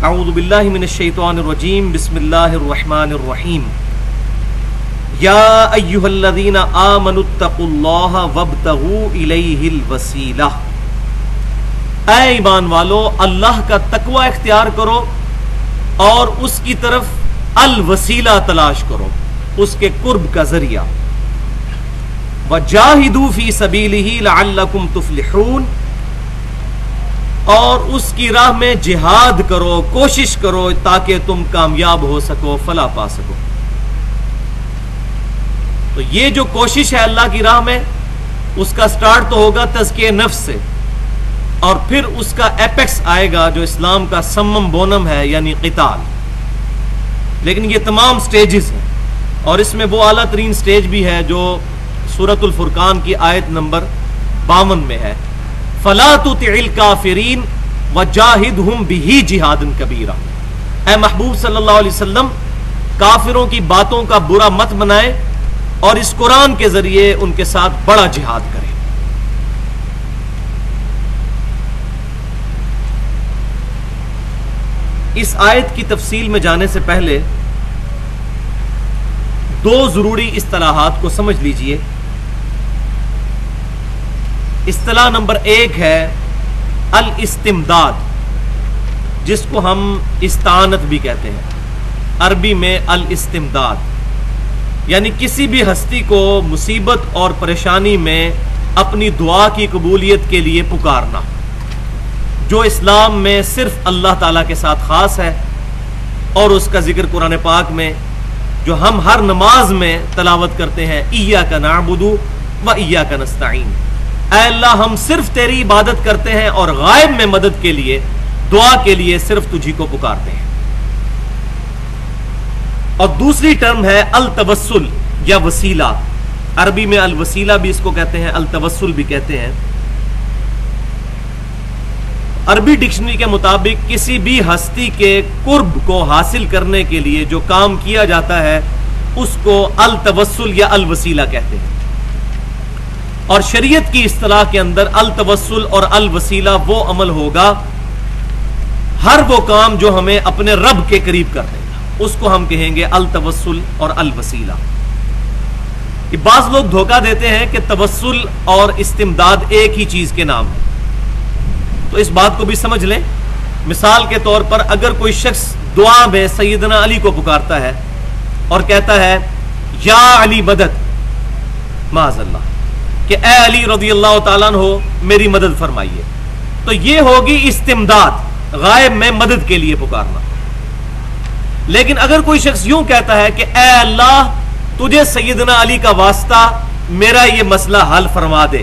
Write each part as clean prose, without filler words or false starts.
اعوذ باللہ من الشیطان الرجیم بسم اللہ الرحمن الرحیم یا ایہا الذین آمنوا اتقوا اللہ وابتغوا الیہ الوسیلہ، اے ایمان والو اللہ کا تقوی اختیار کرو اور اس کی طرف الوسیلہ تلاش کرو، اس کے قرب کا ذریعہ۔ وجاہدوا فی سبیلہ لعلکم تفلحون، اور اس کی راہ میں جہاد کرو، کوشش کرو تاکہ تم کامیاب ہو سکو، فلاح پا سکو۔ تو یہ جو کوشش ہے اللہ کی راہ میں، اس کا سٹارٹ تو ہوگا تزکیہ نفس سے، اور پھر اس کا ایپیکس آئے گا جو اسلام کا سمم بونم ہے، یعنی قتال۔ لیکن یہ تمام سٹیجز ہیں، اور اس میں وہ اعلیٰ ترین سٹیج بھی ہے جو سورۃ الفرقان کی آیت نمبر 52 میں ہے، فَلَا تُطِعِ الْكَافِرِينَ وَجَاهِدْهُمْ بِهِ جِهَادًا كَبِيرًا۔ اے محبوب صلی اللہ علیہ وسلم، کافروں کی باتوں کا برا مت بنائے اور اس قرآن کے ذریعے ان کے ساتھ بڑا جہاد کرے۔ اس آیت کی تفصیل میں جانے سے پہلے دو ضروری اصطلاحات کو سمجھ لیجئے۔ اصطلاح نمبر 1 ہے الاستمداد، جس کو ہم استعانت بھی کہتے ہیں، عربی میں الاستمداد، یعنی کسی بھی ہستی کو مصیبت اور پریشانی میں اپنی دعا کی قبولیت کے لیے پکارنا، جو اسلام میں صرف اللہ تعالیٰ کے ساتھ خاص ہے، اور اس کا ذکر قرآن پاک میں جو ہم ہر نماز میں تلاوت کرتے ہیں، ایاک نعبد و ایاک نستعین، اے اللہ ہم صرف تیری عبادت کرتے ہیں اور غائب میں مدد کے لیے، دعا کے لیے صرف تجھی کو پکارتے ہیں۔ اور دوسری ٹرم ہے التوسل یا وسیلہ، عربی میں الوسیلہ بھی اس کو کہتے ہیں، التوسل بھی کہتے ہیں۔ عربی ڈکشنری کے مطابق کسی بھی ہستی کے قرب کو حاصل کرنے کے لیے جو کام کیا جاتا ہے اس کو التوسل یا الوسیلہ کہتے ہیں، اور شریعت کی اصطلاح کے اندر التوسل اور الوسیلہ وہ عمل ہوگا، ہر وہ کام جو ہمیں اپنے رب کے قریب کر دے گا، اس کو ہم کہیں گے التوسل اور الوسیلہ۔ بعض لوگ دھوکہ دیتے ہیں کہ توسل اور استمداد ایک ہی چیز کے نام ہیں، تو اس بات کو بھی سمجھ لیں۔ مثال کے طور پر اگر کوئی شخص دعا میں سیدنا علی کو پکارتا ہے اور کہتا ہے یا علی مدد، معاذ اللہ، کہ اے علی رضی اللہ تعالیٰ عنہ میری مدد فرمائیے، تو یہ ہوگی استمداد، غائب میں مدد کے لیے پکارنا۔ لیکن اگر کوئی شخص یوں کہتا ہے کہ اے اللہ تجھے سیدنا علی کا واسطہ میرا یہ مسئلہ حل فرما دے،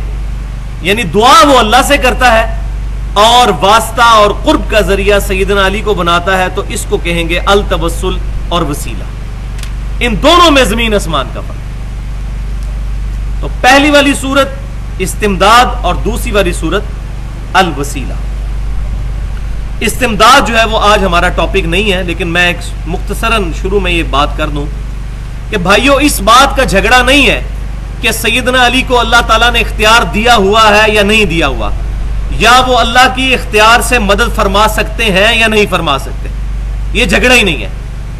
یعنی دعا وہ اللہ سے کرتا ہے اور واسطہ اور قرب کا ذریعہ سیدنا علی کو بناتا ہے، تو اس کو کہیں گے التوسل اور وسیلہ۔ ان دونوں میں زمین آسمان کا فرق۔ تو پہلی والی صورت استمداد اور دوسری والی صورت الوسیلہ۔ استمداد جو ہے وہ آج ہمارا ٹاپک نہیں ہے، لیکن میں ایک مختصراً شروع میں یہ بات کر دوں کہ بھائیو، اس بات کا جھگڑا نہیں ہے کہ سیدنا علی کو اللہ تعالیٰ نے اختیار دیا ہوا ہے یا نہیں دیا ہوا، یا وہ اللہ کی اختیار سے مدد فرما سکتے ہیں یا نہیں فرما سکتے، یہ جھگڑا ہی نہیں ہے۔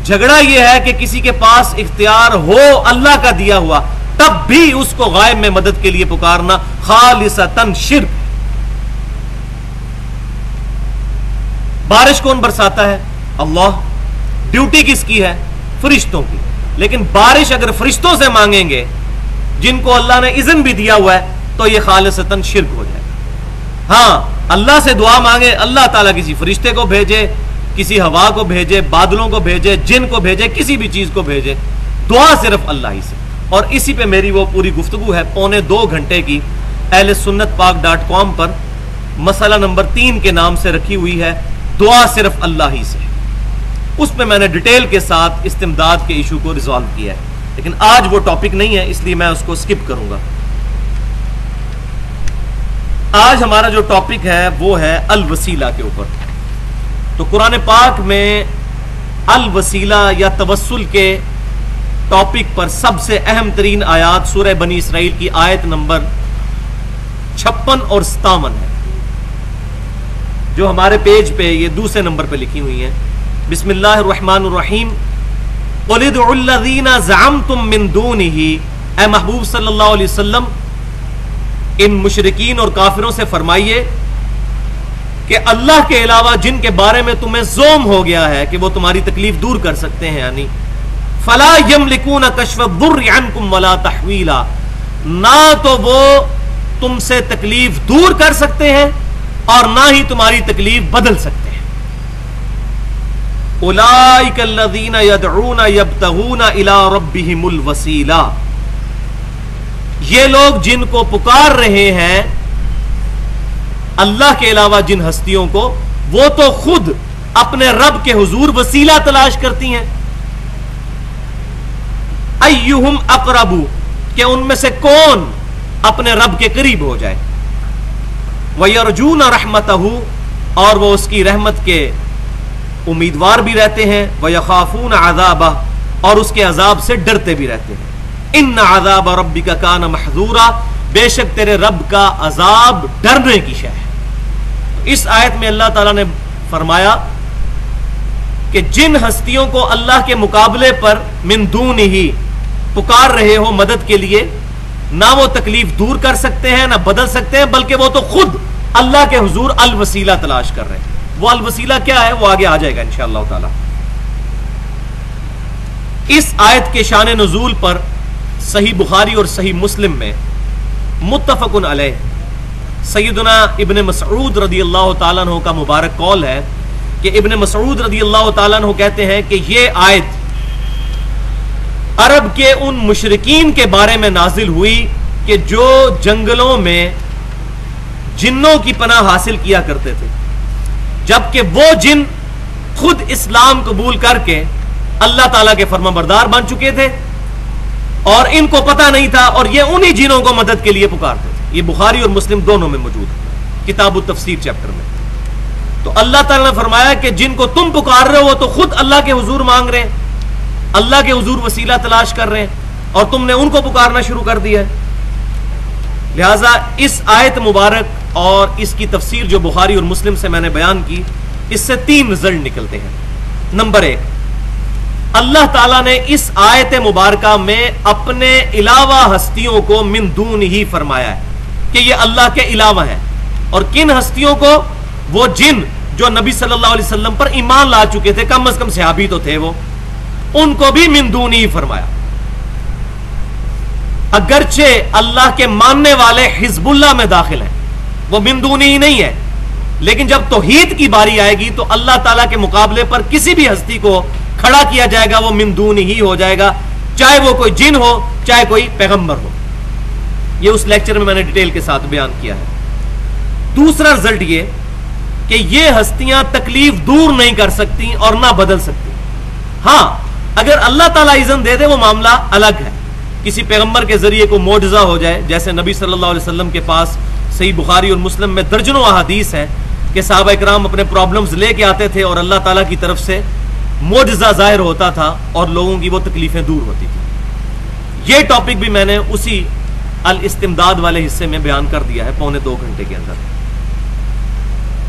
جھگڑا یہ ہے کہ کسی کے پاس اختیار ہو اللہ کا دیا ہوا، تب بھی اس کو غائب میں مدد کے لیے پکارنا خالصتاً شرک۔ بارش کون برساتا ہے؟ اللہ۔ ڈیوٹی کس کی ہے؟ فرشتوں کی۔ لیکن بارش اگر فرشتوں سے مانگیں گے جن کو اللہ نے اذن بھی دیا ہوا ہے تو یہ خالصتاً شرک ہو جائے گا۔ ہاں، اللہ سے دعا مانگے، اللہ تعالیٰ کسی فرشتے کو بھیجے، کسی ہوا کو بھیجے، بادلوں کو بھیجے، جن کو بھیجے، کسی بھی چیز کو بھیجے، دعا صرف اللہ ہی سے۔ اور اسی پہ میری وہ پوری گفتگو ہے 2.25 گھنٹے کی، اہل سنت پاک.com پر مسئلہ نمبر 3 کے نام سے رکھی ہوئی ہے، دعا صرف اللہ ہی سے۔ اس میں میں نے ڈیٹیل کے ساتھ استمداد کے ایشو کو ریزالو کیا ہے، لیکن آج وہ ٹاپک نہیں ہے، اس لیے میں اس کو سکپ کروں گا۔ آج ہمارا جو ٹاپک ہے وہ ہے الوسیلہ کے اوپر۔ تو قرآن پاک میں الوسیلہ یا توسل کے ٹاپک پر سب سے اہم ترین آیات سورہ بنی اسرائیل کی آیت نمبر 56 اور 57 ہے۔ جو ہمارے پیج پہ یہ دوسرے نمبر پہ لکھی ہوئی ہیں. بسم اللہ الرحمن الرحیم. قُلِ ادْعُوا الَّذِينَ زَعَمْتُم مِّن دُونِهِ، اے محبوب صلی اللہ علیہ وسلم ان مشرکین اور کافروں سے فرمائیے کہ اللہ کے علاوہ جن کے بارے میں تمہیں زوم ہو گیا ہے کہ وہ تمہاری تکلیف دور کر سکتے ہیں، یعنی فَلَا يَمْلِكُونَ كَشْفَ الضُّرِّ عَنْكُمْ وَلَا تَحْوِيلًا، نہ تو وہ تم سے تکلیف دور کر سکتے ہیں اور نہ ہی تمہاری تکلیف بدل سکتے ہیں. اولئک الذین یدعون یبتغون الی ربہم الوسیلہ، یہ لوگ جن کو پکار رہے ہیں اللہ کے علاوہ جن ہستیوں کو، وہ تو خود اپنے رب کے حضور وسیلہ تلاش کرتی ہیں. ایہم اقرب، کہ ان میں سے کون اپنے رب کے قریب ہو جائے. وَيَرْجُونَ رَحْمَتَهُ، اور وہ اس کی رحمت کے امیدوار بھی رہتے ہیں. وَيَخَافُونَ عَذَابَهُ، اور اس کے عذاب سے ڈرتے بھی رہتے ہیں. إِنَّ عَذَابَ رَبِّكَ كَانَ مَحْذُورًا، بے شک تیرے رب کا عذاب ڈرنے کی شے ہے. اس آیت میں اللہ تعالیٰ نے فرمایا کہ جن ہستیوں کو اللہ کے مقابلے پر من دونہ پکار رہے ہو مدد کے لیے، نہ وہ تکلیف دور کر سکتے ہیں نہ بدل سکتے ہیں، بلکہ وہ تو خود اللہ کے حضور الوسیلہ تلاش کر رہے ہیں. وہ الوسیلہ کیا ہے وہ آگے آ جائے گا انشاءاللہ تعالی. اس آیت کے شان نزول پر صحیح بخاری اور صحیح مسلم میں متفق علیہ سیدنا ابن مسعود رضی اللہ تعالیٰ عنہ کا مبارک قول ہے کہ ابن مسعود رضی اللہ تعالیٰ عنہ کہتے ہیں کہ یہ آیت عرب کے ان مشرکین کے بارے میں نازل ہوئی کہ جو جنگلوں میں جنوں کی پناہ حاصل کیا کرتے تھے، جبکہ وہ جن خود اسلام قبول کر کے اللہ تعالیٰ کے فرما بردار بن چکے تھے اور ان کو پتہ نہیں تھا، اور یہ انہی جنوں کو مدد کے لیے پکارتے تھے. یہ بخاری اور مسلم دونوں میں موجود ہے کتاب التفسیر چیپٹر میں. تو اللہ تعالیٰ نے فرمایا کہ جن کو تم پکار رہے ہو وہ تو خود اللہ کے حضور مانگ رہے ہیں، اللہ کے حضور وسیلہ تلاش کر رہے ہیں، اور تم نے ان کو پکارنا شروع کر دیا ہے. لہٰذا اس آیت مبارک اور اس کی تفسیر جو بخاری اور مسلم سے میں نے بیان کی، اس سے 3 رزلٹ نکلتے ہیں. نمبر 1، اللہ تعالیٰ نے اس آیت مبارکہ میں اپنے علاوہ ہستیوں کو من دون ہی فرمایا ہے کہ یہ اللہ کے علاوہ ہیں. اور کن ہستیوں کو؟ وہ جن جو نبی صلی اللہ علیہ وسلم پر ایمان لا چکے تھے، کم از کم صحابی تو تھے وہ، ان کو بھی من دون ہی فرمایا. اگرچہ اللہ کے ماننے والے حزب اللہ میں داخل ہیں، وہ من دون ہی نہیں ہے، لیکن جب توحید کی باری آئے گی تو اللہ تعالیٰ کے مقابلے پر کسی بھی ہستی کو کھڑا کیا جائے گا وہ من دون ہی ہو جائے گا، چاہے وہ کوئی جن ہو چاہے کوئی پیغمبر ہو. یہ اس لیکچر میں نے ڈیٹیل کے ساتھ بیان کیا ہے. دوسرا رزلٹ یہ کہ یہ ہستیاں تکلیف دور نہیں کر سکتی اور نہ بدل سکتی. ہاں اگر اللہ تعالیٰ اذن دے دے وہ معاملہ الگ ہے. کسی پیغمبر کے ذریعے کو معجزہ ہو جائے، جیسے نبی صلی اللہ علیہ وسلم کے پاس صحیح بخاری اور مسلم میں درجنوں احادیث ہیں کہ صحابہ اکرام اپنے پرابلمز لے کے آتے تھے اور اللہ تعالیٰ کی طرف سے معجزہ ظاہر ہوتا تھا اور لوگوں کی وہ تکلیفیں دور ہوتی تھی. یہ ٹاپک بھی میں نے اسی الاستمداد والے حصے میں بیان کر دیا ہے 2.25 گھنٹے کے اندر.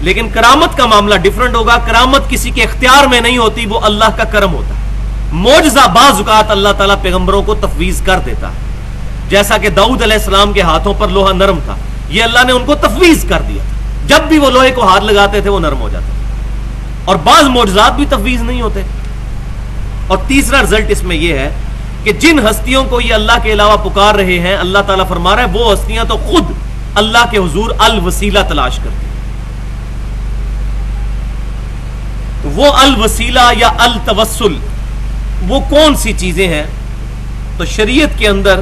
لیکن کرامت کا معاملہ ڈیفرنٹ ہوگا. کرامت کسی کے اختیار میں نہیں ہوتی، وہ اللہ کا کرم ہوتا ہے. معجزہ بعض اوقات اللہ تعالیٰ پیغمبروں کو تفویض کر دیتا ہے، جیسا کہ داؤد علیہ السلام کے ہاتھوں پر لوہا نرم تھا، یہ اللہ نے ان کو تفویض کر دیا. جب بھی وہ لوہے کو ہاتھ لگاتے تھے وہ نرم ہو جاتا. اور بعض معجزات بھی تفویض نہیں ہوتے. اور تیسرا رزلٹ اس میں یہ ہے کہ جن ہستیوں کو یہ اللہ کے علاوہ پکار رہے ہیں، اللہ تعالیٰ فرما رہا ہے وہ ہستیاں تو خود اللہ کے حضور الوسیلہ تلاش کرتی ہیں. تو وہ الوسیلہ یا التوسل وہ کون سی چیزیں ہیں؟ تو شریعت کے اندر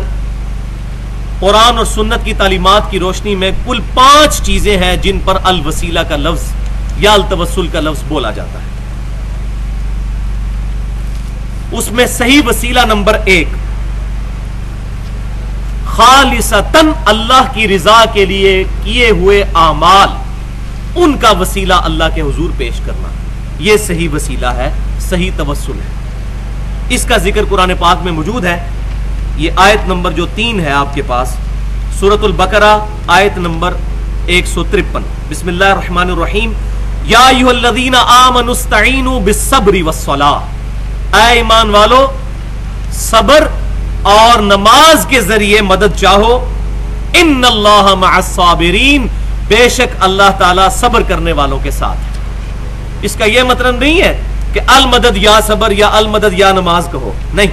قرآن اور سنت کی تعلیمات کی روشنی میں کل 5 چیزیں ہیں جن پر الوسیلہ کا لفظ یا التوسل کا لفظ بولا جاتا ہے. اس میں صحیح وسیلہ نمبر 1، خالصتاً اللہ کی رضا کے لیے کیے ہوئے اعمال، ان کا وسیلہ اللہ کے حضور پیش کرنا، یہ صحیح وسیلہ ہے، صحیح توسل ہے. اس کا ذکر قرآن پاک میں موجود ہے. یہ آیت نمبر جو 3 ہے آپ کے پاس، سورۃ البقرہ آیت نمبر 153. بسم اللہ الرحمن الرحیم. یا ایھا آمنوا استعینوا بالصبر والصلاۃ، اے ایمان والو صبر اور نماز کے ذریعے مدد چاہو، ان اللہ مع الصابرین، بے شک اللہ تعالیٰ صبر کرنے والوں کے ساتھ ہے۔ اس کا یہ مطلب نہیں ہے کہ المدد یا صبر یا المدد یا نماز کہو، نہیں،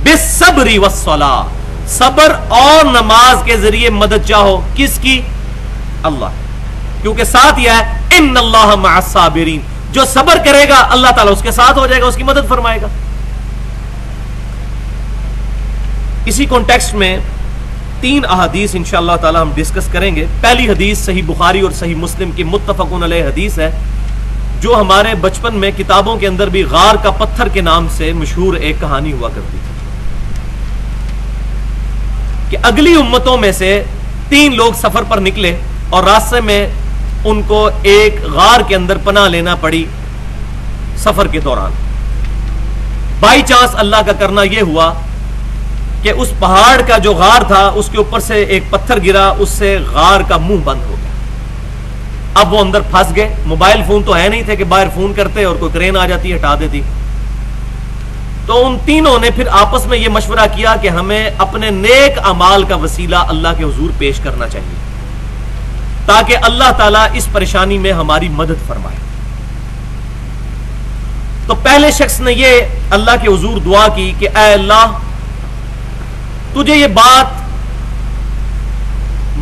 بالصبر والصلاۃ، صبر اور نماز کے ذریعے مدد چاہو، کس کی؟ اللہ، کیونکہ ساتھ یہ ہے ان اللہ مع الصابرین، جو صبر کرے گا اللہ تعالیٰ اس کے ساتھ ہو جائے گا، اس کی مدد فرمائے گا۔ اسی کانٹیکسٹ میں 3 احادیث انشاءاللہ تعالی ہم ڈسکس کریں گے۔ پہلی حدیث صحیح بخاری اور صحیح مسلم کی متفقون علیہ حدیث ہے، جو ہمارے بچپن میں کتابوں کے اندر بھی غار کا پتھر کے نام سے مشہور ایک کہانی ہوا کرتی تھی، کہ اگلی امتوں میں سے 3 لوگ سفر پر نکلے اور راستے میں ان کو ایک غار کے اندر پناہ لینا پڑی سفر کے دوران۔ بائی چانس اللہ کا کرنا یہ ہوا کہ اس پہاڑ کا جو غار تھا اس کے اوپر سے ایک پتھر گرا، اس سے غار کا منہ بند ہو گیا۔ اب وہ اندر پھنس گئے، موبائل فون تو ہے نہیں تھے کہ باہر فون کرتے اور کوئی کرین آ جاتی ہٹا دیتی۔ تو ان تینوں نے پھر آپس میں یہ مشورہ کیا کہ ہمیں اپنے نیک اعمال کا وسیلہ اللہ کے حضور پیش کرنا چاہیے تاکہ اللہ تعالیٰ اس پریشانی میں ہماری مدد فرمائے۔ تو پہلے شخص نے یہ اللہ کے حضور دعا کی کہ اے اللہ، تجھے یہ بات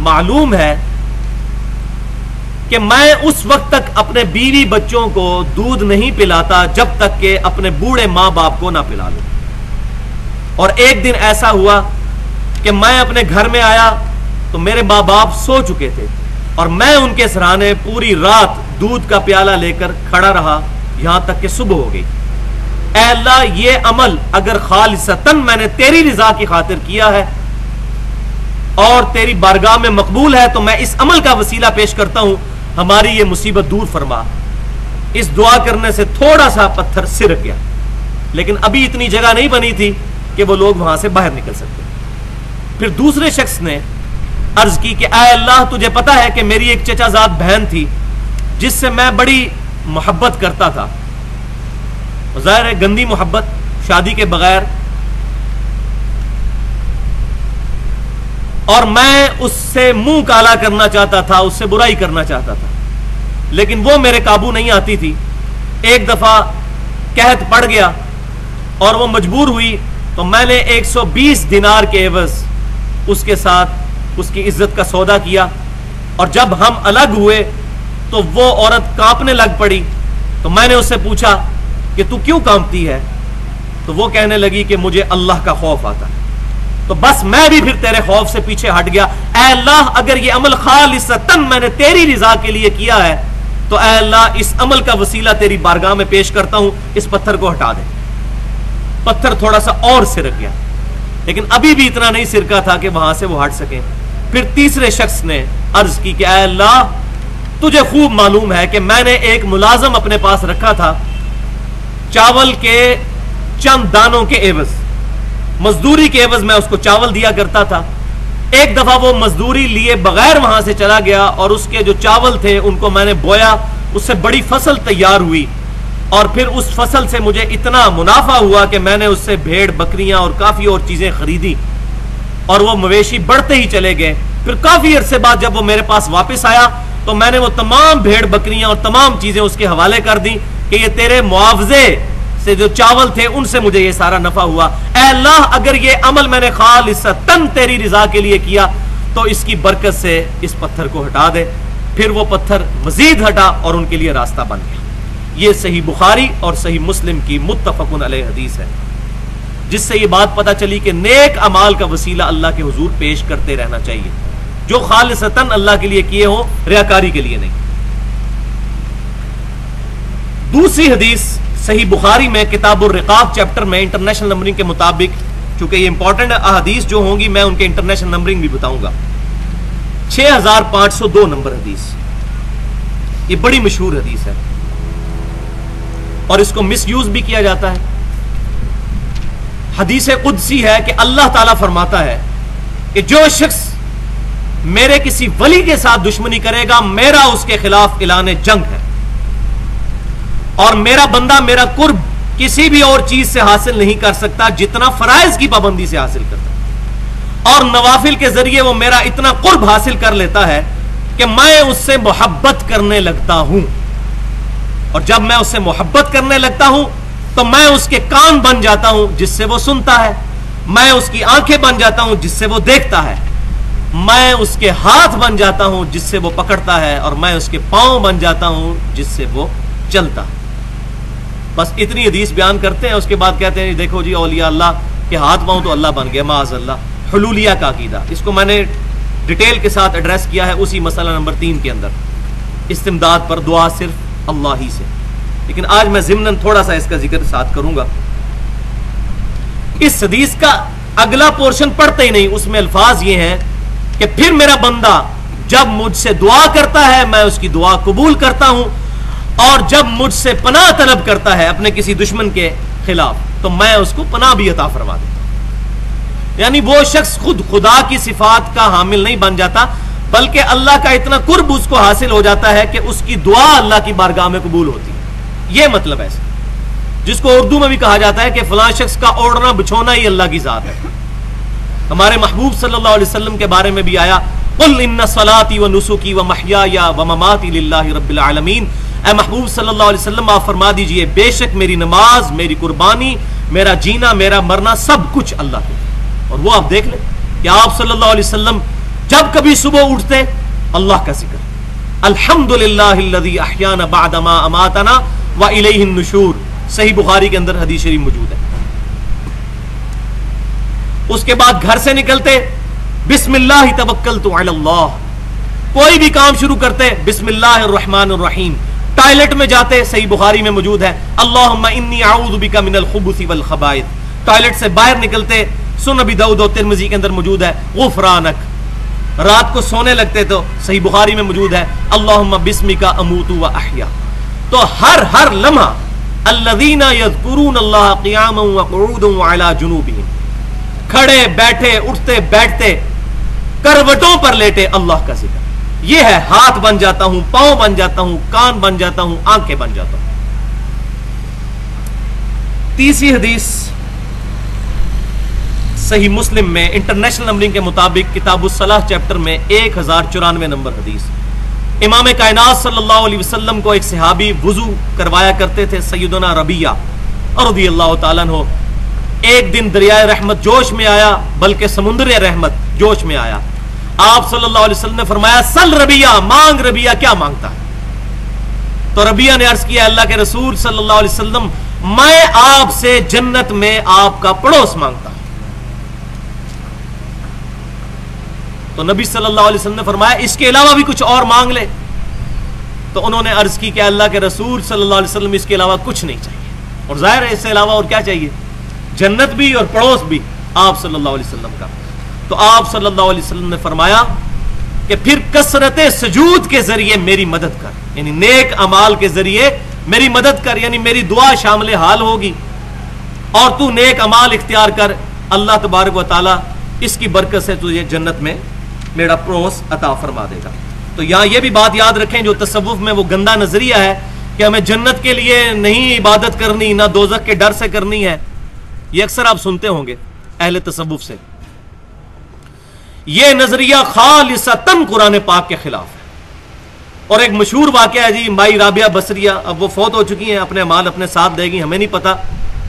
معلوم ہے کہ میں اس وقت تک اپنے بیوی بچوں کو دودھ نہیں پلاتا جب تک کہ اپنے بوڑھے ماں باپ کو نہ پلا لوں، اور ایک دن ایسا ہوا کہ میں اپنے گھر میں آیا تو میرے ماں باپ سو چکے تھے اور میں ان کے سرانے پوری رات دودھ کا پیالہ لے کر کھڑا رہا یہاں تک کہ صبح ہو گئی۔ اے اللہ، یہ عمل اگر خالصتاً میں نے تیری رضا کی خاطر کیا ہے اور تیری بارگاہ میں مقبول ہے تو میں اس عمل کا وسیلہ پیش کرتا ہوں، ہماری یہ مصیبت دور فرما۔ اس دعا کرنے سے تھوڑا سا پتھر سرک گیا، لیکن ابھی اتنی جگہ نہیں بنی تھی کہ وہ لوگ وہاں سے باہر نکل سکتے۔ پھر دوسرے شخص نے عرض کی کہ اے اللہ، تجھے پتا ہے کہ میری ایک چچا زاد بہن تھی جس سے میں بڑی محبت کرتا تھا، ظاہر ہے گندی محبت، شادی کے بغیر، اور میں اس سے منہ کالا کرنا چاہتا تھا، اس سے برائی کرنا چاہتا تھا، لیکن وہ میرے قابو نہیں آتی تھی۔ ایک دفعہ قحط پڑ گیا اور وہ مجبور ہوئی تو میں نے 120 دینار کے عوض اس کے ساتھ اس کی عزت کا سودا کیا، اور جب ہم الگ ہوئے تو وہ عورت کانپنے لگ پڑی۔ تو میں نے اس سے پوچھا کہ تو کیوں کانپتی ہے؟ تو وہ کہنے لگی کہ مجھے اللہ کا خوف آتا ہے۔ تو بس میں بھی پھر تیرے خوف سے پیچھے ہٹ گیا۔ اے اللہ، اگر یہ عمل خالصتاً میں نے تیری رضا کے لیے کیا ہے تو اے اللہ، اس عمل کا وسیلہ تیری بارگاہ میں پیش کرتا ہوں، اس پتھر کو ہٹا دے۔ پتھر تھوڑا سا اور سرک گیا، لیکن ابھی بھی اتنا نہیں سرکا تھا کہ وہاں سے وہ ہٹ سکیں۔ پھر تیسرے شخص نے عرض کی کہ اے اللہ، تجھے خوب معلوم ہے کہ میں نے ایک ملازم اپنے پاس رکھا تھا، چاول کے چند دانوں کے عوض، مزدوری کے عوض میں اس کو چاول دیا کرتا تھا۔ ایک دفعہ وہ مزدوری لیے بغیر وہاں سے چلا گیا اور اس کے جو چاول تھے ان کو میں نے بویا، اس سے بڑی فصل تیار ہوئی، اور پھر اس فصل سے مجھے اتنا منافع ہوا کہ میں نے اس سے بھیڑ بکریاں اور کافی اور چیزیں خریدی، اور وہ مویشی بڑھتے ہی چلے گئے۔ پھر کافی عرصے بعد جب وہ میرے پاس واپس آیا تو میں نے وہ تمام بھیڑ بکریاں اور تمام چیزیں اس کے حوالے کر دی کہ یہ تیرے معاوضے سے جو چاول تھے ان سے مجھے یہ سارا نفع ہوا۔ اے اللہ، اگر یہ عمل میں نے خالصتاً تیری رضا کے لیے کیا تو اس کی برکت سے اس پتھر کو ہٹا دے۔ پھر وہ پتھر مزید ہٹا اور ان کے لیے راستہ بن گیا۔ یہ صحیح بخاری اور صحیح مسلم کی متفقن علیہ حدیث ہے، جس سے یہ بات پتہ چلی کہ نیک اعمال کا وسیلہ اللہ کے حضور پیش کرتے رہنا چاہیے، جو خالصتاً اللہ کے لیے کیے ہوں، ریاکاری کے لیے نہیں۔ دوسری حدیث صحیح بخاری میں کتاب الرقاق چیپٹر میں انٹرنیشنل نمبرنگ کے مطابق، چونکہ یہ امپورٹنٹ احادیث جو ہوں گی میں ان کے انٹرنیشنل نمبرنگ بھی بتاؤں گا، 6502 نمبر حدیث، یہ بڑی مشہور حدیث ہے اور اس کو مس یوز بھی کیا جاتا ہے۔ حدیث قدسی ہے کہ اللہ تعالیٰ فرماتا ہے کہ جو شخص میرے کسی ولی کے ساتھ دشمنی کرے گا، میرا اس کے خلاف اعلان جنگ ہے۔ اور میرا بندہ میرا قرب کسی بھی اور چیز سے حاصل نہیں کر سکتا جتنا فرائض کی پابندی سے حاصل کرتا ہے، اور نوافل کے ذریعے وہ میرا اتنا قرب حاصل کر لیتا ہے کہ میں اس سے محبت کرنے لگتا ہوں، اور جب میں اس سے محبت کرنے لگتا ہوں تو میں اس کے کان بن جاتا ہوں جس سے وہ سنتا ہے، میں اس کی آنکھیں بن جاتا ہوں جس سے وہ دیکھتا ہے، میں اس کے ہاتھ بن جاتا ہوں جس سے وہ پکڑتا ہے، اور میں اس کے پاؤں بن جاتا ہوں جس سے وہ چلتا ہے۔ بس اتنی حدیث بیان کرتے ہیں، اس کے بعد کہتے ہیں دیکھو جی اولیاء اللہ کے ہاتھ پاؤں تو اللہ بن گیا، معاذ اللہ۔ حلولیہ کا عقیدہ، اس کو میں نے ڈیٹیل کے ساتھ ایڈریس کیا ہے اسی مسئلہ نمبر 3 کے اندر، استمداد پر دعا صرف اللہ ہی سے، لیکن آج میں ضمناً تھوڑا سا اس کا ذکر ساتھ کروں گا۔ اس حدیث کا اگلا پورشن پڑھتے ہی نہیں، اس میں الفاظ یہ ہیں کہ پھر میرا بندہ جب مجھ سے دعا کرتا ہے میں اس کی دعا قبول کرتا ہوں، اور جب مجھ سے پناہ طلب کرتا ہے اپنے کسی دشمن کے خلاف تو میں اس کو پناہ بھی عطا فرما دیتا ہوں۔ یعنی وہ شخص خود خدا کی صفات کا حامل نہیں بن جاتا، بلکہ اللہ کا اتنا قرب اس کو حاصل ہو جاتا ہے کہ اس کی دعا اللہ کی بارگاہ میں قبول ہوتی ہے۔ یہ مطلب ہے جس کو اردو میں بھی کہا جاتا ہے کہ فلاں شخص کا اوڑھنا بچھونا ہی اللہ کی ذات ہے۔ ہمارے محبوب صلی اللہ علیہ وسلم کے بارے میں بھی آیا قل ان صلاتی و نسکی و محیای و مماتی للہ رب العالمین، اے محبوب صلی اللہ علیہ وسلم آپ فرما دیجئے بے شک میری نماز، میری قربانی، میرا جینا، میرا مرنا سب کچھ اللہ کے۔ اور وہ آپ دیکھ لیں کہ آپ صلی اللہ علیہ وسلم جب کبھی صبح اٹھتے اللہ کا ذکر، الحمدللہ الذی احیانا بعد ما اماتنا والیہ النشور، صحیح بخاری کے اندر حدیث شریف موجود ہے۔ اس کے بعد گھر سے نکلتے بسم اللہ توکلت علی اللہ، کوئی بھی کام شروع کرتے بسم اللہ الرحمن الرحیم، ٹوائلٹ میں جاتے صحیح بخاری میں موجود ہے اللہم انی اعوذ بک من الخبث والخبائث، ٹوائلٹ سے باہر نکلتے سنن ابی داؤد و ترمذی کے اندر موجود ہے غفرانک، رات کو سونے لگتے تو صحیح بخاری میں موجود ہے اللہم بسمک اموت و احیا۔ تو ہر لمحہ الذین یذکرون اللہ قیاما وقعودا وعلی جنوبہم، کھڑے بیٹھے اٹھتے بیٹھتے کروٹوں پر لیٹے اللہ کا ذکر، یہ ہے ہاتھ بن جاتا ہوں، پاؤں بن جاتا ہوں، کان بن جاتا ہوں، آنکھیں بن جاتا ہوں۔ تیسری حدیث صحیح مسلم میں انٹرنیشنل نمبرنگ کے مطابق کتاب الصلاح چیپٹر میں 1094 نمبر حدیث، امام کائنات صلی اللہ علیہ وسلم کو ایک صحابی وضو کروایا کرتے تھے سیدنا ربیہ رضی اللہ تعالیٰ عنہ، ایک دن دریائے رحمت جوش میں آیا، بلکہ سمندر رحمت جوش میں آیا، آپ صلی اللہ علیہ وسلم نے فرمایا سل ربیہ، مانگ ربیہ، کیا مانگتا ہے؟ تو ربیہ نے عرض کیا اللہ کے رسول صلی اللہ علیہ وسلم میں آپ سے جنت میں آپ کا پڑوس مانگتا ہوں۔ تو نبی صلی اللہ علیہ وسلم نے فرمایا اس کے علاوہ بھی کچھ اور مانگ لے، تو انہوں نے عرض کی کہ اللہ کے رسول صلی اللہ علیہ وسلم اس کے علاوہ کچھ نہیں چاہیے، اور ظاہر ہے اس سے علاوہ اور کیا چاہیے، جنت بھی اور پڑوس بھی آپ صلی اللہ علیہ وسلم کا۔ تو آپ صلی اللہ علیہ وسلم نے فرمایا کہ پھر کثرت سجود کے ذریعے میری مدد کر، یعنی نیک اعمال کے ذریعے میری مدد کر، یعنی میری دعا شامل حال ہوگی، اور تو نیک اعمال اختیار کر، اللہ تبارک و تعالیٰ اس کی برکت سے تجھے جنت میں میرا پڑوس عطا فرما دے گا۔ تو یہاں یہ بھی بات یاد رکھیں جو تصوف میں وہ گندا نظریہ ہے کہ ہمیں جنت کے لیے نہیں عبادت کرنی، نہ دوزخ کے ڈر سے کرنی ہے، یہ اکثر آپ سنتے ہوں گے اہل تصوف سے۔ یہ نظریہ خالصتاً قرآن پاک کے خلاف ہے، اور ایک مشہور واقعہ ہے جی مائی رابعہ بصریہ، اب وہ فوت ہو چکی ہیں، اپنے مال اپنے ساتھ دے گی، ہمیں نہیں پتا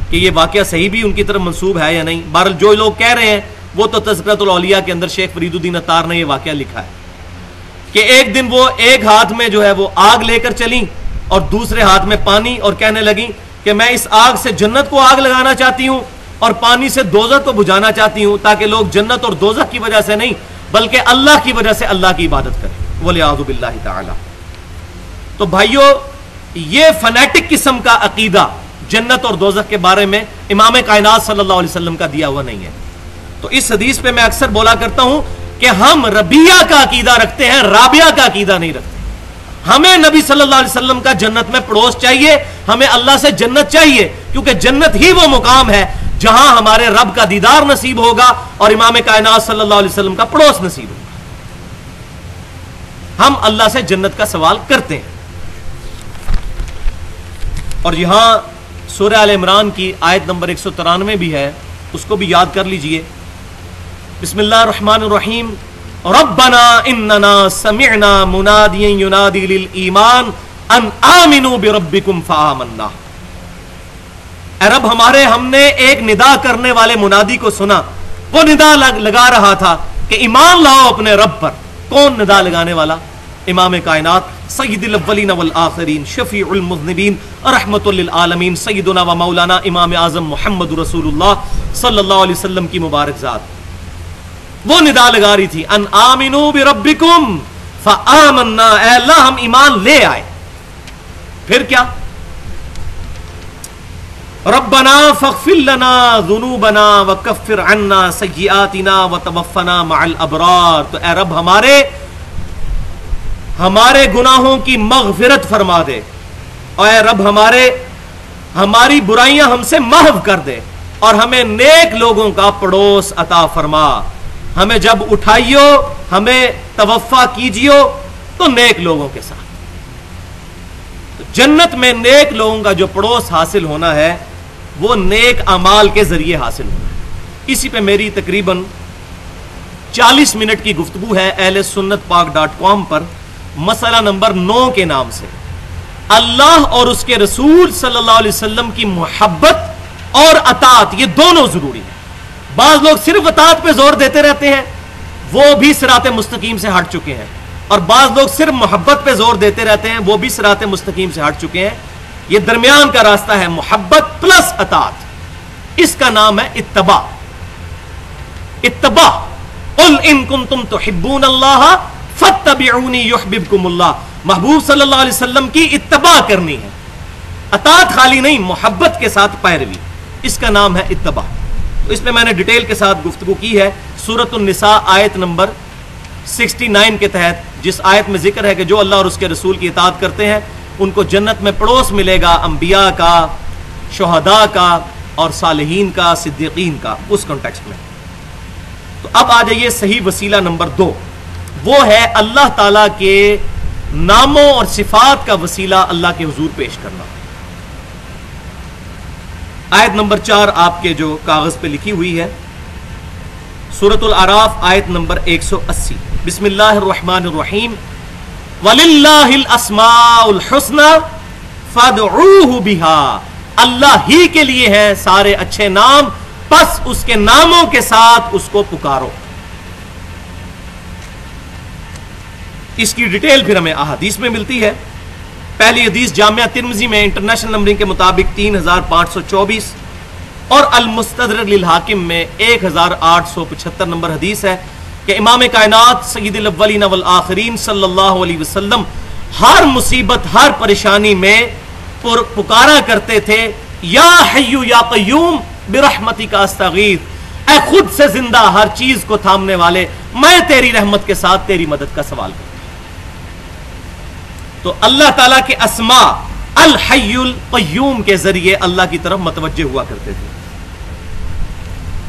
کہ یہ واقعہ صحیح بھی ان کی طرف منسوب ہے یا نہیں، بہرحال جو لوگ کہہ رہے ہیں وہ تو تذکرۃ الاولیاء کے اندر شیخ فرید الدین عطار نے یہ واقعہ لکھا ہے کہ ایک دن وہ ایک ہاتھ میں جو ہے وہ آگ لے کر چلیں اور دوسرے ہاتھ میں پانی، اور کہنے لگیں کہ میں اس آگ سے جنت کو آگ لگانا چاہتی ہوں اور پانی سے دوزخ کو بجھانا چاہتی ہوں، تاکہ لوگ جنت اور دوزخ کی وجہ سے نہیں بلکہ اللہ کی وجہ سے اللہ کی عبادت کریں، وَلِعَاذُ بِاللَّهِ تعالی۔ تو بھائیو یہ فنیٹک قسم کا عقیدہ جنت اور دوزخ کے بارے میں امام کائنات صلی اللہ علیہ وسلم کا دیا ہوا نہیں ہے۔ تو اس حدیث پہ میں اکثر بولا کرتا ہوں کہ ہم ربیہ کا عقیدہ رکھتے ہیں، رابعہ کا عقیدہ نہیں رکھتے۔ ہمیں نبی صلی اللہ علیہ وسلم کا جنت میں پڑوس چاہیے، ہمیں اللہ سے جنت چاہیے، کیونکہ جنت ہی وہ مقام ہے جہاں ہمارے رب کا دیدار نصیب ہوگا اور امام کائنات صلی اللہ علیہ وسلم کا پڑوس نصیب ہوگا۔ ہم اللہ سے جنت کا سوال کرتے ہیں۔ اور یہاں سورہ آل عمران کی آیت نمبر 193 بھی ہے، اس کو بھی یاد کر لیجئے. بسم اللہ الرحمن الرحیم. ربنا اننا سمعنا منادیا ینادی للایمان ان آمنوا بربکم فآمنا. اے رب ہمارے، ہم نے ایک ندا کرنے والے منادی کو سنا، وہ ندا لگا رہا تھا کہ ایمان لاؤ اپنے رب پر. کون ندا لگانے والا؟ امام کائنات سید الاولین والآخرین شفیع المذنبین رحمت للعالمین سیدنا و مولانا امام اعظم محمد رسول اللہ صلی اللہ علیہ وسلم کی مبارک ذات. وہ ندا لگا رہی تھی ان آمنوا بربکم فآمنا، اے اللہ ہم ایمان لے آئے. پھر کیا؟ ربنا فاغفر لنا ذنوبنا وکفر عنا سیئاتنا وتوفنا مع الابرار. تو اے رب ہمارے گناہوں کی مغفرت فرما دے، اور اے رب ہماری برائیاں ہم سے محو کر دے، اور ہمیں نیک لوگوں کا پڑوس عطا فرما. ہمیں جب اٹھائیو، ہمیں توفا کیجیو تو نیک لوگوں کے ساتھ. تو جنت میں نیک لوگوں کا جو پڑوس حاصل ہونا ہے وہ نیک اعمال کے ذریعے حاصل ہونا ہے. اسی پہ میری تقریباً 40 منٹ کی گفتگو ہے اہل سنت پاک.com پر، مسئلہ نمبر 9 کے نام سے. اللہ اور اس کے رسول صلی اللہ علیہ وسلم کی محبت اور اطاعت، یہ دونوں ضروری ہیں. بعض لوگ صرف اطاعت پہ زور دیتے رہتے ہیں، وہ بھی صراط مستقیم سے ہٹ چکے ہیں، اور بعض لوگ صرف محبت پہ زور دیتے رہتے ہیں، وہ بھی صراط مستقیم سے ہٹ چکے ہیں. یہ درمیان کا راستہ ہے، محبت پلس اطاعت. اس کا نام ہے اتباع. اتباع. قل ان کنتم تحبون اللہ فاتبعونی یحببکم اللہ. محبوب صلی اللہ علیہ وسلم کی اتباع کرنی ہے، اطاعت خالی نہیں، محبت کے ساتھ پیروی. اس کا نام ہے اتباع. تو اس میں نے ڈیٹیل کے ساتھ گفتگو کی ہے. سورۃ النساء آیت نمبر 69 کے تحت، جس آیت میں ذکر ہے کہ جو اللہ اور اس کے رسول کی اطاعت کرتے ہیں ان کو جنت میں پڑوس ملے گا انبیاء کا، شہداء کا، اور صالحین کا، صدیقین کا. اس کانٹیکسٹ میں تو اب آ جائیے صحیح وسیلہ نمبر 2. وہ ہے اللہ تعالی کے ناموں اور صفات کا وسیلہ اللہ کے حضور پیش کرنا. آیت نمبر 4 آپ کے جو کاغذ پہ لکھی ہوئی ہے، سورۃ الاعراف آیت نمبر 180. بسم اللہ الرحمن الرحیم. وَلِلَّهِ الْأَسْمَاءُ الْحُسْنَى فَادْعُوهُ بِهَا. اللہ ہی کے لیے ہیں سارے اچھے نام، پس اس کے ناموں کے ساتھ اس کو پکارو. اس کی ڈیٹیل پھر ہمیں احادیث میں ملتی ہے. پہلی حدیث جامعہ ترمذی میں انٹرنیشنل نمبرنگ کے مطابق 3524 اور المستدرک للحاکم میں 1875 نمبر حدیث ہے کہ امام کائنات سید الاولین والآخرین صلی اللہ علیہ وسلم ہر مصیبت، ہر پریشانی میں پکارا کرتے تھے، یا حی یا قیوم برحمتک استغیث. اے خود سے زندہ ہر چیز کو تھامنے والے، میں تیری رحمت کے ساتھ تیری مدد کا سوال کرتا ہوں. تو اللہ تعالیٰ کے اسماء الحی القیوم کے ذریعے اللہ کی طرف متوجہ ہوا کرتے تھے.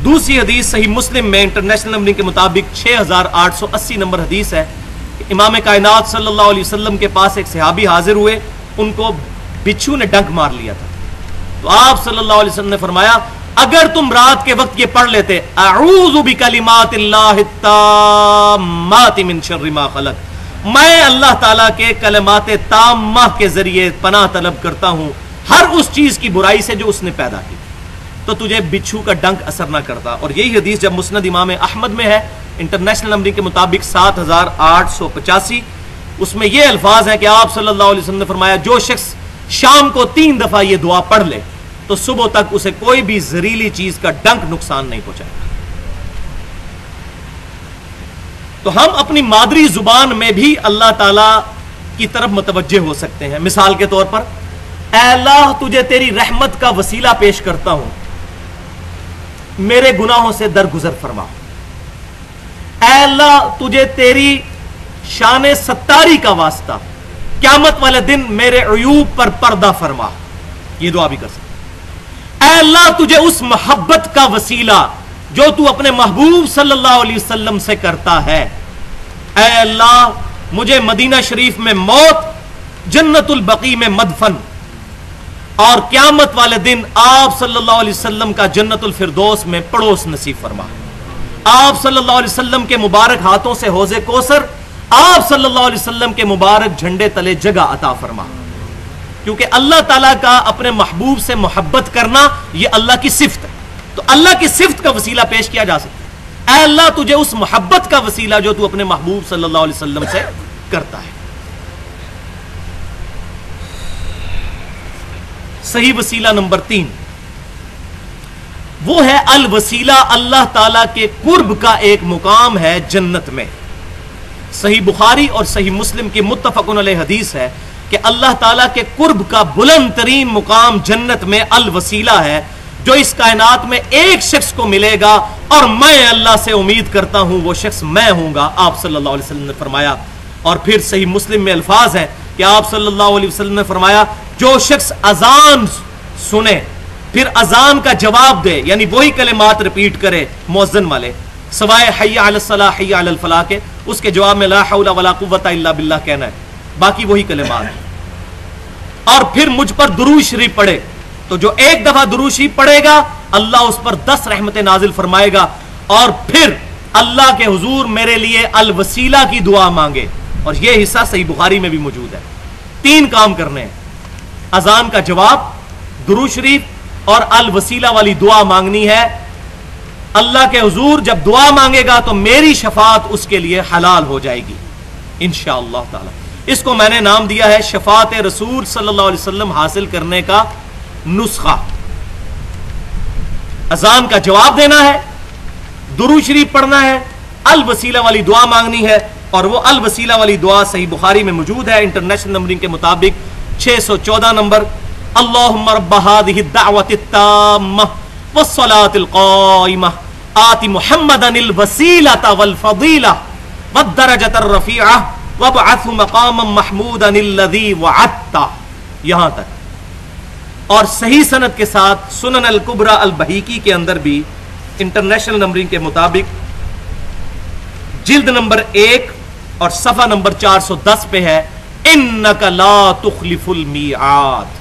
دوسری حدیث صحیح مسلم میں انٹرنیشنل نمبرنگ کے مطابق 6880 نمبر حدیث ہے کہ امام کائنات صلی اللہ علیہ وسلم کے پاس ایک صحابی حاضر ہوئے، ان کو بچھو نے ڈنک مار لیا تھا. تو آپ صلی اللہ علیہ وسلم نے فرمایا اگر تم رات کے وقت یہ پڑھ لیتے اعوذ بکلمات اللہ التامات من شر ما خلق، میں اللہ تعالیٰ کے کلمات تامہ کے ذریعے پناہ طلب کرتا ہوں ہر اس چیز کی برائی سے جو اس نے پیدا کی، تو تجھے بچھو کا ڈنک اثر نہ کرتا. اور یہی حدیث جب مسند امام احمد میں ہے انٹرنیشنل نمبرنگ کے مطابق 7885، اس میں یہ الفاظ ہیں کہ آپ صلی اللہ علیہ وسلم نے فرمایا جو شخص شام کو 3 دفعہ یہ دعا پڑھ لے تو صبح تک اسے کوئی بھی زہریلی چیز کا ڈنک نقصان نہیں پہنچائے گا. تو ہم اپنی مادری زبان میں بھی اللہ تعالی کی طرف متوجہ ہو سکتے ہیں. مثال کے طور پر اے اللہ تجھے تیری رحمت کا وسیلہ پیش کرتا ہوں، میرے گناہوں سے درگزر فرما. اے اللہ تجھے تیری شان ستاری کا واسطہ قیامت والے دن میرے عیوب پر پردہ فرما. یہ دعا بھی کر سکتے. اے اللہ تجھے اس محبت کا وسیلہ جو تو اپنے محبوب صلی اللہ علیہ وسلم سے کرتا ہے، اے اللہ مجھے مدینہ شریف میں موت، جنت البقیع میں مدفن، اور قیامت والے دن آپ صلی اللہ علیہ وسلم کا جنت الفردوس میں پڑوس نصیب فرما. آپ صلی اللہ علیہ وسلم کے مبارک ہاتھوں سے حوض کوثر، آپ صلی اللہ علیہ وسلم کے مبارک جھنڈے تلے جگہ عطا فرما. کیونکہ اللہ تعالیٰ کا اپنے محبوب سے محبت کرنا یہ اللہ کی صفت ہے، تو اللہ کی صفت کا وسیلہ پیش کیا جا سکتا ہے. اے اللہ تجھے اس محبت کا وسیلہ جو تو اپنے محبوب صلی اللہ علیہ وسلم سے کرتا ہے. صحیح وسیلہ نمبر 3 وہ ہے الوسیلہ، اللہ تعالیٰ کے قرب کا ایک مقام ہے جنت میں. صحیح بخاری اور صحیح مسلم کی متفق علیہ حدیث ہے کہ اللہ تعالیٰ کے قرب کا بلند ترین مقام جنت میں الوسیلہ ہے، جو اس کائنات میں ایک شخص کو ملے گا اور میں اللہ سے امید کرتا ہوں وہ شخص میں ہوں گا، آپ صلی اللہ علیہ وسلم نے فرمایا. اور پھر صحیح مسلم میں الفاظ ہیں کہ آپ صلی اللہ علیہ وسلم نے فرمایا جو شخص اذان سنے پھر اذان کا جواب دے، یعنی وہی کلمات ریپیٹ کرے مؤذن والے سوائے حی علی الصلاح حی علی الفلاح کے، اس کے جواب میں لا حول ولا قوت الا باللہ کہنا ہے، باقی وہی کلمات. اور پھر مجھ پر درود شریف پڑھے، تو جو ایک دفعہ درود شریف پڑھے گا اللہ اس پر 10 رحمتیں نازل فرمائے گا. اور پھر اللہ کے حضور میرے لیے الوسیلہ کی دعا مانگے، اور یہ حصہ صحیح بخاری میں بھی موجود ہے. 3 کام کرنے ہیں، اذان کا جواب، درود شریف اور الوسیلہ والی دعا مانگنی ہے. اللہ کے حضور جب دعا مانگے گا تو میری شفاعت اس کے لیے حلال ہو جائے گی انشاءاللہ تعالی. اس کو میں نے نام دیا ہے شفاعت رسول صلی اللہ علیہ وسلم حاصل کرنے کا نسخہ. اذان کا جواب دینا ہے، درود شریف پڑھنا ہے، الوسیلہ والی دعا مانگنی ہے. اور وہ الوسیلہ والی دعا صحیح بخاری میں موجود ہے انٹرنیشنل نمبرنگ کے مطابق 614 نمبر. اللہم رب هذه الدعوة التامة والصلاة القائمة آت محمدا الوسیلة والفضیلة والدرجة الرفیعة وابعثه مقاما محمودا الذی وعدتہ، یہاں تک. اور صحیح سند کے ساتھ سنن الکبری البہیقی کے اندر بھی انٹرنیشنل نمبرنگ کے مطابق جلد نمبر 1 اور صفحہ نمبر 410 پہ ہے انک لا تخلف المیعاد.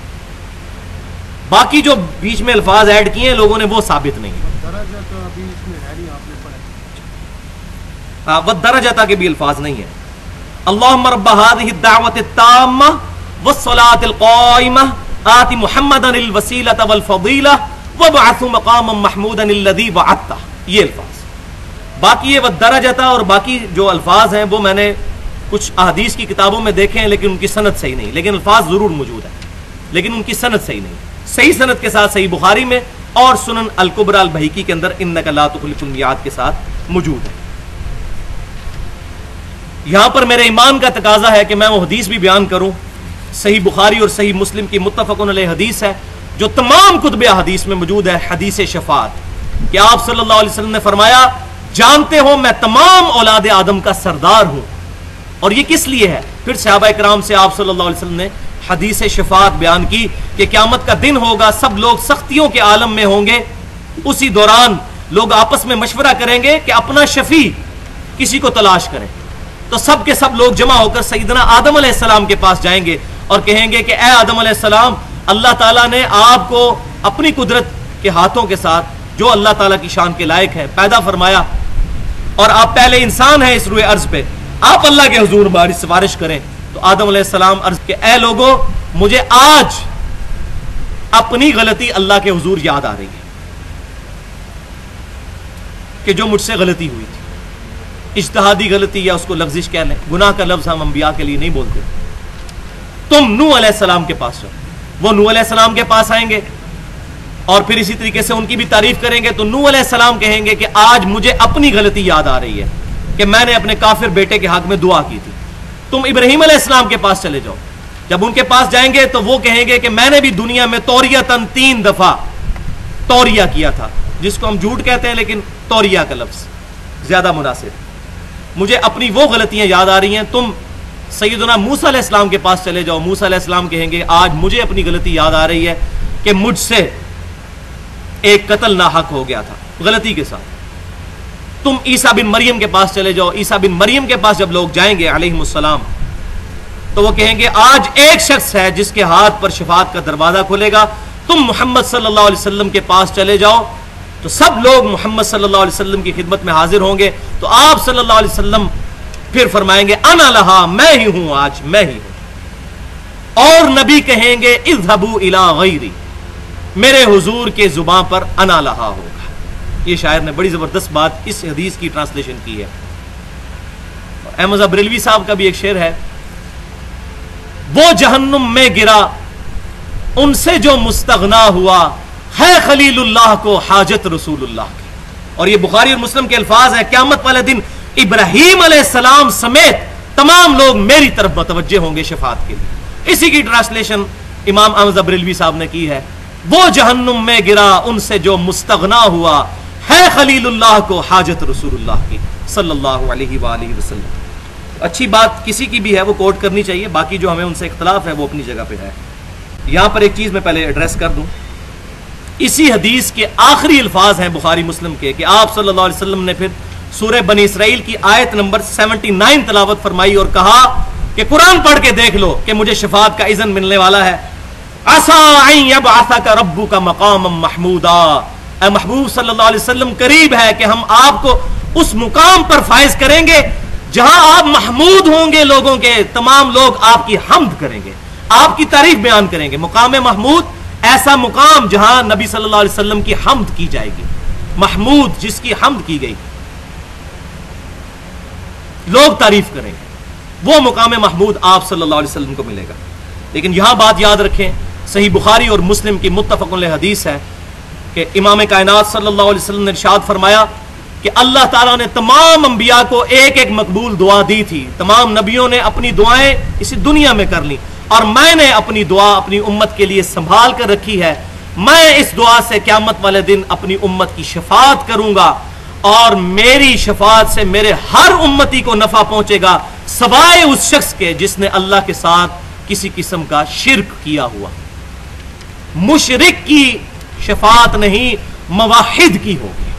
باقی جو بیچ میں الفاظ ایڈ کیے ہیں لوگوں نے وہ ثابت نہیں. والدرجہ کے بھی الفاظ نہیں ہیں. اللہم رب هذه الدعوة التامة والصلاة القائمة آت محمدا الوسیلة والفضیلة وابعثه مقاما محمودا الذی وعدتہ، یہ الفاظ. باقی یہ والدرجہ اور باقی جو الفاظ ہیں وہ میں نے کچھ احادیث کی کتابوں میں دیکھے ہیں لیکن ان کی سند صحیح نہیں، لیکن الفاظ ضرور موجود ہیں لیکن ان کی سند صحیح نہیں. صحیح سند کے ساتھ صحیح بخاری میں اور سنن الکبری البہیقی کے اندر انک لا تخلف المیعاد کے ساتھ موجود ہے. یہاں پر میرے ایمان کا تقاضا ہے کہ میں وہ حدیث بھی بیان کروں. صحیح بخاری اور صحیح مسلم کی متفق علیہ حدیث ہے جو تمام کتب احادیث میں موجود ہے، حدیث شفاعت، کہ آپ صلی اللہ علیہ وسلم نے فرمایا جانتے ہو میں تمام اولاد آدم کا سردار ہوں. اور یہ کس لیے ہے؟ پھر صحابہ کرام سے آپ صلی اللہ علیہ وسلم نے حدیث شفاعت بیان کی کہ قیامت کا دن ہوگا، سب لوگ سختیوں کے عالم میں ہوں گے، اسی دوران لوگ آپس میں مشورہ کریں گے کہ اپنا شفیع کسی کو تلاش کریں. تو سب کے سب لوگ جمع ہو کر سیدنا آدم علیہ السلام کے پاس جائیں گے اور کہیں گے کہ اے آدم علیہ السلام، اللہ تعالیٰ نے آپ کو اپنی قدرت کے ہاتھوں کے ساتھ جو اللہ تعالیٰ کی شان کے لائق ہے پیدا فرمایا، اور آپ پہلے انسان ہیں اس روئے ارض پہ، آپ اللہ کے حضور ہماری سفارش کریں. تو آدم علیہ السلام عرض کہ اے لوگو مجھے آج اپنی غلطی اللہ کے حضور یاد آ رہی ہے کہ جو مجھ سے غلطی ہوئی تھی، اجتہادی غلطی یا اس کو لفظش کہہ لیں، گناہ کا لفظ ہم انبیاء کے لیے نہیں بولتے. تم نوح علیہ السلام کے پاس جاؤ. وہ نوح علیہ السلام کے پاس آئیں گے اور پھر اسی طریقے سے ان کی بھی تعریف کریں گے. تو نوح علیہ السلام کہیں گے کہ آج مجھے اپنی غلطی یاد آ رہی ہے کہ میں نے اپنے کافر بیٹے کے حق میں دعا کی تھی. تم ابراہیم علیہ السلام کے پاس چلے جاؤ. جب ان کے پاس جائیں گے تو وہ کہیں گے کہ میں نے بھی دنیا میں توریتاً 3 دفعہ توریہ کیا تھا، جس کو ہم جھوٹ کہتے ہیں لیکن توریہ کا لفظ زیادہ مناسب. مجھے اپنی وہ غلطیاں یاد آ رہی ہیں. تم سیدنا موسیٰ علیہ السلام کے پاس چلے جاؤ. موسیٰ علیہ السلام کہیں گے آج مجھے اپنی غلطی یاد آ رہی ہے کہ مجھ سے ایک قتل ناحق ہو گیا تھا غلطی کے ساتھ. تم عیسیٰ بن مریم کے پاس چلے جاؤ. عیسیٰ بن مریم کے پاس جب لوگ جائیں گے علیہم السلام تو وہ کہیں گے آج ایک شخص ہے جس کے ہاتھ پر شفاعت کا دروازہ کھلے گا، تم محمد صلی اللہ علیہ وسلم کے پاس چلے جاؤ. تو سب لوگ محمد صلی اللہ علیہ وسلم کی خدمت میں حاضر ہوں گے. تو آپ صلی اللہ علیہ وسلم پھر فرمائیں گے انا لہا، میں ہی ہوں، آج میں ہی ہوں. اور نبی کہیں گے اذهبوا الی غیری، میرے حضور کے زبان پر انا لہا ہوگا. یہ شاعر نے بڑی زبردست بات اس حدیث کی ٹرانسلیشن کی ہے. احمد بریلوی صاحب کا بھی ایک شعر ہے، وہ جہنم میں گرا ان سے جو مستغنا ہوا، ہے خلیل اللہ کو حاجت رسول اللہ کی. اور یہ بخاری اور مسلم کے الفاظ ہیں، قیامت والے دن ابراہیم علیہ السلام سمیت تمام لوگ میری طرف متوجہ ہوں گے شفاعت کے لیے. اسی کی ٹرانسلیشن امام احمد بریلوی صاحب نے کی ہے، وہ جہنم میں گرا ان سے جو مستغنا ہوا، ہے خلیل اللہ کو حاجت رسول اللہ کی صلی اللہ علیہ وآلہ وسلم. اچھی بات کسی کی بھی ہے وہ کوٹ کرنی چاہیے، باقی جو ہمیں ان سے اختلاف ہے وہ اپنی جگہ پہ ہے. یہاں پر ایک چیز میں پہلے ایڈریس کر دوں، اسی حدیث کے آخری الفاظ ہیں بخاری مسلم کے کہ آپ صلی اللہ علیہ وسلم نے پھر سورہ بنی اسرائیل کی آیت نمبر 79 تلاوت فرمائی اور کہا کہ قرآن پڑھ کے دیکھ لو کہ مجھے شفاعت کا اذن ملنے والا ہے. عَسَىٰ أَن يَبْعَثَكَ رَبُّكَ مَقَامًا مَحْمُودًا، اے محبوب صلی اللہ علیہ وسلم قریب ہے کہ ہم آپ کو اس مقام پر فائز کریں گے جہاں آپ محمود ہوں گے، لوگوں کے تمام لوگ آپ کی حمد کریں گے، آپ کی تعریف بیان کریں گے. مقام محمود ایسا مقام جہاں نبی صلی اللہ علیہ وسلم کی حمد کی جائے گی، محمود جس کی حمد کی گئی، لوگ تعریف کریں گے، وہ مقام محمود آپ صلی اللہ علیہ وسلم کو ملے گا. لیکن یہاں بات یاد رکھیں، صحیح بخاری اور مسلم کی متفق علیہ حدیث ہے کہ امام کائنات صلی اللہ علیہ وسلم نے ارشاد فرمایا کہ اللہ تعالیٰ نے تمام انبیاء کو ایک ایک مقبول دعا دی تھی. تمام نبیوں نے اپنی دعائیں اسی دنیا میں کر لی اور میں نے اپنی دعا اپنی امت کے لیے سنبھال کر رکھی ہے. میں اس دعا سے قیامت والے دن اپنی امت کی شفاعت کروں گا اور میری شفاعت سے میرے ہر امتی کو نفع پہنچے گا سوائے اس شخص کے جس نے اللہ کے ساتھ کسی قسم کا شرک کیا ہوا. مشرک کی شفاعت نہیں، موحد کی ہوگی،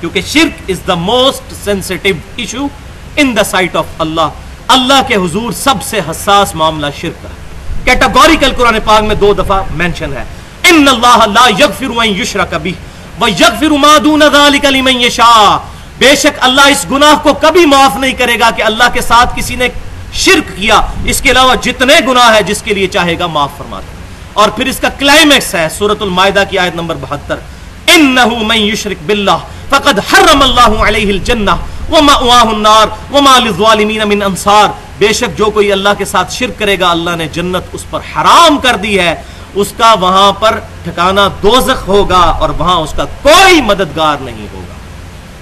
کیونکہ شرک is the most sensitive issue in the sight of Allah. اللہ کے حضور سب سے حساس معاملہ شرک کا کیٹاگوریکل قرآن پاک میں 2 دفعہ مینشن ہے. ان اللہ لا یغفر ان یشرک بہ ویغفر ما دون ذلک لمن یشاء، بے شک اللہ اس گناہ کو کبھی معاف نہیں کرے گا کہ اللہ کے ساتھ کسی نے شرک کیا، اس کے علاوہ جتنے گناہ ہے جس کے لیے چاہے گا معاف فرما دے. اور پھر اس کا کلائمیکس ہے سورۃ المائدہ کی آیت نمبر 72، انہ من یشرک باللہ فقد حرم اللہ علیہ الجنہ ومأواہ النار وما للظالمین من انصار، بے شک جو کوئی اللہ کے ساتھ شرک کرے گا اللہ نے جنت اس پر حرام کر دی ہے، اس کا وہاں پر ٹھکانہ دوزخ ہوگا اور وہاں اس کا کوئی مددگار نہیں ہوگا.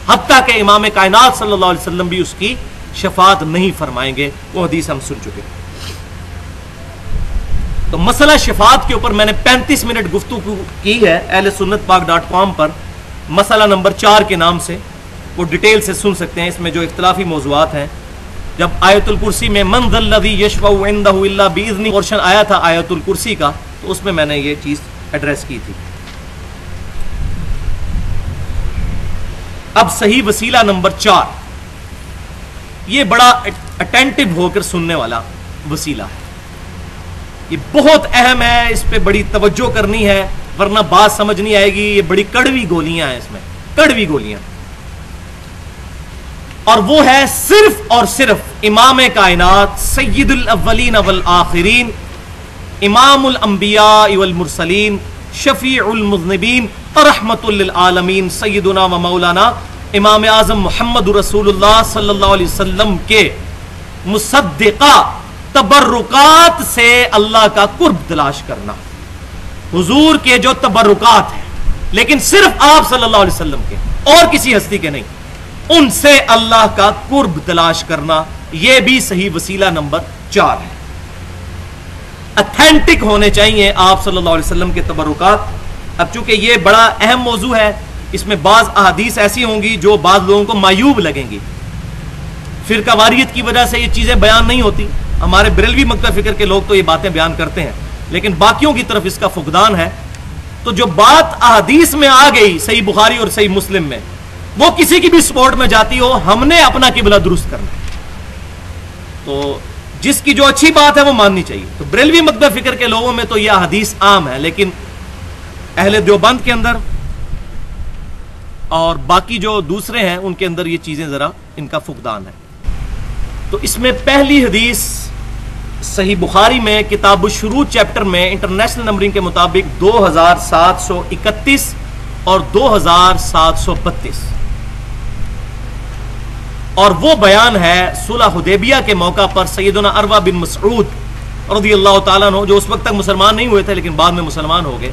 حتیٰ کہ امام کائنات صلی اللہ علیہ وسلم بھی اس کی شفاعت نہیں فرمائیں گے. وہ حدیث ہم سن چکے. تو مسئلہ شفاعت کے اوپر میں نے 35 منٹ گفتگو کی ہے اہل سنت پاک .com پر، مسئلہ نمبر 4 کے نام سے، وہ ڈیٹیل سے سن سکتے ہیں. اس میں جو اختلافی موضوعات ہیں، جب آیت الکرسی میں من ذا الذی یشفع عندہ الا باذنہ پورشن آیا تھا آیت الکرسی کا، تو اس میں میں نے یہ چیز ایڈریس کی تھی. اب صحیح وسیلہ نمبر 4، یہ بڑا اٹینٹو ہو کر سننے والا وسیلہ ہے، یہ بہت اہم ہے، اس پہ بڑی توجہ کرنی ہے ورنہ بات سمجھ نہیں آئے گی. یہ بڑی کڑوی گولیاں ہیں، اس میں کڑوی گولیاں، اور وہ ہے صرف اور صرف امام کائنات سید الاولین والآخرین، امام الانبیاء والمرسلین، شفیع المذنبین رحمت للعالمین، سیدنا و مولانا امام اعظم محمد رسول اللہ صلی اللہ علیہ وسلم کے مصدقہ تبرکات سے اللہ کا قرب تلاش کرنا. حضور کے جو تبرکات ہیں لیکن صرف آپ صلی اللہ علیہ وسلم کے اور کسی ہستی کے نہیں، ان سے اللہ کا قرب تلاش کرنا، یہ بھی صحیح وسیلہ نمبر 4 ہے. اتھینٹک ہونے چاہیے آپ صلی اللہ علیہ وسلم کے تبرکات. اب چونکہ یہ بڑا اہم موضوع ہے، اس میں بعض احادیث ایسی ہوں گی جو بعض لوگوں کو معیوب لگیں گی. فرقہ واریت کی وجہ سے یہ چیزیں بیان نہیں ہوتی. ہمارے بریلوی مکتب فکر کے لوگ تو یہ باتیں بیان کرتے ہیں، لیکن باقیوں کی طرف اس کا فقدان ہے. تو جو بات احادیث میں آ گئی صحیح بخاری اور صحیح مسلم میں، وہ کسی کی بھی سپورٹ میں جاتی ہو، ہم نے اپنا قبلہ درست کرنا ہے. تو جس کی جو اچھی بات ہے وہ ماننی چاہیے. تو بریلوی مکتب فکر کے لوگوں میں تو یہ حدیث عام ہے، لیکن اہل دیوبند کے اندر اور باقی جو دوسرے ہیں ان کے اندر یہ چیزیں ذرا ان کا فقدان ہے. تو اس میں پہلی حدیث صحیح بخاری میں کتاب الشروط چیپٹر میں انٹرنیشنل نمبرنگ کے مطابق 2731 اور 2732، اور وہ بیان ہے صلح حدیبیہ کے موقع پر سیدنا عروہ بن مسعود رضی اللہ تعالیٰ عنہ، جو اس وقت تک مسلمان نہیں ہوئے تھے لیکن بعد میں مسلمان ہو گئے،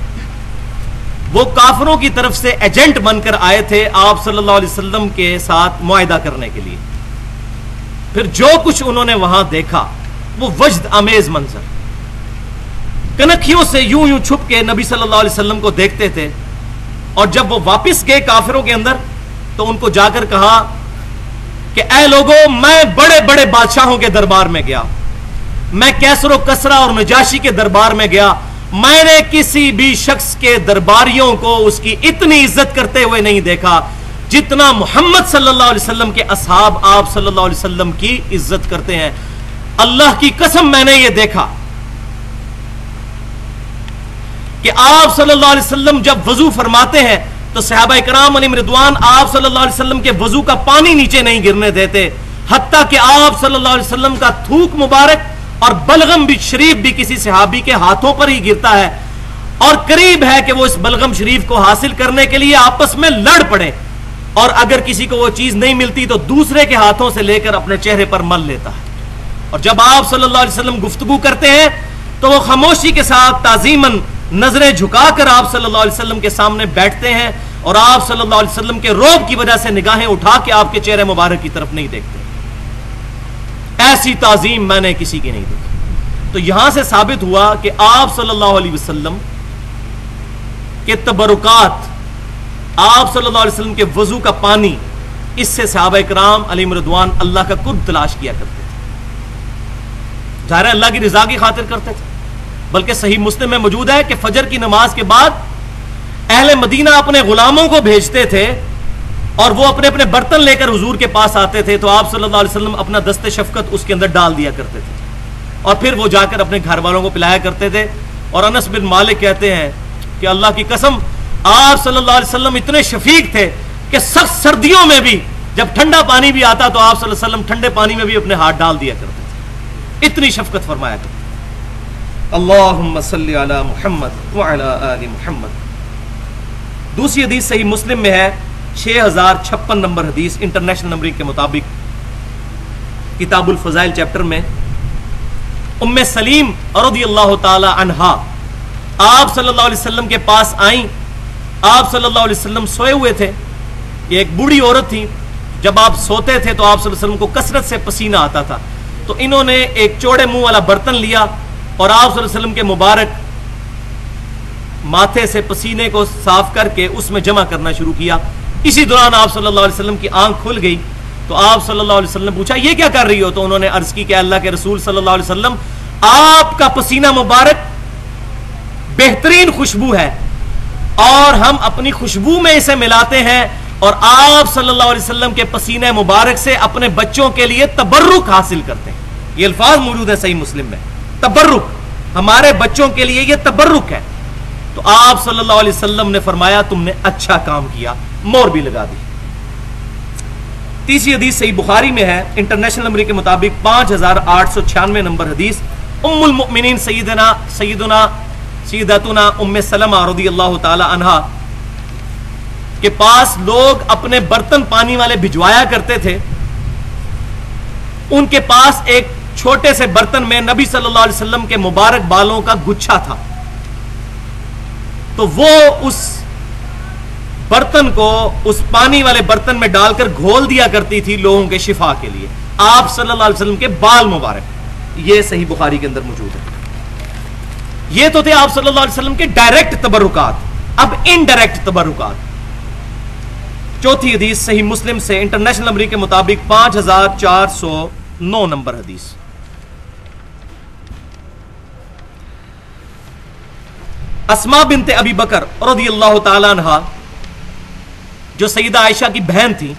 وہ کافروں کی طرف سے ایجنٹ بن کر آئے تھے آپ صلی اللہ علیہ وسلم کے ساتھ معاہدہ کرنے کے لیے. پھر جو کچھ انہوں نے وہاں دیکھا وہ وجد آمیز منظر، کنکھیوں سے یوں چھپ کے نبی صلی اللہ علیہ وسلم کو دیکھتے تھے، اور جب وہ واپس گئے کافروں کے اندر تو ان کو جا کر کہا کہ اے لوگوں، میں بڑے بڑے بادشاہوں کے دربار میں گیا، میں کیسر و کسرا اور نجاشی کے دربار میں گیا، میں نے کسی بھی شخص کے درباریوں کو اس کی اتنی عزت کرتے ہوئے نہیں دیکھا جتنا محمد صلی اللہ علیہ وسلم کے اصحاب آپ صلی اللہ علیہ وسلم کی عزت کرتے ہیں. اللہ کی قسم میں نے یہ دیکھا کہ آپ صلی اللہ علیہ وسلم جب وضو فرماتے ہیں تو صحابہ کرام علیہم رضوان آپ صلی اللہ علیہ وسلم کے وضو کا پانی نیچے نہیں گرنے دیتے، حتیٰ کہ آپ صلی اللہ علیہ وسلم کا تھوک مبارک اور بلغم بھی شریف بھی کسی صحابی کے ہاتھوں پر ہی گرتا ہے، اور قریب ہے کہ وہ اس بلغم شریف کو حاصل کرنے کے لیے آپس میں لڑ پڑے، اور اگر کسی کو وہ چیز نہیں ملتی تو دوسرے کے ہاتھوں سے لے کر اپنے چہرے پر مل لیتا ہے. اور جب آپ صلی اللہ علیہ وسلم گفتگو کرتے ہیں تو وہ خاموشی کے ساتھ تعظیماً نظریں جھکا کر آپ صلی اللہ علیہ وسلم کے سامنے بیٹھتے ہیں، اور آپ صلی اللہ علیہ وسلم کے رعب کی وجہ سے نگاہیں اٹھا کے آپ کے چہرے مبارک کی طرف نہیں دیکھتے. ایسی تعظیم میں نے کسی کی نہیں دیکھی. تو یہاں سے ثابت ہوا کہ آپ صلی اللہ علیہ وسلم کے تبرکات، آپ صلی اللہ علیہ وسلم کے وضو کا پانی، اس سے صحابہ کرام علیہم رضوان اللہ کا قرب تلاش کیا کرتے تھے. ظاہر ہے اللہ کی رضا کی خاطر کرتے تھے. بلکہ صحیح مسلم میں موجود ہے کہ فجر کی نماز کے بعد اہل مدینہ اپنے غلاموں کو بھیجتے تھے اور وہ اپنے اپنے برتن لے کر حضور کے پاس آتے تھے، تو آپ صلی اللہ علیہ وسلم اپنا دست شفقت اس کے اندر ڈال دیا کرتے تھے، اور پھر وہ جا کر اپنے گھر والوں کو پلایا کرتے تھے. اور انس بن مالک کہتے ہیں کہ اللہ کی قسم آپ صلی اللہ علیہ وسلم اتنے شفیق تھے کہ سخت سردیوں میں بھی جب ٹھنڈا پانی بھی آتا تو آپ صلی اللہ علیہ وسلم ٹھنڈے پانی میں بھی اپنے ہاتھ ڈال دیا کرتے تھے، اتنی شفقت فرمایا کرتے. اللہم صلی علی محمد وعلی آل محمد. دوسری حدیث صحیح مسلم میں ہے 6056 نمبر حدیث انٹرنیشنل نمبرنگ کے مطابق کتاب الفضائل چیپٹر میں ام سلیم رضی اللہ تعالی عنہا آپ صلی اللہ علیہ وسلم کے پاس آئیں. آپ صلی اللہ علیہ وسلم سوئے ہوئے تھے. یہ ایک بوڑھی عورت تھی. جب آپ سوتے تھے تو آپ صلی اللہ علیہ وسلم کو کثرت سے پسینہ آتا تھا، تو انہوں نے ایک چوڑے منہ والا برتن لیا اور آپ صلی اللہ علیہ وسلم کے مبارک ماتھے سے پسینے کو صاف کر کے اس میں جمع کرنا شروع کیا. اسی دوران آپ صلی اللہ علیہ وسلم کی آنکھ کھل گئی تو آپ صلی اللہ علیہ وسلم نے پوچھا یہ کیا کر رہی ہو؟ تو انہوں نے عرض کی کہ اللہ کے رسول صلی اللہ علیہ وسلم آپ کا پسینہ مبارک بہترین خوشبو ہے اور ہم اپنی خوشبو میں اسے ملاتے ہیں، اور آپ صلی اللہ علیہ وسلم کے پسینہ مبارک سے اپنے بچوں کے لیے تبرک حاصل کرتے ہیں. یہ الفاظ موجود ہے صحیح مسلم میں، تبرک، ہمارے بچوں کے لیے یہ تبرک ہے. تو آپ صلی اللہ علیہ وسلم نے فرمایا تم نے اچھا کام کیا، مور بھی لگا دی. تیسری حدیث صحیح بخاری میں ہے انٹرنیشنل نمبر کے مطابق 5896 نمبر حدیث ام المؤمنین سیدتنا ام سلمہ رضی اللہ تعالی عنہا کے پاس لوگ اپنے برتن پانی والے بھجوایا کرتے تھے. ان کے پاس ایک چھوٹے سے برتن میں نبی صلی اللہ علیہ وسلم کے مبارک بالوں کا گچھا تھا، تو وہ اس برتن کو اس پانی والے برتن میں ڈال کر گھول دیا کرتی تھی لوگوں کے شفا کے لیے. آپ صلی اللہ علیہ وسلم کے بال مبارک، یہ صحیح بخاری کے اندر موجود ہے. یہ تو تھے آپ صلی اللہ علیہ وسلم کے ڈائریکٹ تبرکات. اب انڈائریکٹ تبرکات. چوتھی حدیث صحیح مسلم سے انٹرنیشنل نمبر کے مطابق 5409 نمبر حدیث. اسماء بنت ابی بکر رضی اللہ تعالی عنہا جو سیدہ عائشہ کی بہن تھی،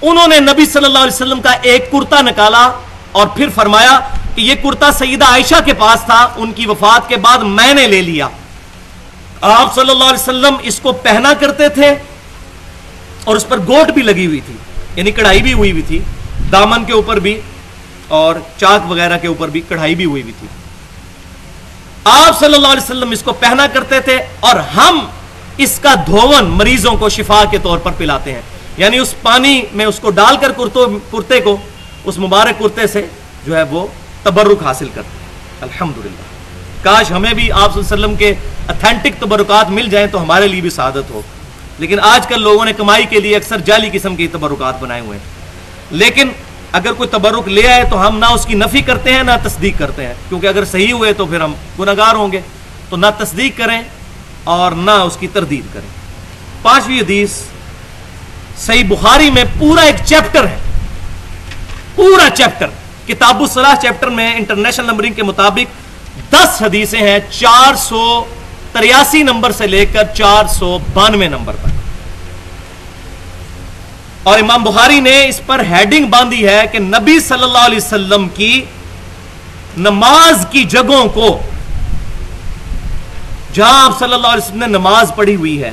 انہوں نے نبی صلی اللہ علیہ وسلم کا ایک کرتا نکالا اور پھر فرمایا کہ کہ یہ کرتا سیدہ عائشہ کے پاس تھا, ان کی وفات کے بعد میں نے لے لیا. آپ صلی اللہ علیہ وسلم اس کو پہنا کرتے تھے اور اس پر گوٹ بھی لگی ہوئی تھی, یعنی کڑھائی بھی ہوئی تھی, دامن کے اوپر بھی اور چاک وغیرہ کے اوپر بھی کڑھائی بھی ہوئی تھی. آپ صلی اللہ علیہ وسلم اس کو پہنا کرتے تھے اور ہم اس کا دھون مریضوں کو شفا کے طور پر پلاتے ہیں, یعنی اس پانی میں اس کو ڈال کر کرتے کو, اس مبارک کرتے سے جو ہے وہ تبرک حاصل کرتے ہیں. الحمدللہ, کاش ہمیں بھی آپ صلی اللہ علیہ وسلم کے اتھینٹک تبرکات مل جائیں تو ہمارے لیے بھی سعادت ہو. لیکن آج کل لوگوں نے کمائی کے لیے اکثر جعلی قسم کے تبرکات بنائے ہوئے ہیں. لیکن اگر کوئی تبرک لے آئے تو ہم نہ اس کی نفی کرتے ہیں نہ تصدیق کرتے ہیں, کیونکہ اگر صحیح ہوئے تو پھر ہم گناہگار ہوں گے. تو نہ تصدیق کریں اور نہ اس کی تردید کریں. 5ویں حدیث صحیح بخاری میں پورا ایک چیپٹر ہے, پورا چیپٹر کتاب الصلاح چیپٹر میں انٹرنیشنل نمبرنگ کے مطابق 10 حدیثیں ہیں, 483 نمبر سے لے کر 492 نمبر تک. اور امام بخاری نے اس پر ہیڈنگ باندھی ہے کہ نبی صلی اللہ علیہ وسلم کی نماز کی جگہوں کو, جہاں آپ صلی اللہ علیہ وسلم نے نماز پڑھی ہوئی ہے,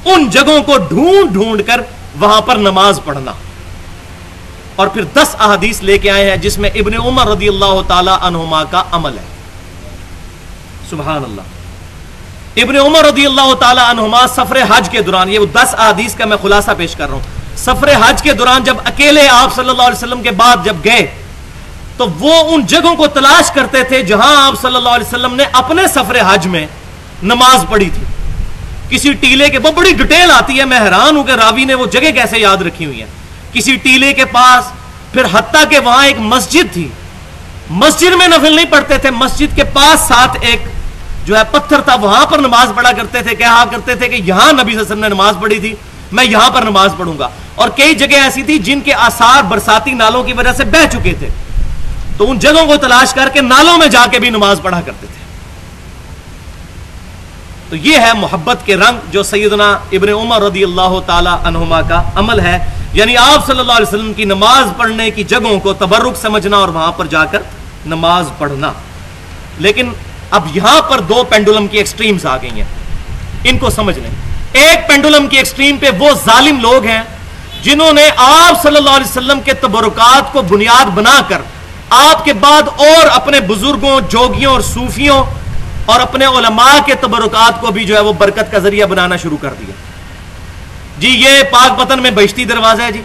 ان جگہوں کو ڈھونڈ ڈھونڈ کر وہاں پر نماز پڑھنا. اور پھر 10 احادیث لے کے آئے ہیں جس میں ابن عمر رضی اللہ تعالی عنہما کا عمل ہے. سبحان اللہ. ابن عمر رضی اللہ تعالی عنہما سفر حج کے دوران, یہ وہ 10 احادیث کا میں خلاصہ پیش کر رہا ہوں, سفر حج کے دوران جب اکیلے آپ صلی اللہ علیہ وسلم کے بعد جب گئے تو وہ ان جگہوں کو تلاش کرتے تھے جہاں آپ صلی اللہ علیہ وسلم نے اپنے سفر حج میں نماز پڑھی تھی. کسی ٹیلے کے, وہ بڑی ڈیٹیل آتی ہے, میں حیران ہوں کہ راوی نے وہ جگہ کیسے یاد رکھی ہوئی ہیں. کسی ٹیلے کے پاس, پھر حتیٰ کہ وہاں ایک مسجد تھی, مسجد میں نفل نہیں پڑھتے تھے, مسجد کے پاس ساتھ ایک جو ہے پتھر تھا, وہاں پر نماز پڑھا کرتے تھے. کہا کرتے تھے کہ یہاں نبی صلی اللہ علیہ وسلم نے نماز پڑھی تھی, میں یہاں پر نماز پڑھوں گا. اور کئی جگہ ایسی تھی جن کے آثار برساتی نالوں کی وجہ سے بہہ چکے تھے, تو ان جگہوں کو تلاش کر کے نالوں میں جا کے بھی نماز پڑھا کرتے تھے. تو یہ ہے محبت کے رنگ جو سیدنا ابن عمر رضی اللہ تعالی عنہما کا عمل ہے, یعنی آپ صلی اللہ علیہ وسلم کی نماز پڑھنے کی جگہوں کو تبرک سمجھنا اور وہاں پر جا کر نماز پڑھنا. لیکن اب یہاں پر 2 پینڈولم کی ایکسٹریمز آ گئی ہیں, ان کو سمجھ لیں. ایک پینڈولم کی ایکسٹریم پہ وہ ظالم لوگ ہیں جنہوں نے آپ صلی اللہ علیہ وسلم کے تبرکات کو بنیاد بنا کر آپ کے بعد اور اپنے بزرگوں, جوگیوں اور صوفیوں اور اپنے علماء کے تبرکات کو بھی جو ہے وہ برکت کا ذریعہ بنانا شروع کر دیا. جی یہ پاک پتن میں بہشتی دروازہ ہے, جی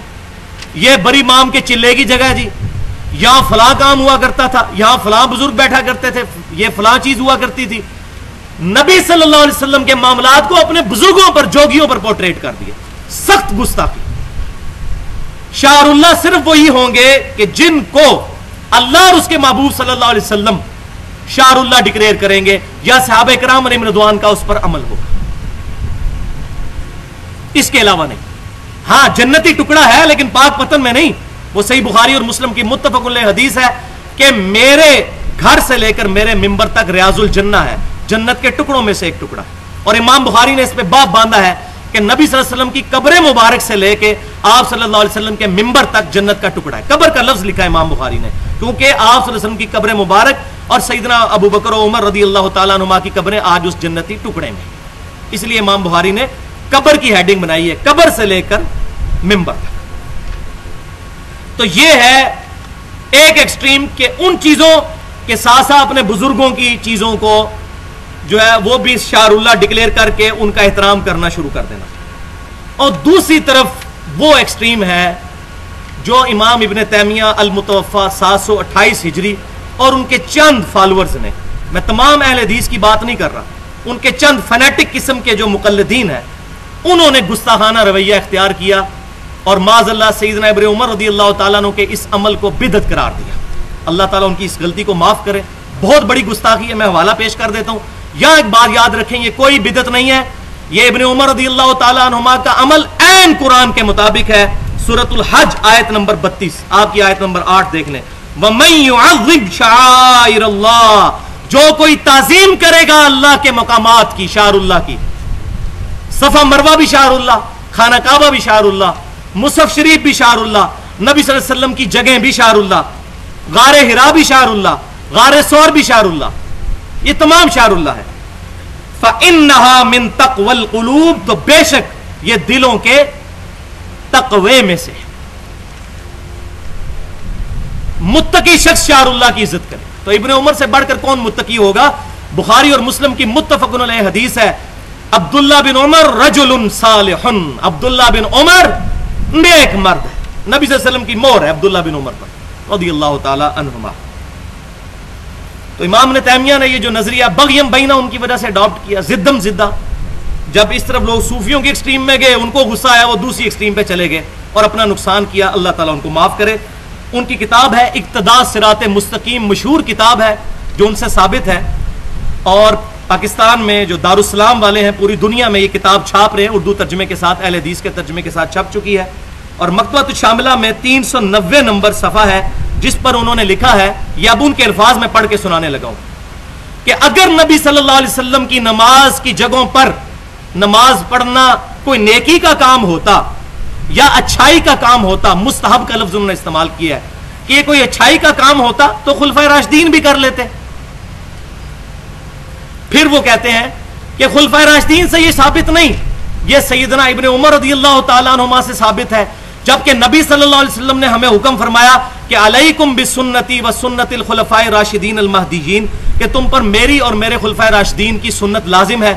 یہ بری مام کے چلے کی جگہ ہے, جی یہاں فلاں کام ہوا کرتا تھا, یہاں فلاں بزرگ بیٹھا کرتے تھے, یہ فلاں چیز ہوا کرتی تھی. نبی صلی اللہ علیہ وسلم کے معاملات کو اپنے بزرگوں پر, جوگیوں پر پورٹریٹ کر دیا. سخت گستاخی. شعر اللہ صرف وہی ہوں گے کہ جن کو اللہ اور اس کے محبوب صلی اللہ علیہ وسلم شعر اللہ ڈکلیئر کریں گے, یا صحابہ کرام علیہم رضوان کا اس پر عمل ہوگا, اس کے علاوہ نہیں. ہاں جنتی ٹکڑا ہے لیکن پاک پتن میں نہیں. وہ صحیح بخاری اور مسلم کی متفق علیہ حدیث ہے کہ میرے گھر سے لے کر میرے ممبر تک ریاض الجنہ ہے, جنت کے ٹکڑوں میں سے ایک ٹکڑا. اور امام بخاری نے اس پہ باب باندھا ہے کہ نبی صلی اللہ علیہ وسلم کی قبر مبارک سے لے کے آپ صلی اللہ علیہ وسلم کے ممبر تک جنت کا ٹکڑا ہے. قبر کا لفظ لکھا ہے امام بخاری نے, کیونکہ آپ صلی اللہ علیہ وسلم کی قبر مبارک اور سیدنا ابو بکر و عمر رضی اللہ تعالیٰ عنہما کی قبریں آج اس جنتی ٹکڑے میں, اس لیے امام بخاری نے قبر کی ہیڈنگ بنائی ہے, قبر سے لے کر ممبر تک. تو یہ ہے ایک ایکسٹریم کہ ان چیزوں کے ساتھ ساتھ اپنے بزرگوں کی چیزوں کو جو ہے وہ بھی شعر اللہ ڈکلیئر کر کے ان کا احترام کرنا شروع کر دینا. اور دوسری طرف وہ ایکسٹریم ہے جو امام ابن تیمیہ المتوفا 728 ہجری اور ان کے چند فالورز نے, میں تمام اہل حدیث کی بات نہیں کر رہا, ان کے چند فنیٹک قسم کے جو مقلدین ہیں, انہوں نے گستاخانہ رویہ اختیار کیا اور معاذ اللہ سیدنا ابن عمر رضی اللہ تعالیٰ عنہ کے اس عمل کو بدعت قرار دیا. اللہ تعالیٰ ان کی اس غلطی کو معاف کرے, بہت بڑی گستاخی ہے. میں حوالہ پیش کر دیتا ہوں. یہاں ایک بات یاد رکھیں, یہ کوئی بدعت نہیں ہے, یہ ابن عمر رضی اللہ تعالیٰ عنہما کا عمل عین قرآن کے مطابق ہے. سورۃ الحج آیت نمبر 32, آپ کی آیت نمبر 8 دیکھ لیں. وَمَن يُعَظِّمْ شَعَائِرَ اللَّهِ, جو کوئی تعظیم کرے گا اللہ کے مقامات کی, شعر اللہ کی, صفا مروہ بھی شعر اللہ, خانہ کعبہ بھی شعر اللہ, مصحف شریف بھی شعر اللہ, نبی صلی اللہ علیہ وسلم کی جگہیں بھی شعر اللہ, غار حرا بھی شعر اللہ, غار سور بھی شعر اللہ، یہ تمام شعر اللہ ہے. فَإِنَّهَا مِن تَقْوَى الْقُلُوبِ، تو بے شک یہ دلوں کے تقوی میں سے. متقی شخص شعر اللہ کی عزت کرے. تو ابن عمر سے بڑھ کر کون متقی ہوگا؟ بخاری اور مسلم کی متفق علیہ حدیث ہے، عبداللہ بن عمر رجل صالح، عبداللہ بن عمر نیک مرد ہے. نبی صلی اللہ علیہ وسلم کی مہر ہے عبداللہ بن عمر پر رضی اللہ تعالی عنہما. تو امام ابن تیمیہ نے یہ جو نظریہ بغیم بینہ ان کی وجہ سے اڈاپٹ کیا، زدم زدہ. جب اس طرف لوگ صوفیوں کے ایکسٹریم میں گئے، ان کو غصہ آیا، وہ دوسری ایکسٹریم پہ چلے گئے اور اپنا نقصان کیا. اللہ تعالیٰ ان کو معاف کرے. ان کی کتاب ہے اقتداء صراط مستقیم، مشہور کتاب ہے جو ان سے ثابت ہے، اور پاکستان میں جو دارالسلام والے ہیں پوری دنیا میں یہ کتاب چھاپ رہے ہیں، اردو ترجمے کے ساتھ، اہل حدیث کے ترجمے کے ساتھ چھپ چکی ہے. اور مکتبۃ الشاملہ میں 390 نمبر صفحہ ہے جس پر انہوں نے لکھا ہے، یہ اب ان کے الفاظ میں پڑھ کے سنانے لگا ہوں، کہ اگر نبی صلی اللہ علیہ وسلم کی نماز کی جگہوں پر نماز پڑھنا کوئی نیکی کا کام ہوتا یا اچھائی کا کام ہوتا، مستحب کا لفظ انہوں نے استعمال کیا ہے، کہ یہ کوئی اچھائی کا کام ہوتا تو خلفائے راشدین بھی کر لیتے. پھر وہ کہتے ہیں کہ خلفائے راشدین سے یہ ثابت نہیں، یہ سیدنا ابن عمر رضی اللہ تعالیٰ عنہما سے ثابت ہے، جبکہ نبی صلی اللہ علیہ وسلم نے ہمیں حکم فرمایا کہ علیکم بسنتی و سنت الخلفاء راشدین المہدیین، کہ تم پر میری اور میرے خلفائے راشدین کی سنت لازم ہے.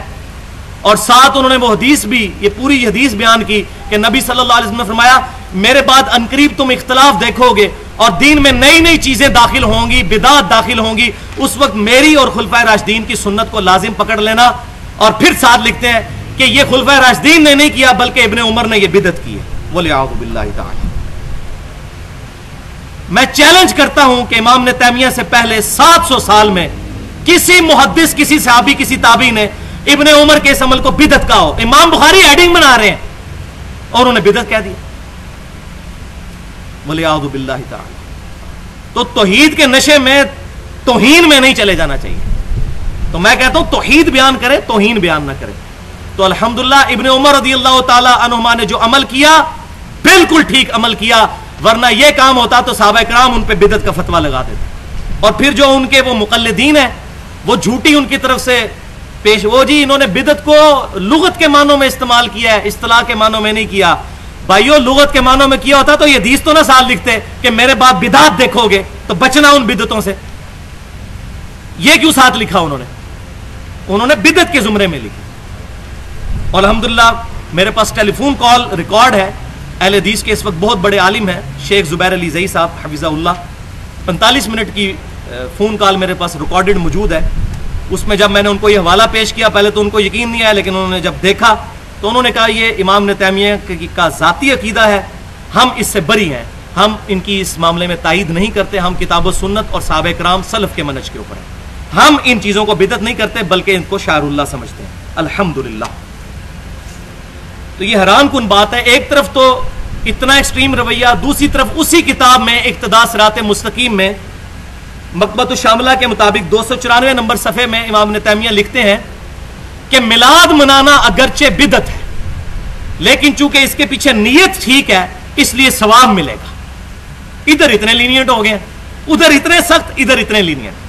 اور ساتھ انہوں نے وہ حدیث بھی، یہ پوری حدیث بیان کی کہ نبی صلی اللہ علیہ وسلم نے فرمایا میرے بعد عنقریب تم اختلاف دیکھو گے اور دین میں نئی نئی چیزیں داخل ہوں گی، بدعات داخل ہوں گی، اس وقت میری اور خلفائے راشدین کی سنت کو لازم پکڑ لینا. اور پھر ساتھ لکھتے ہیں کہ یہ خلفائے راشدین نے نہیں کیا بلکہ ابن عمر نے یہ بدعت کی ہے. وَلِعَاذُ بِاللَّهِ تَعَالَى. میں چیلنج کرتا ہوں کہ امام ابن تیمیہ سے پہلے 700 سال میں کسی محدث، کسی صحابی، کسی تابعی نے ابن عمر کے اس عمل کو بدعت کہا ہو. امام بخاری ایڈنگ بنا رہے ہیں اور انہوں نے بدعت کہہ دی. وَلِعَاذُ بِاللَّهِ تَعَالَى. تو توحید کے نشے میں توہین میں نہیں چلے جانا چاہیے. تو میں کہتا ہوں توحید بیان کرے، توہین بیان نہ کرے. تو الحمدللہ ابن عمر رضی اللہ تعالی عنہما نے جو عمل کیا بالکل ٹھیک عمل کیا، ورنہ یہ کام ہوتا تو صحابہ کرام ان پہ بدعت کا فتویٰ لگا دیتے. اور پھر جو ان کے وہ مقلدین ہیں وہ جھوٹی ان کی طرف سے پیش، وہ جی انہوں نے بدعت کو لغت کے معنوں میں استعمال کیا ہے، اصطلاح کے معنوں میں نہیں کیا. بھائیو لغت کے معنوں میں کیا ہوتا تو یہ حدیث تو نہ ساتھ لکھتے کہ میرے بعد بدعت دیکھو گے تو بچنا ان بدعتوں سے. یہ کیوں ساتھ لکھا انہوں نے بدعت کے زمرے میں لکھا. اور الحمدللہ میرے پاس ٹیلی فون کال ریکارڈ ہے، اہل حدیث کے اس وقت بہت بڑے عالم ہیں شیخ زبیر علی زئی صاحب حفظہ اللہ، 45 منٹ کی فون کال میرے پاس ریکارڈڈ موجود ہے. اس میں جب میں نے ان کو یہ حوالہ پیش کیا، پہلے تو ان کو یقین نہیں آیا، لیکن انہوں نے جب دیکھا تو انہوں نے کہا یہ امام ابن تیمیہ کا ذاتی عقیدہ ہے، ہم اس سے بری ہیں، ہم ان کی اس معاملے میں تائید نہیں کرتے، ہم کتاب و سنت اور صحابہ کرام سلف کے منہج کے اوپر ہیں، ہم ان چیزوں کو بدعت نہیں کرتے بلکہ ان کو شعر اللہ سمجھتے ہیں. الحمدللہ. تو یہ حیران کن بات ہے، ایک طرف تو اتنا ایکسٹریم رویہ، دوسری طرف اسی کتاب میں اقتداء صراط مستقیم میں مکتبۃ الشاملہ کے مطابق 294 نمبر صفحے میں امام ابن تیمیہ لکھتے ہیں کہ میلاد منانا اگرچہ بدعت ہے لیکن چونکہ اس کے پیچھے نیت ٹھیک ہے اس لیے ثواب ملے گا. ادھر اتنے لینینٹ ہو گئے، ادھر اتنے سخت، ادھر اتنے لینینٹ.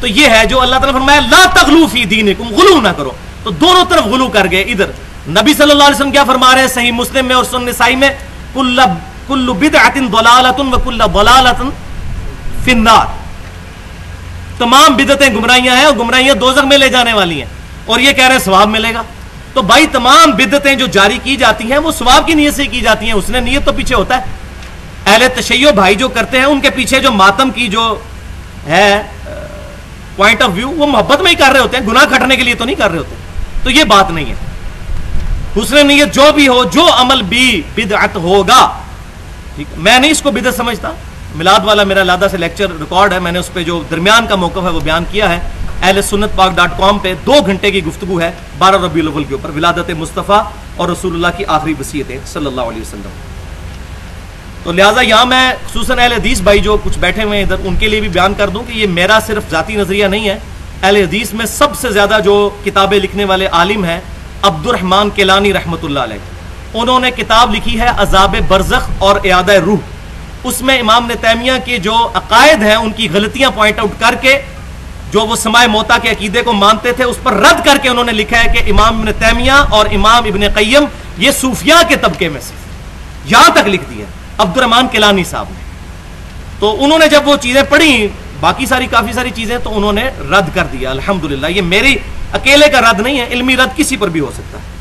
تو یہ ہے جو اللہ تعالیٰ نے فرمایا لا تغلو فی دینکم، غلو نہ کرو. تو دونوں طرف غلو کر گئے. ادھر نبی صلی اللہ علیہ وسلم کیا فرما رہے ہیں صحیح مسلم میں اور سنن نسائی میں، کل بدعۃ ضلالۃ وکل ضلالۃ فی النار. تمام بدعتیں گمراہیاں ہیں اور گمراہیاں دوزخ میں لے جانے والی ہیں، اور یہ کہہ رہے ہیں ثواب ملے گا. تو بھائی تمام بدعتیں جو جاری کی جاتی ہیں وہ ثواب کی نیت سے کی جاتی ہیں، اس نے نیت تو پیچھے ہوتا ہے. اہل تشیع بھائی جو کرتے ہیں ان کے پیچھے جو ماتم کی جو ہے پوائنٹ آف ویو، وہ محبت میں ہی کر رہے ہوتے ہیں، گناہ کھٹنے کے لیے تو نہیں کر رہے ہوتے. تو یہ بات نہیں ہے. حسن نیت جو بھی ہو، جو عمل بھی بدعت ہوگا، میں نہیں اس کو بدعت سمجھتا. میلاد والا میرا لادہ سے لیکچر ریکارڈ ہے، میں نے اس پہ جو درمیان کا موقف ہے وہ بیان کیا ہے. اہل سنت پاک.com پہ 2 گھنٹے کی گفتگو ہے 12 ربیع الاول کے اوپر، ولادت مصطفیٰ اور رسول اللہ کی آخری وصیتیں صلی اللہ علیہ وسلم. تو لہٰذا یہاں میں خصوصاً اہل حدیث بھائی جو کچھ بیٹھے ہوئے ہیں ادھر، ان کے لیے بھی بیان کر دوں کہ یہ میرا صرف ذاتی نظریہ نہیں ہے. اہل حدیث میں سب سے زیادہ جو کتابیں لکھنے والے عالم ہیں عبد الرحمن کیلانی رحمۃ اللہ علیہ، انہوں نے کتاب لکھی ہے عذاب برزخ اور اعادہ روح. اس میں امام ابن تیمیہ کے جو عقائد ہیں ان کی غلطیاں پوائنٹ آؤٹ کر کے جو وہ سماع موتا کے عقیدے کو مانتے تھے اس پر رد کر کے انہوں نے لکھا ہے کہ امام ابن تیمیہ اور امام ابن قیم یہ صوفیاء کے طبقے میں سے، یہاں تک لکھ دیا عبد الرحمن کیلانی صاحب نے. تو انہوں نے جب وہ چیزیں پڑھی باقی کافی ساری چیزیں تو انہوں نے رد کر دیا. الحمدللہ یہ میری اکیلے کا رد نہیں ہے، علمی رد کسی پر بھی ہو سکتا ہے.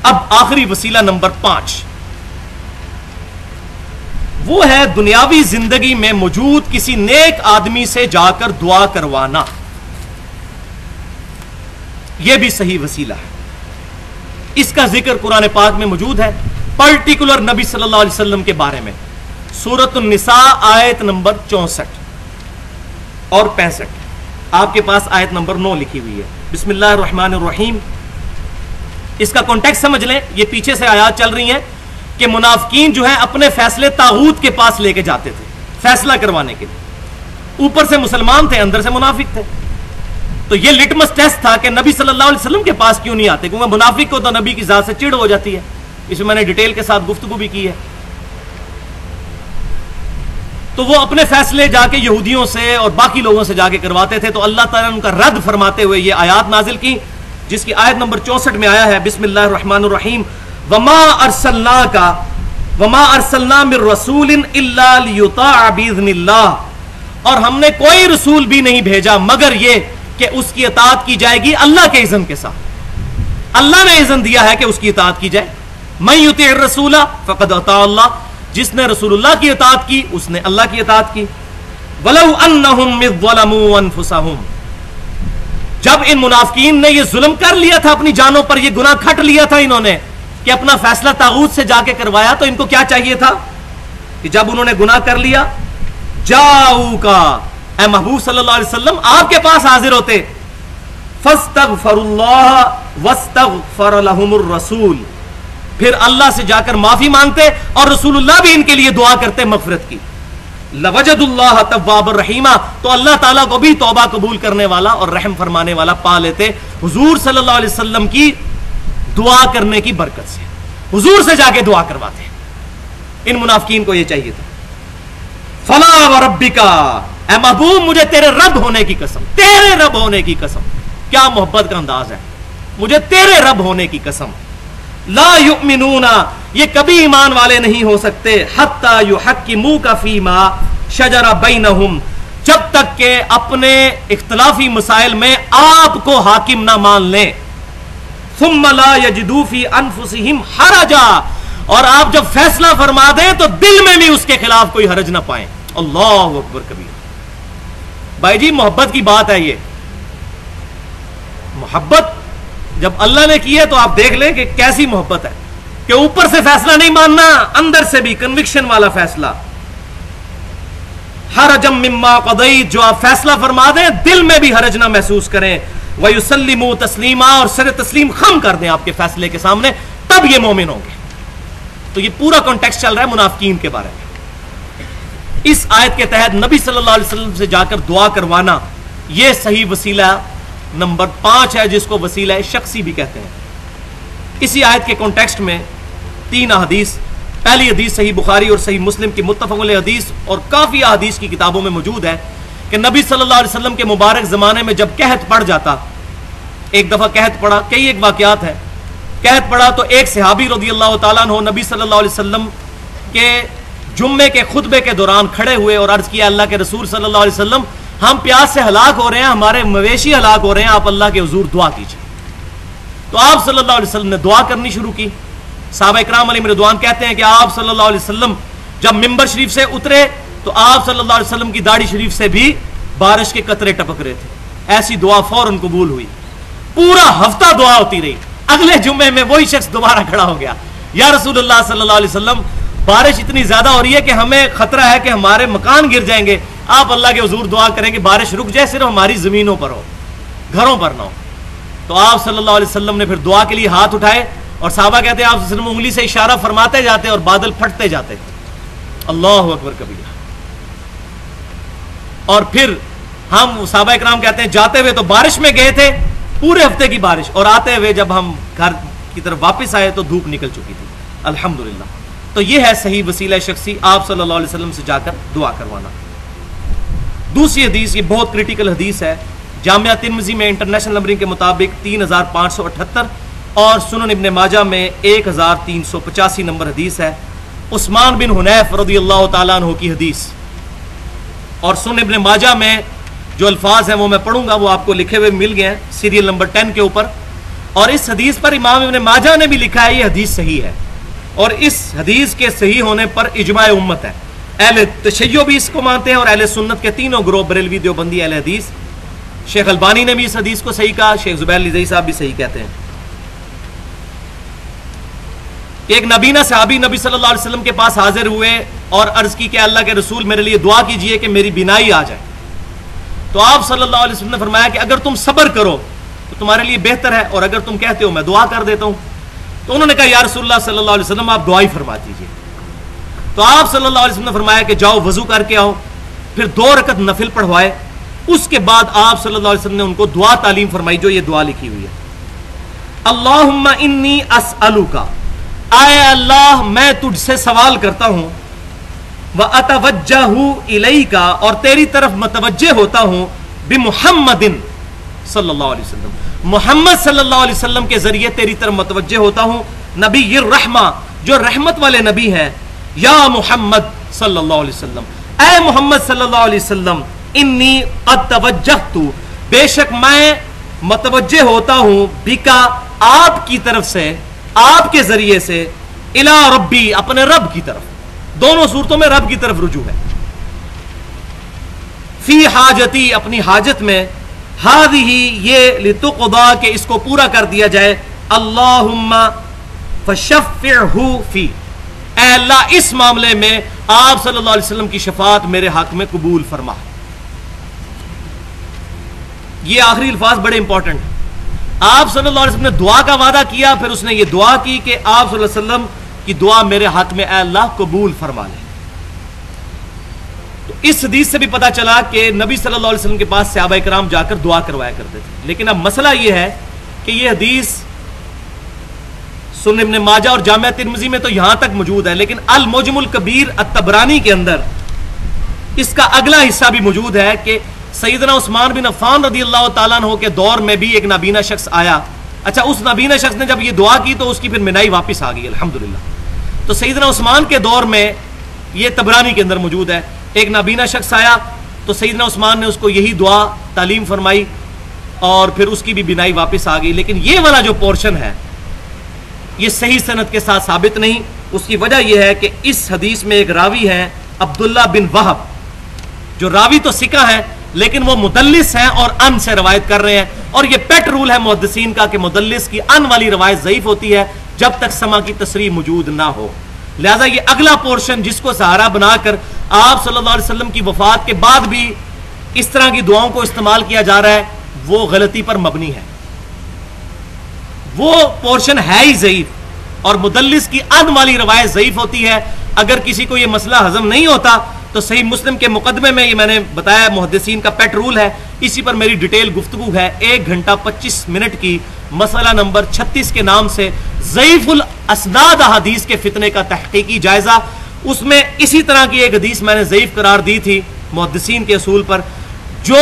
اب آخری وسیلہ نمبر 5 وہ ہے دنیاوی زندگی میں موجود کسی نیک آدمی سے جا کر دعا کروانا. یہ بھی صحیح وسیلہ ہے. اس کا ذکر قرآن پاک میں موجود ہے، پرٹیکولر نبی صلی اللہ علیہ وسلم کے بارے میں. سورۃ النساء آیت نمبر 64 اور 65. آپ کے پاس آیت نمبر 9 لکھی ہوئی ہے. بسم اللہ الرحمن الرحیم. اس کا کانٹیکسٹ سمجھ لیں. یہ پیچھے سے آیات چل رہی ہیں کہ منافقین جو ہیں اپنے فیصلے طاغوت کے پاس لے کے جاتے تھے فیصلہ کروانے کے لیے. اوپر سے مسلمان تھے، اندر سے منافق تھے. تو یہ لٹمس ٹیسٹ تھا کہ نبی صلی اللہ علیہ وسلم کے پاس کیوں نہیں آتے، کیونکہ منافق کو تو نبی کی ذات سے چڑ ہو جاتی ہے. اس میں نے ڈیٹیل کے ساتھ گفتگو بھی کی ہے. تو وہ اپنے فیصلے جا کے یہودیوں سے اور باقی لوگوں سے جا کے کرواتے تھے. تو اللہ تعالیٰ نے ان کا رد فرماتے ہوئے یہ آیات نازل کی، جس کی آیت نمبر 64 میں آیا ہے بسم اللہ الرحمن الرحیم وما ارسلنا من رسول الا لیطاع باذن اللہ. اور ہم نے کوئی رسول بھی نہیں بھیجا مگر یہ کہ اس کی اطاعت کی جائے گی اللہ کے اذن کے ساتھ. اللہ نے اذن دیا ہے کہ اس کی اطاعت کی جائے. من یطیع الرسول فقد اطاع اللہ. جس نے رسول اللہ کی اطاعت کی اس نے اللہ کی اطاعت کی. ولو انہم اذ ظلموا انفسہم. جب ان منافقین نے یہ ظلم کر لیا تھا اپنی جانوں پر، یہ گناہ کھٹ لیا تھا انہوں نے کہ اپنا فیصلہ طاغوت سے جا کے کروایا، تو ان کو کیا چاہیے تھا کہ جب انہوں نے گناہ کر لیا جاؤکا، اے محبوب صلی اللہ علیہ وسلم آپ کے پاس حاضر ہوتے، فاستغفر اللہ واستغفر لهم الرسول، پھر اللہ سے جا کر معافی مانگتے اور رسول اللہ بھی ان کے لیے دعا کرتے مغفرت کی. لوجد اللہ تواب الرحیمہ، تو اللہ تعالیٰ کو بھی توبہ قبول کرنے والا اور رحم فرمانے والا پا لیتے حضور صلی اللہ علیہ وسلم کی دعا کرنے کی برکت سے. حضور سے جا کے دعا کرواتے. ان منافقین کو یہ چاہیے تھا. فلا وربک، اے محبوب مجھے تیرے رب ہونے کی قسم، تیرے رب ہونے کی قسم. کیا محبت کا انداز ہے، مجھے تیرے رب ہونے کی قسم. لا یؤمنون، یہ کبھی ایمان والے نہیں ہو سکتے، حتی یحکموک فیما شجر بینہم، جب تک کہ اپنے اختلافی مسائل میں آپ کو حاکم نہ مان لیں. ثم لا یجدوا فی انفسہم حرجا، اور آپ جب فیصلہ فرما دیں تو دل میں بھی اس کے خلاف کوئی حرج نہ پائیں. اللہ اکبر کبیر. بھائی جی محبت کی بات ہے یہ. محبت جب اللہ نے کی ہے تو آپ دیکھ لیں کہ کیسی محبت ہے کہ اوپر سے فیصلہ نہیں ماننا، اندر سے بھی کنوکشن والا فیصلہ. حرجم مما قضیت، جو آپ فیصلہ فرما دیں دل میں بھی حرج نہ محسوس کریں. وَيُسَلِّمُوا تسلیما، اور سر تسلیم خم کر دیں آپ کے فیصلے کے سامنے، تب یہ مومن ہوں گے. تو یہ پورا کانٹیکسٹ چل رہا ہے منافقین کے بارے میں. اس آیت کے تحت نبی صلی اللہ علیہ وسلم سے جا کر دعا کروانا یہ صحیح وسیلہ نمبر 5 ہے، جس کو وسیلہ شخصی بھی کہتے ہیں. اسی آیت کے کانٹیکسٹ میں 3 احادیث. پہلی حدیث صحیح بخاری اور صحیح مسلم کی متفق علیہ حدیث اور کافی احادیث کی کتابوں میں موجود ہے کہ نبی صلی اللہ علیہ وسلم کے مبارک زمانے میں جب قحط پڑ جاتا، ایک دفعہ قحط پڑا، کئی ایک واقعات ہیں. قحط پڑا تو ایک صحابی رضی اللہ تعالیٰ عنہ نبی صلی اللہ علیہ وسلم کے جمعے کے خطبے کے دوران کھڑے ہوئے اور عرض کیا اللہ کے رسول صلی اللہ علیہ وسلم ہم پیاس سے ہلاک ہو رہے ہیں، ہمارے مویشی ہلاک ہو رہے ہیں، آپ اللہ کے حضور دعا کیجیے. تو آپ صلی اللہ علیہ وسلم نے دعا کرنی شروع کی. صحابہ اکرام علیہم رضوان کہتے ہیں کہ آپ صلی اللہ علیہ وسلم جب ممبر شریف سے اترے تو آپ صلی اللہ علیہ وسلم کی داڑھی شریف سے بھی بارش کے قطرے ٹپک رہے تھے. ایسی دعا فوراً قبول ہوئی. پورا ہفتہ دعا ہوتی رہی. اگلے جمعے میں وہی شخص دوبارہ کھڑا ہو گیا، یا رسول اللہ صلی اللہ علیہ وسلم بارش اتنی زیادہ ہو رہی ہے کہ ہمیں خطرہ ہے کہ ہمارے مکان گر جائیں گے، آپ اللہ کے حضور دعا کریں کہ بارش رک جائے، صرف ہماری زمینوں پر ہو، گھروں پر نہ ہو. تو آپ صلی اللہ علیہ وسلم نے پھر دعا کے لیے ہاتھ اٹھائے اور صحابہ کہتے ہیں آپ صلی اللہ علیہ وسلم انگلی سے اشارہ فرماتے جاتے اور بادل پھٹتے جاتے. اللہ اکبر کبیرہ. اور پھر ہم صحابہ اکرام کہتے ہیں جاتے ہوئے تو بارش میں گئے تھے پورے ہفتے کی بارش، اور آتے ہوئے جب ہم گھر کی طرف واپس آئے تو دھوپ نکل چکی تھی. الحمدللہ تو یہ ہے صحیح وسیلہ شخصی، آپ صلی اللہ علیہ وسلم سے جا کر دعا کروانا۔ دوسری حدیث، یہ بہت کریٹیکل حدیث ہے، جامعہ ترمذی میں انٹرنیشنل نمبرنگ کے مطابق 3578 اور سنن ابن ماجہ میں 1385 نمبر حدیث ہے، عثمان بن حنیف رضی اللہ تعالیٰ عنہ کی حدیث، اور سنن ابن ماجہ میں جو الفاظ ہیں وہ میں پڑھوں گا، وہ آپ کو لکھے ہوئے مل گئے ہیں سیریل نمبر 10 کے اوپر، اور اس حدیث پر امام ابن ماجہ نے بھی لکھا ہے یہ حدیث صحیح ہے، اور اس حدیث کے صحیح ہونے پر اجماع امت ہے، اہل تشیع بھی اس کو مانتے ہیں، اور اہل سنت کے تینوں گروہ، بریلوی، دیوبندی، اہل حدیث۔ شیخ البانی نے بھی اس حدیث کو صحیح کہا، شیخ زبیر الزئی صاحب بھی صحیح کہتے ہیں۔ ایک نبینا صحابی نبی صلی اللہ علیہ وسلم کے پاس حاضر ہوئے اور عرض کی کہ اللہ کے رسول میرے لیے دعا کیجئے کہ میری بینائی آ جائے، تو آپ صلی اللہ علیہ وسلم نے فرمایا کہ اگر تم صبر کرو تو تمہارے لیے بہتر ہے، اور اگر تم کہتے ہو میں دعا کر دیتا ہوں، تو انہوں نے کہا یا رسول اللہ صلی اللہ علیہ وسلم آپ دعا ہی فرما دیجئے، تو آپ صلی اللہ علیہ وسلم نے فرمایا کہ جاؤ وضو کر کے آؤ، پھر 2 رکعت نفل پڑھوائے، اس کے بعد آپ صلی اللہ علیہ وسلم نے ان کو دعا تعلیم فرمائی، جو یہ دعا لکھی ہوئی ہے، اللہم انی اسألک، اے اللہ میں تجھ سے سوال کرتا ہوں، وَأَتَوَجَّهُ إِلَيْكَ، اور تیری طرف متوجہ ہوتا ہوں، بِمُحَمَّدٍ صلی اللہ علیہ وسلم، محمد صلی اللہ علیہ وسلم کے ذریعے تیری طرف متوجہ ہوتا ہوں، نبی الرحمہ، جو رحمت والے نبی ہیں، یا محمد صلی اللہ علیہ وسلم، اے محمد صلی اللہ علیہ وسلم، انی قد توجہت، بے شک میں متوجہ ہوتا ہوں، بکا آپ کی طرف سے، آپ کے ذریعے سے، الی ربی اپنے رب کی طرف، دونوں صورتوں میں رب کی طرف رجوع ہے، فی حاجتی اپنی حاجت میں، ہذہ یہ لتقضا کہ اس کو پورا کر دیا جائے، اللہم فشفعہ فی، اے اللہ اس معاملے میں آپ صلی اللہ علیہ وسلم کی شفاعت میرے حق میں قبول فرما۔ یہ آخری الفاظ بڑے امپورٹنٹ ہیں، آپ صلی اللہ علیہ وسلم نے دعا کا وعدہ کیا، پھر اس نے یہ دعا کی کہ آپ صلی اللہ علیہ وسلم کی دعا میرے حق میں اے اللہ قبول فرما لے۔ تو اس حدیث سے بھی پتا چلا کہ نبی صلی اللہ علیہ وسلم کے پاس صحابہ کرام جا کر دعا کروایا کرتے تھے، لیکن اب مسئلہ یہ ہے کہ یہ حدیث سنن ابن ماجہ اور جامعہ ترمذی میں تو یہاں تک موجود ہے، لیکن المعجم الکبیر الطبرانی کے اندر اس کا اگلا حصہ بھی موجود ہے کہ سیدنا عثمان بن عفان رضی اللہ تعالیٰ عنہ کے دور میں بھی ایک نابینا شخص آیا، اچھا اس نابینا شخص نے جب یہ دعا کی تو اس کی پھر بینائی واپس آ گئی الحمدللہ۔ تو سیدنا عثمان کے دور میں یہ طبرانی کے اندر موجود ہے، ایک نابینا شخص آیا تو سیدنا عثمان نے اس کو یہی دعا تعلیم فرمائی اور پھر اس کی بھی بینائی واپس آ گئی، لیکن یہ والا جو پورشن ہے یہ صحیح سند کے ساتھ ثابت نہیں۔ اس کی وجہ یہ ہے کہ اس حدیث میں ایک راوی ہے عبداللہ بن وہب، جو راوی تو ثقہ ہیں لیکن وہ مدلس ہیں اور ان سے روایت کر رہے ہیں، اور یہ پیٹ رول ہے محدثین کا کہ مدلس کی ان والی روایت ضعیف ہوتی ہے جب تک سما کی تصریح موجود نہ ہو، لہذا یہ اگلا پورشن جس کو سہارا بنا کر آپ صلی اللہ علیہ وسلم کی وفات کے بعد بھی اس طرح کی دعاؤں کو استعمال کیا جا رہا ہے وہ غلطی پر مبنی ہے، وہ پورشن ہے ہی ضعیف، اور مدلس کی ان والی روایت ضعیف ہوتی ہے۔ اگر کسی کو یہ مسئلہ ہضم نہیں ہوتا تو صحیح مسلم کے مقدمے میں یہ میں نے بتایا محدثین کا پیٹ رول ہے، اسی پر میری ڈیٹیل گفتگو ہے 1 گھنٹہ 25 منٹ کی، مسئلہ نمبر 36 کے نام سے ضعیف الاسناد احادیث کے فتنے کا تحقیقی جائزہ، اس میں اسی طرح کی ایک حدیث میں نے ضعیف قرار دی تھی محدثین کے اصول پر، جو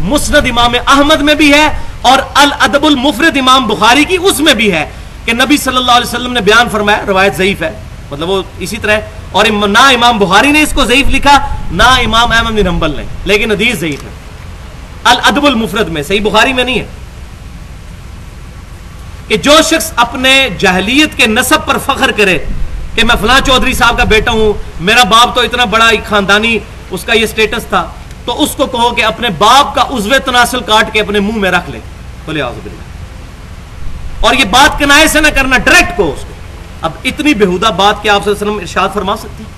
مسند امام احمد میں بھی ہے اور الادب المفرد امام بخاری کی اس میں بھی ہے کہ نبی صلی اللہ علیہ وسلم نے بیان فرمایا، روایت ضعیف ہے، مطلب وہ اسی طرح، اور نہ امام بخاری نے اس کو ضعیف لکھا نہ امام احمد بن حنبل نے، لیکن حدیث ضعیف ہے الادب المفرد میں، صحیح بخاری میں نہیں ہے، کہ جو شخص اپنے جاہلیت کے نسب پر فخر کرے کہ میں فلاں چودھری صاحب کا بیٹا ہوں، میرا باپ تو اتنا بڑا خاندانی اس کا یہ سٹیٹس تھا، تو اس کو کہو کہ اپنے باپ کا عضو تناسل کاٹ کے اپنے منہ میں رکھ لے، بولے اعوذ باللہ، اور یہ بات کنائے سے نہ کرنا، ڈائریکٹ کو اس کو۔ اب اتنی بےہودہ بات کیا آپ صلی اللہ علیہ وسلم ارشاد فرما سکتے ہیں؟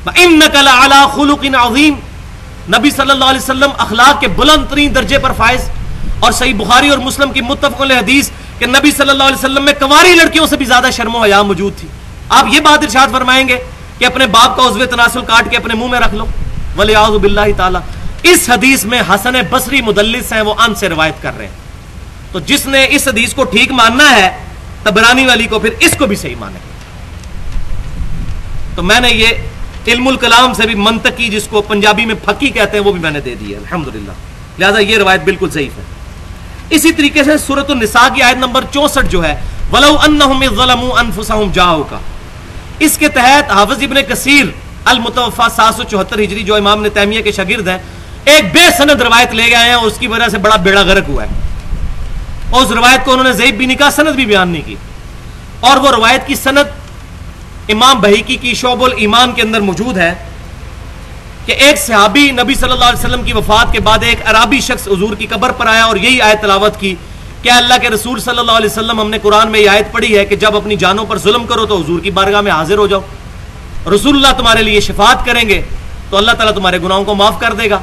وَإِنَّكَ لَعَلَىٰ خُلُقٍ عَظِيمٍ، نبی صلی اللہ علیہ وسلم اخلاق کے بلند ترین درجے پر فائز، اور صحیح بخاری اور مسلم کی متفق علیہ حدیث کہ نبی صلی اللہ علیہ وسلم میں کنواری لڑکیوں سے بھی زیادہ شرم و حیا موجود تھی، آپ یہ بات ارشاد فرمائیں گے کہ اپنے باپ کا عضو تناسل کاٹ کے اپنے منہ میں رکھ لو، وَلِعَوْذُ بِاللَّهِ تعالی۔ اس حدیث میں حسن بصری مدلس ہیں، وہ ان سے روایت کر رہے ہیں، تو جس نے اس حدیث کو ٹھیک ماننا ہے طبرانی والی کو، پھر اس کو بھی صحیح مانے، تو میں نے یہ علم الکلام سے بھی منطقی، جس کو پنجابی میں پھکی کہتے ہیں، وہ بھی میں نے دے دی ہے الحمدللہ، لہذا یہ روایت بالکل ضعیف ہے۔ اسی طریقے سے سورۃ النساء کی آیت نمبر 64 جو ہے وَلَوْ أَنَّهُمْ إِذْ ظَلَمُوا أَنفُسَهُمْ جَاءُوكَ، اس کے تحت حافظ ابن کثیر المتوفا 774 ہجری جو امام ابن تیمیہ کے شاگرد ہیں، ایک بے سند روایت لے گئے ہیں اور اس کی وجہ سے بڑا بیڑا غرق ہوا ہے، اور اس روایت کو انہوں نے ضعیف بھی نہیں کہا، سند بھی بیان نہیں کی، اور وہ روایت کی سند امام بہیقی کی شعب الایمان کے اندر موجود ہے کہ ایک صحابی نبی صلی اللہ علیہ وسلم کی وفات کے بعد ایک عربی شخص حضور کی قبر پر آیا اور یہی آیت تلاوت کی کہ اللہ کے رسول صلی اللہ علیہ وسلم، ہم نے قرآن میں یہ آیت پڑھی ہے کہ جب اپنی جانوں پر ظلم کرو تو حضور کی بارگاہ میں حاضر ہو جاؤ، رسول اللہ تمہارے لیے شفاعت کریں گے تو اللہ تعالیٰ تمہارے گناہوں کو معاف کر دے گا۔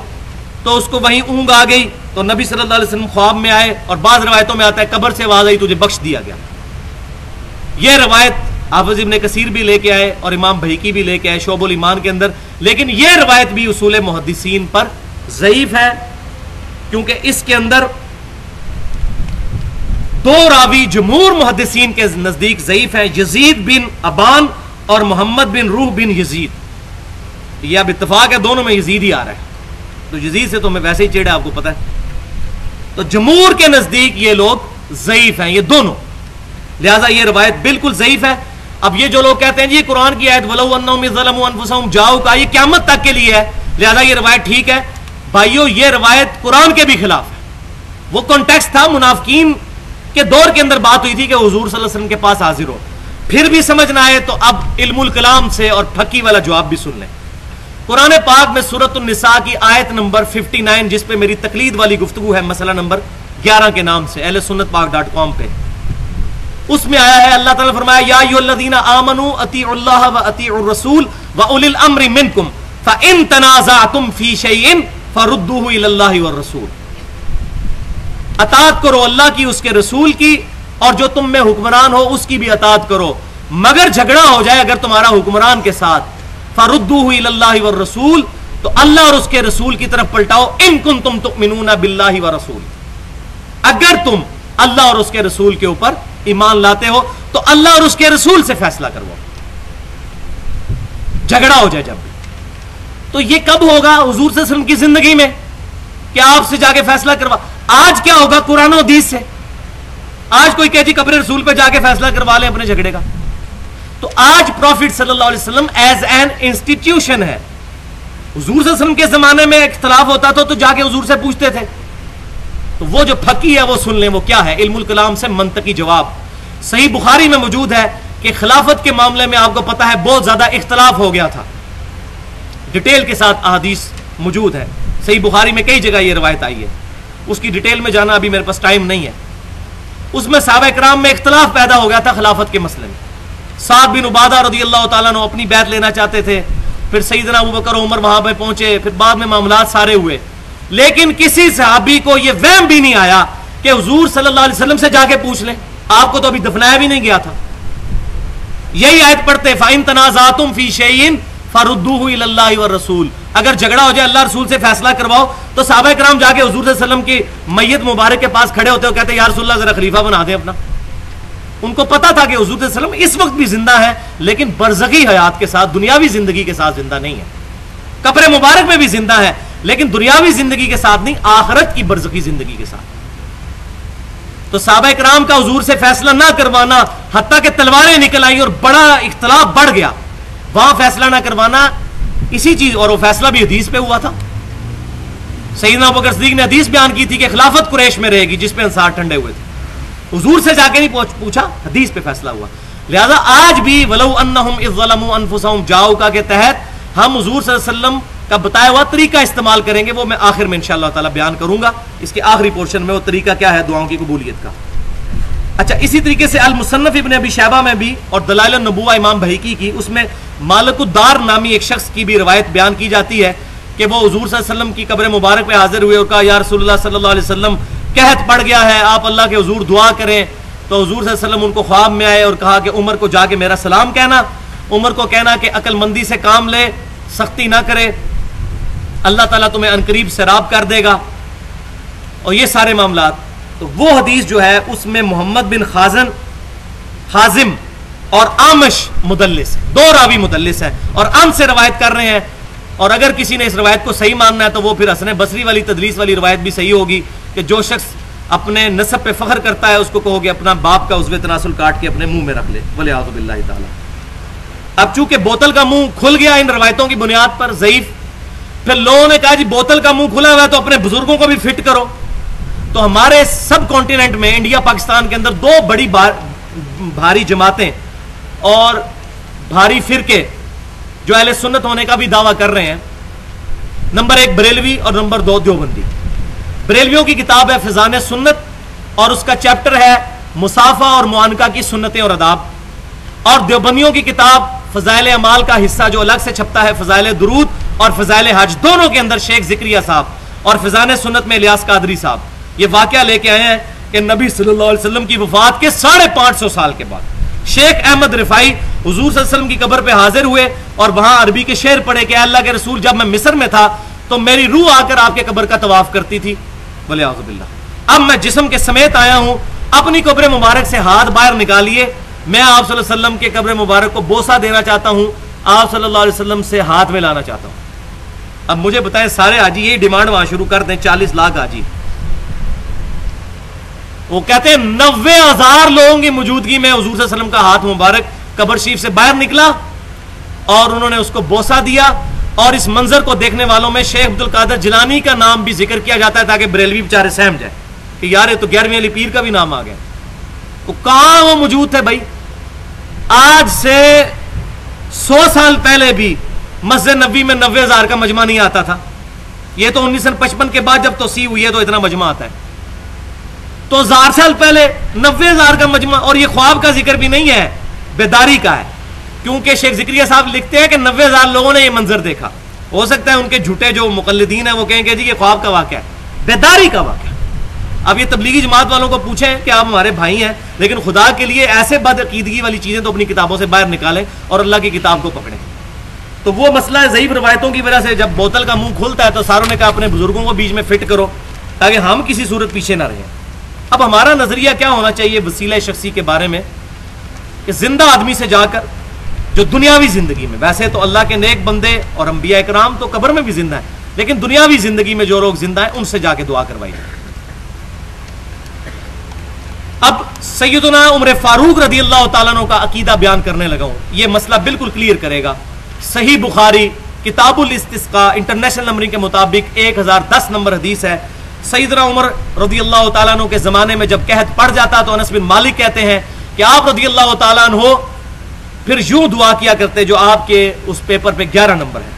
تو اس کو وہیں اونگ آ گئی تو نبی صلی اللہ علیہ وسلم خواب میں آئے، اور بعض روایتوں میں آتا ہے قبر سے آواز آئی تجھے بخش دیا گیا۔ یہ روایت حافظ ابن کثیر بھی لے کے آئے اور امام بہیقی بھی لے کے آئے شعب الایمان کے اندر، لیکن یہ روایت بھی اصول محدثین پر ضعیف ہے، کیونکہ اس کے اندر دو راوی جمہور محدثین کے نزدیک ضعیف ہیں، یزید بن ابان اور محمد بن روح بن یزید۔ یہ اب اتفاق ہے دونوں میں یزید ہی آ رہا ہے، تو یزید سے تو میں ویسے ہی چیڑا، آپ کو پتہ ہے۔ تو جمہور کے نزدیک یہ لوگ ضعیف ہیں، یہ دونوں، لہذا یہ روایت بالکل ضعیف ہے۔ اب یہ جو لوگ کہتے ہیں جی قرآن کی آیت وَلَوْ أَنَّهُمْ إِذْ ظَلَمُوا أَنفُسَهُمْ جَاءُوكَ، یہ قیامت تک کے لیے ہے، لہذا یہ روایت ٹھیک ہے۔ بھائیو یہ روایت قرآن کے بھی خلاف ہے، وہ کانٹیکسٹ تھا منافقین کے دور کے اندر بات ہوئی تھی کہ حضور صلی اللہ علیہ وسلم کے پاس حاضر ہو، پھر بھی سمجھ نہ آئے تو اب علم الکلام سے اور پھکی والا جواب بھی سن لیں۔ قرآن پاک میں سورۃ النساء کی آیت نمبر 59 جس پہ میری تقلید والی گفتگو ہے، مسئلہ نمبر 11 کے نام سے اہل سنت پاک.com پہ، اس میں آیا ہے اللہ تعالیٰ نے فرمایا یا ایھا الذین آمنوا اطیعوا اللہ واطیعوا الرسول واولی الامر منکم فان تنازعتم فی شیء فردوہ الی اللہ والرسول، اطاعت کرو اللہ کی، اس کے رسول کی، اور جو تم میں حکمران ہو اس کی بھی اطاعت کرو، مگر جھگڑا ہو جائے اگر تمہارا حکمران کے ساتھ، فردوہ الی اللہ والرسول، تو اللہ اور اس کے رسول کی طرف پلٹاؤ، ان کنتم تؤمنون باللہ ورسول، اگر تم اللہ اور اس کے رسول کے اوپر ایمان لاتے ہو تو اللہ اور اس کے رسول سے فیصلہ کرواؤ، جھگڑا ہو جائے جب بھی۔ تو یہ کب ہوگا حضور صلی اللہ علیہ وسلم کی زندگی میں کہ آپ سے جا کے فیصلہ کروا؟ آج کیا ہوگا قرآن و حدیث سے؟ آج کوئی کہ جی قبر رسول پہ جا کے فیصلہ کروا لیں اپنے جھگڑے کا؟ تو آج پروفٹ صلی اللہ علیہ وسلم ایز این انسٹیٹیوشن ہے۔ حضور صلی اللہ علیہ وسلم کے زمانے میں اختلاف ہوتا تھا تو جا کے حضور سے پوچھتے تھے، تو وہ جو پھکی ہے وہ سن لیں، وہ کیا ہے؟ علم الکلام سے منطقی جواب۔ صحیح بخاری میں موجود ہے کہ خلافت کے معاملے میں آپ کو پتا ہے بہت زیادہ اختلاف ہو گیا تھا، ڈیٹیل کے ساتھ احادیث موجود ہے، صحیح بخاری میں کئی جگہ یہ روایت آئی ہے، اس کی ڈیٹیل میں جانا ابھی میرے پاس ٹائم نہیں ہے۔ اس میں صحابہ کرام میں اختلاف پیدا ہو گیا تھا خلافت کے مسئلے میں، سعد بن عبادہ رضی اللہ تعالیٰ عنہ اپنی بیعت لینا چاہتے تھے، پھر سیدنا ابوبکر و عمر وہاں پہ پہنچے، پھر بعد میں معاملات سارے ہوئے، لیکن کسی صحابی کو یہ وہم بھی نہیں آیا کہ حضور صلی اللہ علیہ وسلم سے جا کے پوچھ لیں، آپ کو تو ابھی دفنایا بھی نہیں گیا تھا۔ یہی آیت پڑھتے فَإِن تَنَازَعْتُمْ فِي شَيْءٍ فَرُدُّوهُ إِلَى اللَّهِ وَالرَّسُولِ، اگر جھگڑا ہو جائے اللہ رسول سے فیصلہ کرواؤ، تو صحابہ کرام جا کے حضور صلی اللہ علیہ وسلم کی میت مبارک کے پاس کھڑے ہوتے ہو، کہتے یا رسول اللہ ذرا خلیفہ بنا دیں اپنا۔ ان کو پتا تھا کہ حضور صلی اللہ علیہ وسلم اس وقت بھی زندہ ہے لیکن برزخی حیات کے ساتھ، دنیاوی زندگی کے ساتھ زندہ نہیں ہے، قبر مبارک میں بھی زندہ ہے لیکن دنیاوی زندگی کے ساتھ نہیں، آخرت کی برزخی زندگی کے ساتھ۔ تو صحابہ کرام کا حضور سے فیصلہ نہ کروانا، حتیٰ کہ تلواریں نکل آئیں اور بڑا اختلاف بڑھ گیا، وہاں فیصلہ نہ کروانا اسی چیز، اور وہ فیصلہ بھی حدیث پہ ہوا تھا۔ سیدنا ابوبکر صدیق نے حدیث بیان کی تھی کہ خلافت قریش میں رہے گی، جس پہ انصار ٹھنڈے ہوئے تھے، حضور سے جا کے نہیں پوچھا، حدیث پہ فیصلہ ہوا۔ لہذا آج بھی وَلَوْ أَنَّهُمْ إِذْ ظَلَمُوا أَنفُسَهُمْ جَاءُوكَ کے تحت ہم حضور صلی اللہ علیہ وسلم کا بتایا ہوا طریقہ استعمال کریں گے، وہ میں آخر میں انشاءاللہ تعالی بیان کروں گا، اس کے آخری پورشن میں وہ طریقہ کیا ہے دعاؤں کی قبولیت کا۔ اچھا، اسی طریقے سے المصنف ابن ابی شیبہ میں بھی اور دلائل النبوہ امام بہیقی کی، اس میں مالک الدار نامی ایک شخص کی بھی روایت بیان کی جاتی ہے کہ وہ حضور صلی اللہ علیہ وسلم کی قبر مبارک پہ حاضر ہوئے اور کہا یا رسول اللہ صلی اللہ علیہ وسلم قحط پڑ گیا ہے، آپ اللہ کے حضور دعا کریں۔ تو حضور صلی اللہ علیہ وسلم ان کو خواب میں آئے اور کہا کہ عمر کو جا کے میرا سلام کہنا، عمر کو کہنا کہ عقل مندی سے کام لے، سختی نہ کرے، اللہ تعالیٰ تمہیں عنقریب سیراب کر دے گا، اور یہ سارے معاملات۔ تو وہ حدیث جو ہے اس میں محمد بن حازم اور آمش مدلس ہے، دو راوی مدلس ہے اور ان سے روایت کر رہے ہیں. اور اگر کسی نے اس روایت کو صحیح ماننا ہے تو وہ پھر حسن بصری والی تدلیس والی روایت بھی صحیح ہوگی کہ جو شخص اپنے نسب پہ فخر کرتا ہے اس کو کہو گے اپنا باپ کا عضو تناسل کاٹ کے اپنے منہ میں رکھ لے، والعیاذ باللہ تعالی. اب چونکہ بوتل کا منہ کھل گیا ان روایتوں کی بنیاد پر ضعیف، پھر لوگوں نے کہا جی بوتل کا منہ کھلا ہوا ہے تو اپنے بزرگوں کو بھی فٹ کرو. تو ہمارے سب کانٹیننٹ میں انڈیا پاکستان کے اندر دو بڑی بھاری جماعتیں اور بھاری فرقے جو اہل سنت ہونے کا بھی دعویٰ کر رہے ہیں. نمبر 1 بریلوی اور نمبر 2 دیوبندی. بریلویوں کی کتاب ہے فیضان سنت اور اس کا چیپٹر ہے مصافہ اور معانقہ کی سنتیں اور آداب، اور دیوبندیوں کی کتاب فضائل اعمال کا حصہ جو الگ سے چھپتا ہے فضائل درود اور فضائل حج، دونوں کے اندر شیخ ذکریہ صاحب اور فیضان سنت میں الیاس قادری صاحب یہ واقعہ لے کے آئے ہیں کہ نبی صلی اللہ علیہ وسلم کی وفات کے 550 سال کے بعد شیخ احمد رفائی حضور صلی اللہ علیہ وسلم کی قبر پہ حاضر ہوئے اور وہاں عربی کے شعر پڑھے کہ اللہ کے رسول جب میں مصر میں تھا تو میری روح آ کر آپ کے قبر کا طواف کرتی تھی، والعیاذ باللہ. اب میں جسم کے سمیت آیا ہوں، اپنی قبر مبارک سے ہاتھ باہر نکالیے، میں آپ صلی اللہ علیہ وسلم کے قبر مبارک کو بوسہ دینا چاہتا ہوں، آپ صلی اللہ علیہ وسلم سے ہاتھ میں لانا چاہتا ہوں. اب مجھے بتائیں سارے حاجی یہی ڈیمانڈ وہاں شروع کر دیں، 40 لاکھ حاجی. وہ کہتے ہیں 90,000 لوگوں کی موجودگی میں حضور صلی اللہ علیہ وسلم کا ہاتھ مبارک قبر شریف سے باہر نکلا اور انہوں نے اس کو بوسہ دیا. اور اس منظر کو دیکھنے والوں میں شیخ عبد القادر جیلانی کا نام بھی ذکر کیا جاتا ہے تاکہ بریلوی بیچارے سہم جائے کہ یار یہ تو 11ویں علی پیر کا بھی نام آ گیا. وہ کہاں وہ موجود تھے بھائی؟ آج سے 100 سال پہلے بھی مسجد نبوی میں 90,000 کا مجمع نہیں آتا تھا. یہ تو 1955 کے بعد جب توسیع ہوئی ہے تو اتنا مجمع آتا ہے. تو 1000 سال پہلے 90,000 کا مجمع، اور یہ خواب کا ذکر بھی نہیں ہے، بیداری کا ہے. کیونکہ شیخ ذکریہ صاحب لکھتے ہیں کہ 90,000 لوگوں نے یہ منظر دیکھا. ہو سکتا ہے ان کے جھوٹے جو مقلدین ہیں وہ کہیں گے جی یہ خواب کا واقعہ ہے، بیداری کا واقعہ. اب یہ تبلیغی جماعت والوں کو پوچھیں کہ آپ ہمارے بھائی ہیں لیکن خدا کے لیے ایسے بدعقیدگی والی چیزیں تو اپنی کتابوں سے باہر نکالیں اور اللہ کی کتاب کو پکڑیں. تو وہ مسئلہ ہے ضعیف روایتوں کی وجہ سے جب بوتل کا منہ کھلتا ہے تو ساروں نے کہا اپنے بزرگوں کو بیچ میں فٹ کرو تاکہ ہم کسی صورت پیچھے نہ رہیں. اب ہمارا نظریہ کیا ہونا چاہیے وسیلہ شخصی کے بارے میں کہ زندہ آدمی سے جا کر جو دنیاوی زندگی میں، ویسے تو اللہ کے نیک بندے اور انبیاء اکرام تو قبر میں بھی زندہ ہیں، لیکن دنیاوی زندگی میں جو لوگ زندہ ہیں ان سے جا کے دعا کروائی. اب سیدنا عمر فاروق رضی اللہ تعالیٰ عنہ کا عقیدہ بیان کرنے لگا ہوں. یہ مسئلہ بالکل کلیئر کرے گا. صحیح بخاری کتاب الاستسقاء انٹرنیشنل نمبرنگ کے مطابق 1010 نمبر حدیث ہے. سیدنا عمر رضی اللہ تعالیٰ عنہ کے زمانے میں جب قحط پڑ جاتا تو انس بن مالک کہتے ہیں کہ آپ رضی اللہ تعالیٰ عنہ پھر یوں دعا کیا کرتے جو آپ کے اس پیپر پہ 11 نمبر ہے،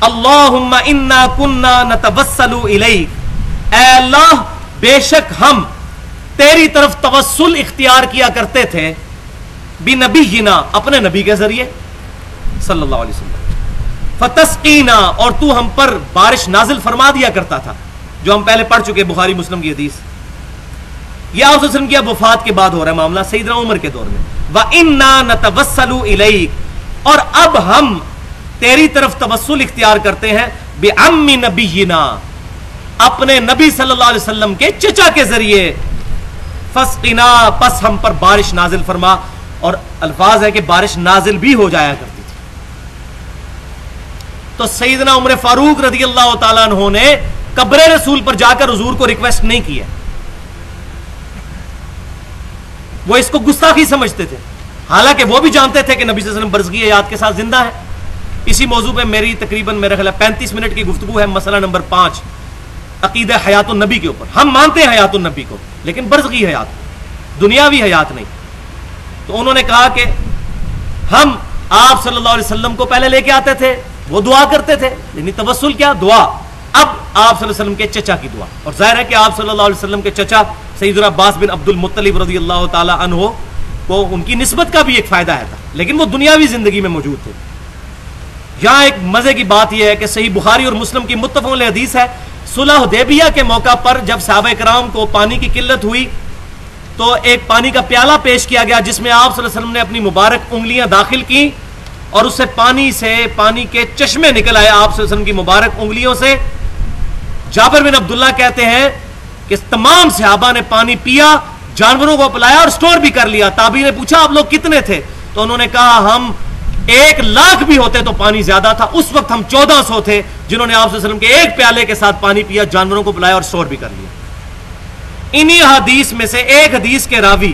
اللہم انا کننا نتوسل الیک، اے اللہ بے شک ہم تیری طرف توسل اختیار کیا کرتے تھے، بنبینا اپنے نبی کے ذریعے صلی اللہ علیہ وسلم، فتسقینا اور تو ہم پر بارش نازل فرما دیا کرتا تھا، جو ہم پہلے پڑھ چکے بخاری مسلم کی حدیث. یہ آپ صلی اللہ علیہ وسلم کی اب وفات کے بعد ہو رہا ہے معاملہ، سیدنا عمر کے دور میں. وَإِنَّا نَتَوَسَّلُ إِلَيْكَ اور اب ہم تیری طرف توسل اختیار کرتے ہیں بِعَمِّ نَبِيِّنَا اپنے نبی صلی اللہ علیہ وسلم کے چچا کے ذریعے، فَاسْقِنَا پس ہم پر بارش نازل فرما. اور الفاظ ہے کہ بارش نازل بھی ہو جایا کرتی تھی. تو سیدنا عمر فاروق رضی اللہ تعالیٰ عنہ نے قبر رسول پر جا کر حضور کو ریکویسٹ نہیں کی ہے، وہ اس کو گستاخی سمجھتے تھے، حالانکہ وہ بھی جانتے تھے کہ نبی صلی اللہ علیہ وسلم برزگی حیات کے ساتھ زندہ ہے. اسی موضوع پہ میری تقریباً میرا خیال 35 منٹ کی گفتگو ہے. مسئلہ نمبر 5 عقیدہ حیات النبی کے اوپر. ہم مانتے ہیں حیات النبی کو لیکن برزگی حیات، دنیاوی حیات نہیں. تو انہوں نے کہا کہ ہم آپ صلی اللہ علیہ وسلم کو پہلے لے کے آتے تھے، وہ دعا کرتے تھے، یعنی توسل کیا دعا. اب آپ صلی اللہ علیہ وسلم کے چچا کی دعا، اور ظاہر ہے کہ آپ صلی اللہ علیہ وسلم کے چچا سیدنا عباس بن عبد المطلب رضی اللہ تعالی عنہ کو ان کی نسبت کا بھی ایک فائدہ ہے تھا، لیکن وہ دنیاوی زندگی میں موجود تھے. یہاں ایک مزے کی بات یہ ہے کہ صحیح بخاری اور مسلم کی متفق علیہ حدیث ہے، صلح حدیبیہ کے موقع پر جب صحابہ کرام کو پانی کی قلت ہوئی تو ایک پانی کا پیالہ پیش کیا گیا جس میں آپ صلی اللہ علیہ وسلم نے اپنی مبارک انگلیاں داخل کی اور اس سے پانی کے چشمے نکل آئے آپ صلی اللہ علیہ وسلم کی مبارک انگلیوں سے. جابر بن عبداللہ کہتے ہیں کہ تمام صحابہ نے پانی پیا، جانوروں کو پلایا اور سٹور بھی کر لیا. تابعین نے پوچھا آپ لوگ کتنے تھے؟ تو انہوں نے کہا ہم 1,00,000 بھی ہوتے تو پانی زیادہ تھا. اس وقت ہم 1400 تھے جنہوں نے آپ صلی اللہ علیہ وسلم کے ایک پیالے کے ساتھ پانی پیا, جانوروں کو پلایا اور اسٹور بھی کر لیا. انہی حدیث میں سے ایک حدیث کے راوی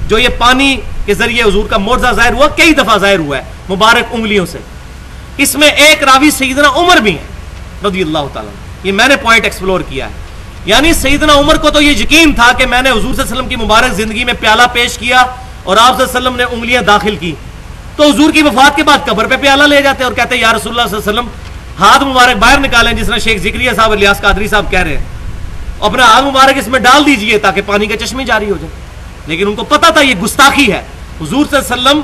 جو یہ پانی کے ذریعے حضور کا معجزہ ظاہر ہوا, کئی دفعہ ظاہر ہوا ہے مبارک انگلیوں سے, اس میں ایک راوی سیدنا عمر بھی ہیں رضی اللہ تعالیٰ. یہ میں نے پوائنٹ ایکسپلور کیا ہے. یعنی سیدنا عمر کو تو یہ یقین تھا کہ میں نے حضور صلی اللہ علیہ وسلم کی مبارک زندگی میں پیالہ پیش کیا اور آپ صلی اللہ علیہ وسلم نے انگلیاں داخل کی, تو حضور کی وفات کے بعد قبر پہ پیالہ لے جاتے اور کہتے یا رسول اللہ صلی اللہ علیہ وسلم ہاتھ مبارک باہر نکالیں, جس طرح شیخ ذکریہ صاحب الیاس قادری صاحب کہہ رہے ہیں, اپنا ہاتھ مبارک اس میں ڈال دیجئے تاکہ پانی کے چشمے جاری ہو جائے. لیکن ان کو پتا تھا یہ گستاخی ہے. حضور صلی اللہ علیہ وسلم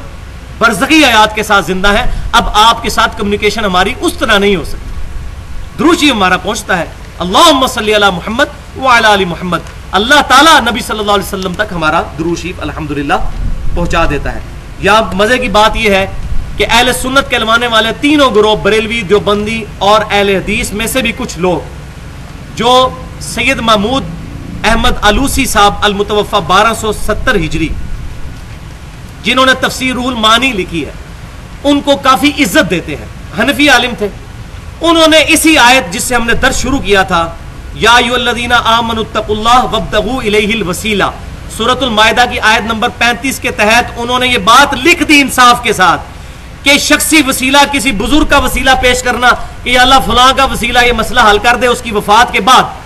برزخی حیات کے ساتھ زندہ ہے, اب آپ کے ساتھ کمیونیکیشن ہماری اس طرح نہیں ہو سکتی. درود شریف ہمارا پہنچتا ہے, اللہم صلی علی محمد وعلی آل محمد, اللہ تعالیٰ نبی صلی اللہ علیہ وسلم تک ہمارا درود شریف الحمدللہ پہنچا دیتا ہے. یہاں مزے کی بات یہ ہے کہ اہل سنت کہلوانے والے تینوں گروہ بریلوی, دیوبندی اور اہل حدیث میں سے بھی کچھ لوگ جو سید محمود احمد علوسی صاحب المتوفى 1270 ہجری جنہوں نے تفسیر روح المعانی لکھی ہے, ان کو کافی عزت دیتے ہیں. حنفی عالم تھے. انہوں نے اسی آیت جس سے ہم نے درس شروع کیا تھا, یا ایھا الذین آمنوا اتقوا اللہ وابتغوا الیہ الوسیلہ, سورۃ المائدہ کی آیت نمبر 35 کے تحت انہوں نے یہ بات لکھ دی انصاف کے ساتھ کہ شخصی وسیلہ, کسی بزرگ کا وسیلہ پیش کرنا کہ یا اللہ فلاں کا وسیلہ یہ مسئلہ حل کر دے اس کی وفات کے بعد,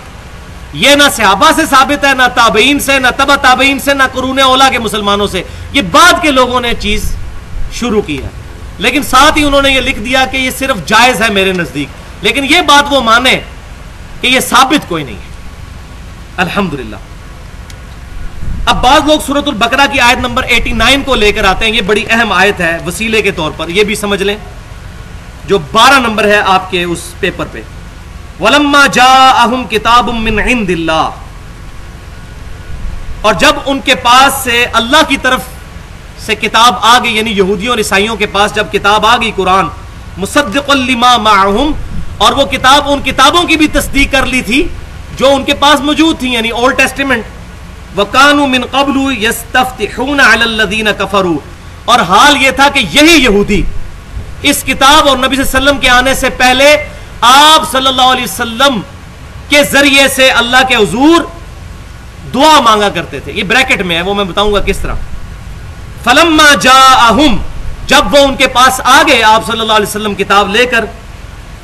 یہ نہ صحابہ سے ثابت ہے, نہ تابعین سے, نہ تبع تابعین سے, نہ قرون اولیٰ کے مسلمانوں سے. یہ بعد کے لوگوں نے چیز شروع کی ہے, لیکن ساتھ ہی انہوں نے یہ لکھ دیا کہ یہ صرف جائز ہے میرے نزدیک, لیکن یہ بات وہ مانے کہ یہ ثابت کوئی نہیں ہے. الحمدللہ. اب بعض لوگ سورۃ البقرہ کی آیت نمبر 89 کو لے کر آتے ہیں, یہ بڑی اہم آیت ہے وسیلے کے طور پر, یہ بھی سمجھ لیں, جو 12 نمبر ہے آپ کے اس پیپر پہ. وَلَمَّا جَاءَهُمْ كِتَابٌ مِّنْ عِنْدِ اللَّهِ, اور جب ان کے پاس سے اللہ کی طرف سے کتاب آ گئی, یعنی یہودیوں اور عیسائیوں کے پاس جب کتاب آ گئی قرآن, مُصَدِّقًا لِمَا مَعَهُمْ, اور وہ کتاب ان کتابوں کی بھی تصدیق کر لی تھی جو ان کے پاس موجود تھی, یعنی اولڈ ٹیسٹیمنٹ. وَكَانُوا مِن قَبْلُ يَسْتَفْتِحُونَ عَلَى الَّذِينَ كَفَرُوا, اور حال یہ تھا کہ یہی یہودی اس کتاب اور نبی صلی اللہ علیہ وسلم کے آنے سے پہلے آپ صلی اللہ علیہ وسلم کے ذریعے سے اللہ کے حضور دعا مانگا کرتے تھے. یہ بریکٹ میں ہے, وہ میں بتاؤں گا کس طرح. فَلَمَّا جَاءَهُمْ, جب وہ ان کے پاس آ گئے آپ صلی اللہ علیہ وسلم کتاب لے کر,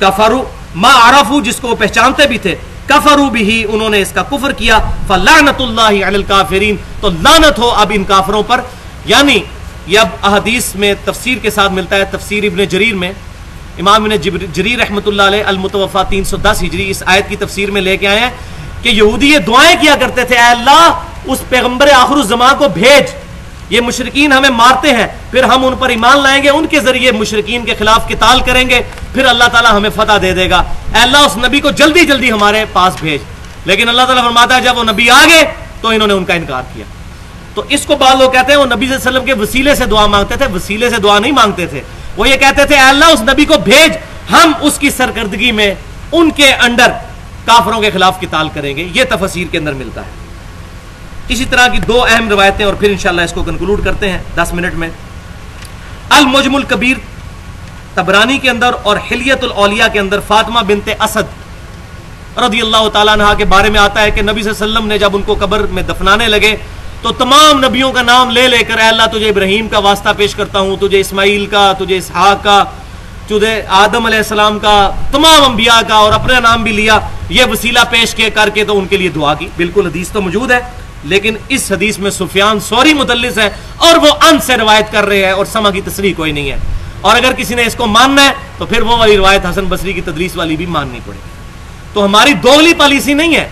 کفروا ما عرفوا, جس کو وہ پہچانتے بھی تھے, کفروا بھی, انہوں نے اس کا کفر کیا. فلعنت اللہ علی الکافرین, تو لعنت ہو اب ان کافروں پر. یعنی یہ اب احادیث میں تفسیر کے ساتھ ملتا ہے. تفسیر ابن جریر میں امام ابن جریر رحمۃ اللہ علیہ المتوفى 310 ہجری اس آیت کی تفسیر میں لے کے آئے ہیں کہ یہودی یہ دعائیں کیا کرتے تھے, اے اللہ اس پیغمبر آخر الزمان کو بھیج, یہ مشرکین ہمیں مارتے ہیں, پھر ہم ان پر ایمان لائیں گے, ان کے ذریعے مشرکین کے خلاف قتال کریں گے, پھر اللہ تعالیٰ ہمیں فتح دے دے گا. اے اللہ اس نبی کو جلدی جلدی ہمارے پاس بھیج. لیکن اللہ تعالیٰ فرماتا ہے جب وہ نبی آ گئے تو انہوں نے ان کا انکار کیا. تو اس کو بعض لوگ کہتے ہیں وہ نبی صلی اللہ علیہ وسلم کے وسیلے سے دعا مانگتے تھے. وسیلے سے دعا نہیں مانگتے تھے, وہ یہ کہتے تھے اے اللہ اس نبی کو بھیج, ہم اس کی سرکردگی میں ان کے انڈر کافروں کے خلاف قتال کریں گے. یہ تفسیر کے اندر ملتا ہے. اسی طرح کی دو اہم روایتیں اور پھر انشاءاللہ اس کو کنکلوڈ کرتے ہیں 10 منٹ میں. المعجم الکبیر طبرانی کے اندر اور حلیت الاولیاء کے اندر فاطمہ بنت اسد رضی اللہ تعالیٰ عنہ کے بارے میں آتا ہے کہ نبی صلی اللہ علیہ وسلم نے جب ان کو قبر میں دفنانے لگے تو تمام نبیوں کا نام لے لے کر, اے اللہ تجھے ابراہیم کا واسطہ پیش کرتا ہوں, تجھے اسماعیل کا, تجھے اسحاق کا, تجھے آدم علیہ السلام کا, تمام انبیاء کا, اور اپنا نام بھی لیا, یہ وسیلہ پیش کر کے تو ان کے لیے دعا کی. بالکل حدیث تو موجود ہے, لیکن اس حدیث میں سفیان ثوری مدلس ہے اور وہ ان سے روایت کر رہے ہیں اور سما کی تصریح کوئی نہیں ہے. اور اگر کسی نے اس کو ماننا ہے تو پھر وہ والی روایت حسن بصری کی تدلیس والی بھی ماننی پڑے گی. تو ہماری دوغلی پالیسی نہیں ہے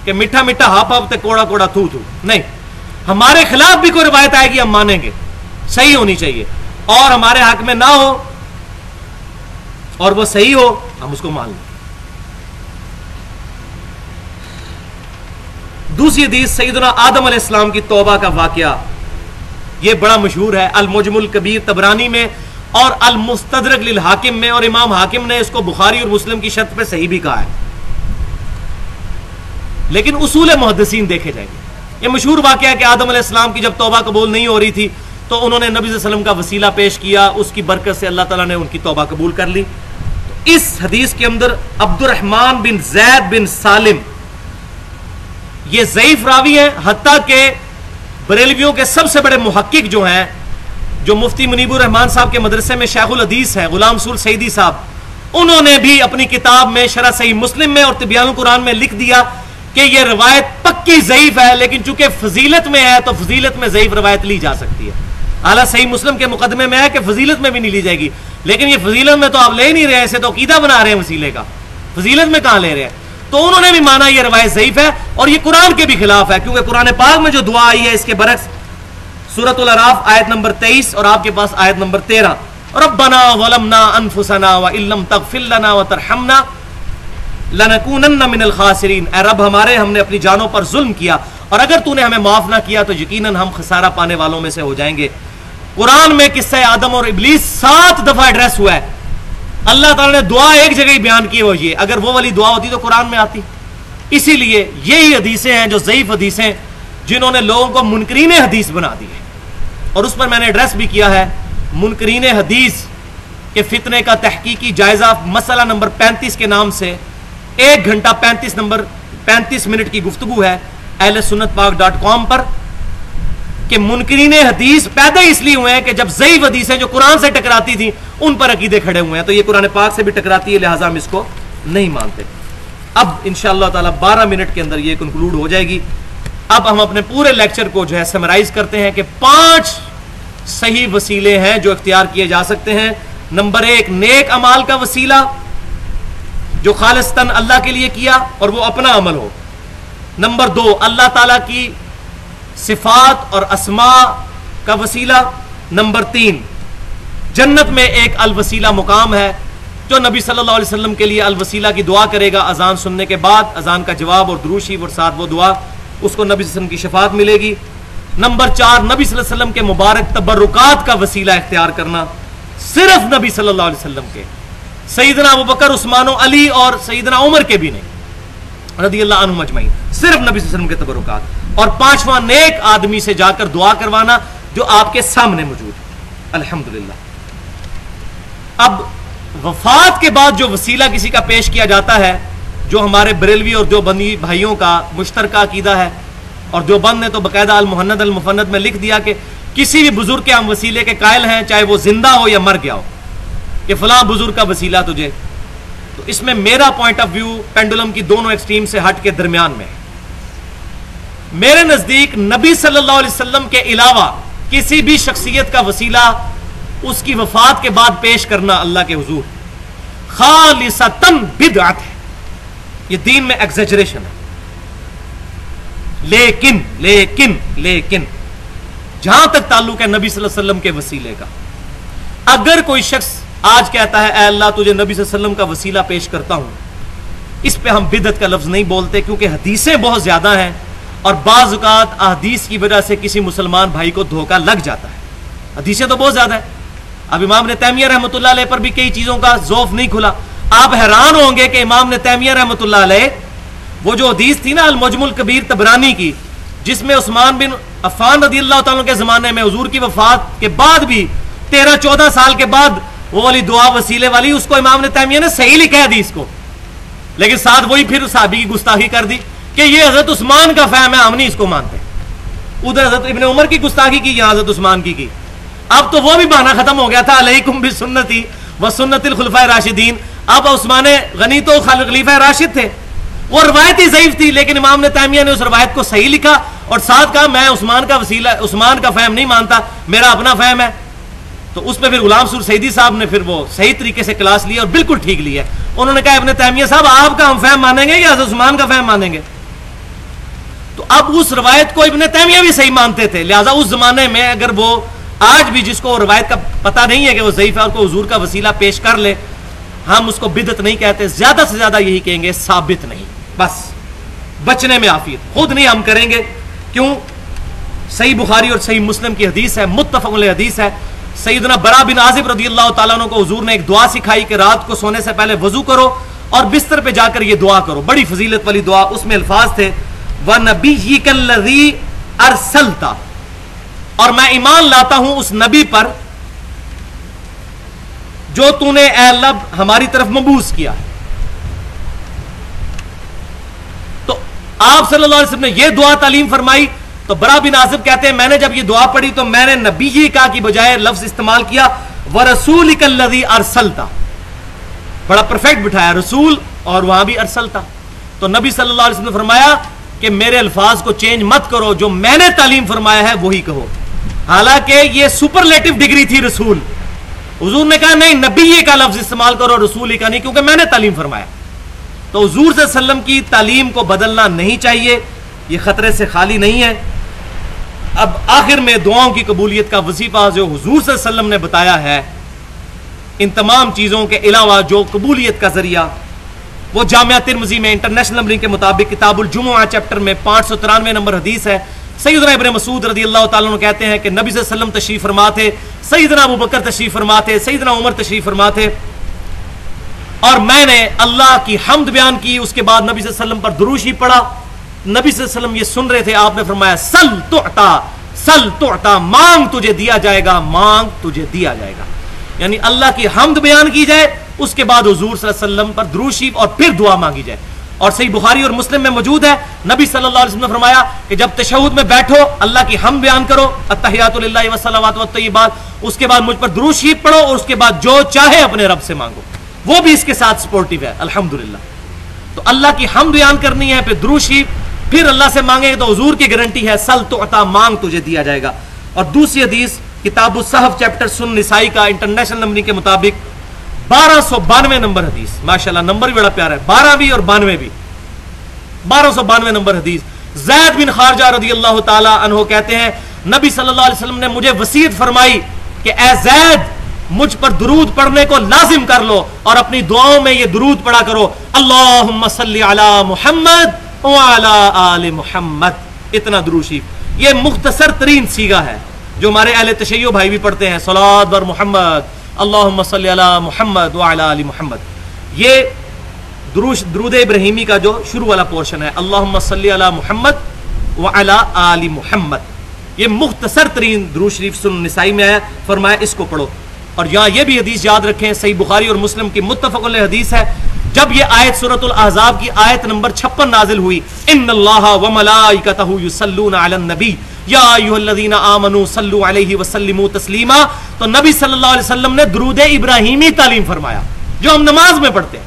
کہ میٹھا میٹھا ہاپ ہاپ تے کوڑا کوڑا تھو تھو, نہیں. ہمارے خلاف بھی کوئی روایت آئے گی ہم مانیں گے, صحیح ہونی چاہیے, اور ہمارے حق میں نہ ہو اور وہ صحیح ہو ہم اس کو مان لیں. دوسری حدیث سیدنا آدم علیہ السلام کی توبہ کا واقعہ, یہ بڑا مشہور ہے. المعجم الکبیر طبرانی میں اور المستدرک للحاکم میں, اور امام حاکم نے اس کو بخاری اور مسلم کی شرط پہ صحیح بھی کہا ہے, لیکن اصول محدثین دیکھے جائیں گے. یہ مشہور واقعہ ہے کہ آدم علیہ السلام کی جب توبہ قبول نہیں ہو رہی تھی تو انہوں نے نبی صلی اللہ علیہ وسلم کا وسیلہ پیش کیا, اس کی برکت سے اللہ تعالیٰ نے ان کی توبہ قبول کر لی. تو اس حدیث کے اندر عبد الرحمن بن زید بن سالم یہ ضعیف راوی ہیں, حتیٰ کہ بریلویوں کے سب سے بڑے محقق جو ہیں, جو مفتی منیب الرحمان صاحب کے مدرسے میں شیخ الحدیث ہیں غلام رسول سعیدی صاحب, انہوں نے بھی اپنی کتاب میں شرح صحیح مسلم میں اور تبیان القرآن میں لکھ دیا کہ یہ روایت پکی ضعیف ہے, لیکن چونکہ فضیلت میں ہے تو فضیلت میں ضعیف روایت لی جا سکتی ہے. اعلیٰ صحیح مسلم کے مقدمے میں ہے کہ فضیلت میں بھی نہیں لی جائے گی, لیکن یہ فضیلت میں تو آپ لے نہیں رہے, ایسے تو عقیدہ بنا رہے ہیں وسیلے کا, فضیلت میں کہاں لے رہے ہیں. تو انہوں نے بھی مانا یہ روایت ضعیف ہے, اور یہ قرآن کے بھی خلاف ہے, کیونکہ قرآن پاک میں جو دعا آئی ہے اس کے برعکس سورۃ الاعراف آیت نمبر 23 اور آپ کے پاس آیت نمبر 13, ربنا ظلمنا انفسنا وان لم تغفر لنا وترحمنا لنکونن من الخاسرین, اے رب ہمارے ہم نے اپنی جانوں پر ظلم کیا, اور اگر تو نے ہمیں معاف نہ کیا تو یقیناً ہم خسارہ پانے والوں میں سے ہو جائیں گے. قرآن میں قصہ آدم اور ابلیس 7 دفعہ ایڈریس ہوا ہے. اللہ تعالیٰ نے دعا ایک جگہ ہی بیان کی, وہ یہ, اگر وہ والی دعا ہوتی تو قرآن میں آتی. اسی لیے یہی حدیثیں ہیں جو ضعیف حدیثیں, جنہوں نے لوگوں کو منکرین حدیث بنا دی ہے, اور اس پر میں نے ایڈریس بھی کیا ہے. منکرین حدیث کے فتنے کا تحقیقی جائزہ مسئلہ نمبر 35 کے نام سے 1 گھنٹہ 35 منٹ کی گفتگو ہے اہل سنت پاک.com پر, کہ منکرین حدیث پیدا اس لیے ہوئے ہیں کہ جب ضعیف حدیثیں جو قرآن سے ٹکراتی تھیں ان پر عقیدے کھڑے ہوئے ہیں, تو یہ قرآن پاک سے بھی ٹکراتی ہے, لہٰذا ہم اس کو نہیں مانتے. اب انشاءاللہ تعالی 12 منٹ کے اندر یہ کنکلوڈ ہو جائے گی. اب ہم اپنے پورے لیکچر کو جو ہے سمرائز کرتے ہیں کہ 5 صحیح وسیلے ہیں جو اختیار کیے جا سکتے ہیں. نمبر 1, نیک اعمال کا وسیلہ جو خالصتاً اللہ کے لیے کیا اور وہ اپنا عمل ہو. نمبر 2, اللہ تعالیٰ کی صفات اور اسماء کا وسیلہ. نمبر 3, جنت میں ایک الوسیلہ مقام ہے جو نبی صلی اللہ علیہ وسلم کے لیے الوسیلہ کی دعا کرے گا اذان سننے کے بعد, اذان کا جواب اور درود شریف اور ساتھ وہ دعا, اس کو نبی صلی اللہ علیہ وسلم کی شفاعت ملے گی. نمبر 4, نبی صلی اللہ علیہ وسلم کے مبارک تبرکات کا وسیلہ اختیار کرنا, صرف نبی صلی اللہ علیہ وسلم کے, سیدنا ابوبکر عثمان و علی اور سیدنا عمر کے بھی نہیں, رضی اللہ عنہم اجمعین, صرف نبی صلی اللہ علیہ وسلم کے تبرکات. اور 5واں, نیک آدمی سے جا کر دعا کروانا جو آپ کے سامنے موجود ہے. الحمدللہ. اب وفات کے بعد جو وسیلہ کسی کا پیش کیا جاتا ہے, جو ہمارے بریلوی اور دیوبندی بھائیوں کا مشترکہ عقیدہ ہے, اور دیوبند نے تو باقاعدہ المحند المفند میں لکھ دیا کہ کسی بھی بزرگ کے ہم وسیلے کے قائل ہیں, چاہے وہ زندہ ہو یا مر گیا ہو, کہ فلاں بزرگ کا وسیلہ تجھے. تو اس میں میرا پوائنٹ آف ویو پینڈولم کی دونوں ایکسٹریم سے ہٹ کے درمیان میں ہے. میرے نزدیک نبی صلی اللہ علیہ وسلم کے علاوہ کسی بھی شخصیت کا وسیلہ اس کی وفات کے بعد پیش کرنا اللہ کے حضور خالصتاً بدعت ہے. یہ دین میں ایگزیجریشن ہے. لیکن جہاں تک تعلق ہے نبی صلی اللہ علیہ وسلم کے وسیلے کا, اگر کوئی شخص آج کہتا ہے اے اللہ تجھے نبی صلی اللہ علیہ وسلم کا وسیلہ پیش کرتا ہوں, اس پہ ہم بدعت کا لفظ نہیں بولتے, کیونکہ حدیثیں بہت زیادہ ہیں, اور بعض اوقات احادیث کی وجہ سے کسی مسلمان بھائی کو دھوکہ لگ جاتا ہے. حدیثیں تو بہت زیادہ ہیں. اب امام ابن تیمیہ رحمۃ اللہ علیہ پر بھی کئی چیزوں کا ذوف نہیں کھلا. آپ حیران ہوں گے کہ امام ابن تیمیہ رحمۃ اللہ علیہ وہ جو حدیث تھی نا المعجم الکبیر طبرانی کی, جس میں عثمان بن عفان رضی اللہ تعالیٰ کے زمانے میں حضور کی وفات کے بعد بھی 13-14 سال کے بعد وہ والی دعا وسیلے والی, اس کو امام ابن تیمیہ نے صحیح لکھا ہے حدیث کو, لیکن ساتھ وہی پھر صحابی کی گستاخی کر دی کہ یہ حضرت عثمان کا فہم ہے, ہم نہیں اس کو مانتے. ادھر حضرت ابن عمر کی گستاخی کی, یہاں حضرت عثمان کی. اب تو وہ بھی بہانہ ختم ہو گیا تھا, علیکم بسنتی وسنت الخلفاء الراشدین. اب عثمان غنی تو خلیفہ راشد تھے, وہ روایت ہی ضعیف تھی, لیکن امام نے تیمیہ نے اس روایت کو صحیح لکھا اور ساتھ کہا میں عثمان کا وسیلہ, عثمان کا فہم نہیں مانتا, میرا اپنا فہم ہے. تو اس پہ پھر غلام رسول سعیدی صاحب نے پھر وہ صحیح طریقے سے کلاس لی اور بالکل ٹھیک لی ہے. انہوں نے کہا ابن تیمیہ صاحب آپ کا ہم فہم مانیں گے یا حضرت عثمان کا فہم مانیں گے؟ تو اب اس روایت کو ابن تیمیہ بھی صحیح مانتے تھے, لہٰذا اس زمانے میں اگر وہ آج بھی جس کو روایت کا پتہ نہیں ہے کہ وہ ضعیف ہے اور کو حضور کا وسیلہ پیش کر لے, ہم اس کو بدعت نہیں کہتے, زیادہ سے زیادہ یہی کہیں گے ثابت نہیں, بس بچنے میں عافیت. خود نہیں ہم کریں گے, کیوں؟ صحیح بخاری اور صحیح مسلم کی حدیث ہے, متفق علیہ حدیث ہے. سیدنا برا بن عازب رضی اللہ تعالیٰ عنہ کو حضور نے ایک دعا سکھائی کہ رات کو سونے سے پہلے وضو کرو اور بستر پہ جا کر یہ دعا کرو, بڑی فضیلت والی دعا. اس میں الفاظ تھے وَنَبِيِّكَ الَّذِي أَرْسَلْتَ, اور میں ایمان لاتا ہوں اس نبی پر جو تو نے اے اللہ ہماری طرف مبعوث کیا ہے. تو آپ صلی اللہ علیہ وسلم نے یہ دعا تعلیم فرمائی. تو برا بن عازب کہتے ہیں میں نے جب یہ دعا پڑھی تو میں نے نبی ہی کا کی بجائے لفظ استعمال کیا وَرَسُولِكَ الَّذِي أَرْسَلْتَ. بڑا پرفیکٹ بٹھایا رسول اور وہاں بھی ارسلتا. تو نبی صلی اللہ علیہ وسلم نے فرمایا کہ میرے الفاظ کو چینج مت کرو, جو میں نے تعلیم فرمایا ہے وہی کہو. حالانکہ یہ سپرلیٹو ڈگری تھی رسول. حضور نے کہا نہیں نبی کا لفظ استعمال کرو رسول کا نہیں, کیونکہ میں نے تعلیم فرمایا. تو حضور صلی اللہ علیہ وسلم کی تعلیم کو بدلنا نہیں چاہیے, یہ خطرے سے خالی نہیں ہے. اب آخر میں دعاؤں کی قبولیت کا وظیفہ جو حضور صلی اللہ علیہ وسلم نے بتایا ہے, ان تمام چیزوں کے علاوہ جو قبولیت کا ذریعہ, وہ جامعہ ترمذی میں انٹرنیشنل نمبرنگ کے مطابق کتاب الجمعہ چیپٹر میں 593 نمبر حدیث ہے. سیدنا ابن مسعود رضی اللہ تعالیٰ عنہ کہتے ہیں کہ نبی صلی اللہ علیہ وسلم تشریف فرما تھے, سیدنا ابو بکر تشریف فرما تھے, سیدنا عمر تشریف فرما تھے, اور میں نے اللہ کی حمد بیان کی. اس کے بعد نبی صلی اللہ علیہ وسلم پر درود شریف پڑھا. نبی صلی اللہ علیہ وسلم یہ سن رہے تھے, آپ نے فرمایا سل تعطا, سل تعطا, مانگ تجھے دیا جائے گا, مانگ تجھے دیا جائے گا. یعنی اللہ کی حمد بیان کی جائے, اس کے بعد حضور صلی اللہ علیہ وسلم پر درود شریف اور پھر دعا مانگی جائے. اور صحیح بخاری اور مسلم میں موجود ہے, نبی صلی اللہ علیہ وسلم نے فرمایا کہ جب تشہد میں بیٹھو اللہ کی حمد بیان کرو, التحیات للہ والصلوات والطیبات, اس کے بعد مجھ پر درود شریف پڑھو, اور اس کے بعد جو چاہے اپنے رب سے مانگو, وہ بھی اس کے ساتھ سپورٹیو ہے الحمدللہ. تو اللہ کی حمد بیان کرنی ہے, پھر درود شریف, پھر اللہ سے مانگے تو حضور کی گارنٹی ہے سل تعطا, مانگ تجھے دیا جائے گا. اور دوسری حدیث کتاب الصحف چیپٹر سن نسائی کا انٹرنیشنل نمبرنگ کے مطابق 1292 نمبر حدیث, ماشاءاللہ نمبر بھی بڑا پیارا ہے, 12 بھی اور 92 بھی, 1292 نمبر حدیث. زید بن خارجہ رضی اللہ تعالی عنہ کہتے ہیں نبی صلی اللہ علیہ وسلم نے مجھے وصیت فرمائی کہ اے زید مجھ پر درود پڑھنے کو لازم کر لو, اور اپنی دعاؤں میں یہ درود پڑھا کرو, اللہم صلی علی محمد وعلی آل محمد. اتنا درود شریف, یہ مختصر ترین سیگا ہے جو ہمارے اہل تشیع بھائی بھی پڑھتے ہیں, صلوات بر محمد, اللہم صلی علی محمد وعلی آل محمد. یہ درود ابراہیمی کا جو شروع والا پورشن ہے, اللہم صلی علی محمد وعلی آل محمد, یہ مختصر ترین درود شریف سن نسائی میں ہے, فرمایا اس کو پڑھو. اور یہاں یہ بھی حدیث یاد رکھیں, صحیح بخاری اور مسلم کی متفق علیہ حدیث ہے, جب یہ آیت سورۃ الاحزاب کی آیت نمبر 56 نازل ہوئی, ان اللہ وملائکتہ یصلون علی النبی یا ایھا الذین آمنوا صلوا علیہ وسلموا تسلیما, تو نبی صلی اللہ علیہ وسلم نے درود ابراہیمی تعلیم فرمایا جو ہم نماز میں پڑھتے ہیں,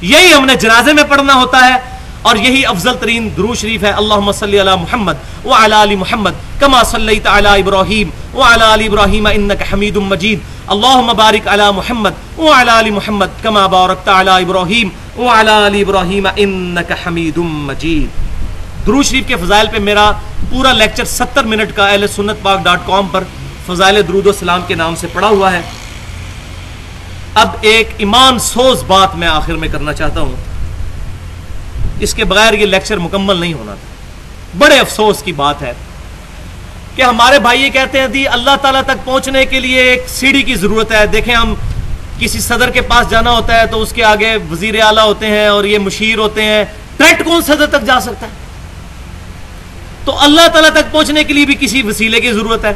یہی ہم نے جنازے میں پڑھنا ہوتا ہے, اور یہی افضل ترین درود شریف ہے. اللہم صلی علی محمد وعلی آل محمد کما صلیت علی ابراہیم وعلی آل ابراہیم انک حمید مجید, اللہم بارک علی محمد وعلی آل محمد کما بارکت علی ابراہیم وعلی آل ابراہیم انک حمید مجید. درود شریف کے فضائل پہ میرا پورا لیکچر 70 منٹ کا اہل سنت پاک.com پر فضائل درود و سلام کے نام سے پڑا ہوا ہے. اب ایک ایمان سوز بات میں آخر میں کرنا چاہتا ہوں, اس کے بغیر یہ لیکچر مکمل نہیں ہونا تھا. بڑے افسوس کی بات ہے کہ ہمارے بھائی یہ کہتے ہیں دی اللہ تعالیٰ تک پہنچنے کے لیے ایک سیڑھی کی ضرورت ہے. دیکھیں ہم کسی صدر کے پاس جانا ہوتا ہے تو اس کے آگے وزیر اعلیٰ ہوتے ہیں اور یہ مشیر ہوتے ہیں, ڈائریکٹ کون صدر تک جا سکتا ہے؟ تو اللہ تعالیٰ تک پہنچنے کے لیے بھی کسی وسیلے کی ضرورت ہے.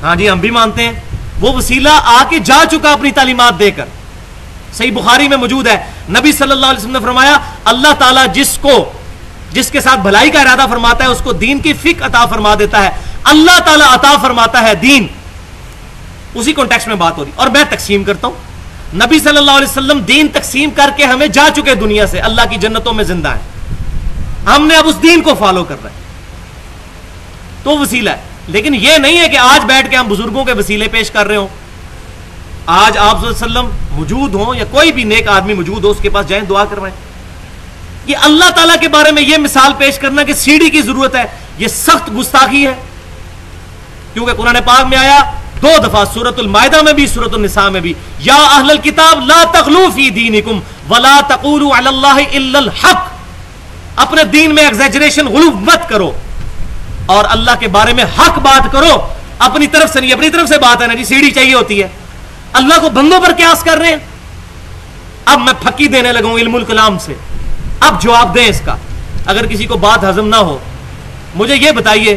ہاں جی ہم بھی مانتے ہیں, وہ وسیلہ آ کے جا چکا اپنی تعلیمات دے کر. صحیح بخاری میں موجود ہے, نبی صلی اللہ علیہ وسلم نے فرمایا اللہ تعالیٰ جس کے ساتھ بھلائی کا ارادہ فرماتا ہے اس کو دین کی فقہ عطا فرما دیتا ہے. اللہ تعالیٰ عطا فرماتا ہے دین, اسی کانٹیکسٹ میں بات ہو رہی. اور میں تقسیم کرتا ہوں, نبی صلی اللہ علیہ وسلم دین تقسیم کر کے ہمیں جا چکے دنیا سے, اللہ کی جنتوں میں زندہ ہیں, ہم نے اب اس دین کو فالو کر رہے ہیں, تو وسیلہ ہے. لیکن یہ نہیں ہے کہ آج بیٹھ کے ہم بزرگوں کے وسیلے پیش کر رہے ہوں. آج آپ صلی اللہ علیہ وسلم موجود ہوں یا کوئی بھی نیک آدمی موجود ہو, اس کے پاس جائیں دعا کروائیں. یہ اللہ تعالیٰ کے بارے میں یہ مثال پیش کرنا کہ سیڑھی کی ضرورت ہے, یہ سخت گستاخی ہے. کیونکہ قرآن پاک میں آیا 2 دفعہ, سورۃ المائدہ میں بھی سورۃ النساء میں بھی, یا اہل الکتاب لا تغلوا فی دینکم ولا تقولوا علی اللہ الا الحق. اپنے دین میں ایگزیجریشن غلو مت کرو اور اللہ کے بارے میں حق بات کرو, اپنی طرف سے نہیں. اپنی طرف سے بات ہے نا جی, سیڑھی چاہیے ہوتی ہے. اللہ کو بندوں پر قیاس کر رہے ہیں. اب میں پھکی دینے لگا ہوں علم الکلام سے, اب جواب دیں اس کا. اگر کسی کو بات ہضم نہ ہو, مجھے یہ بتائیے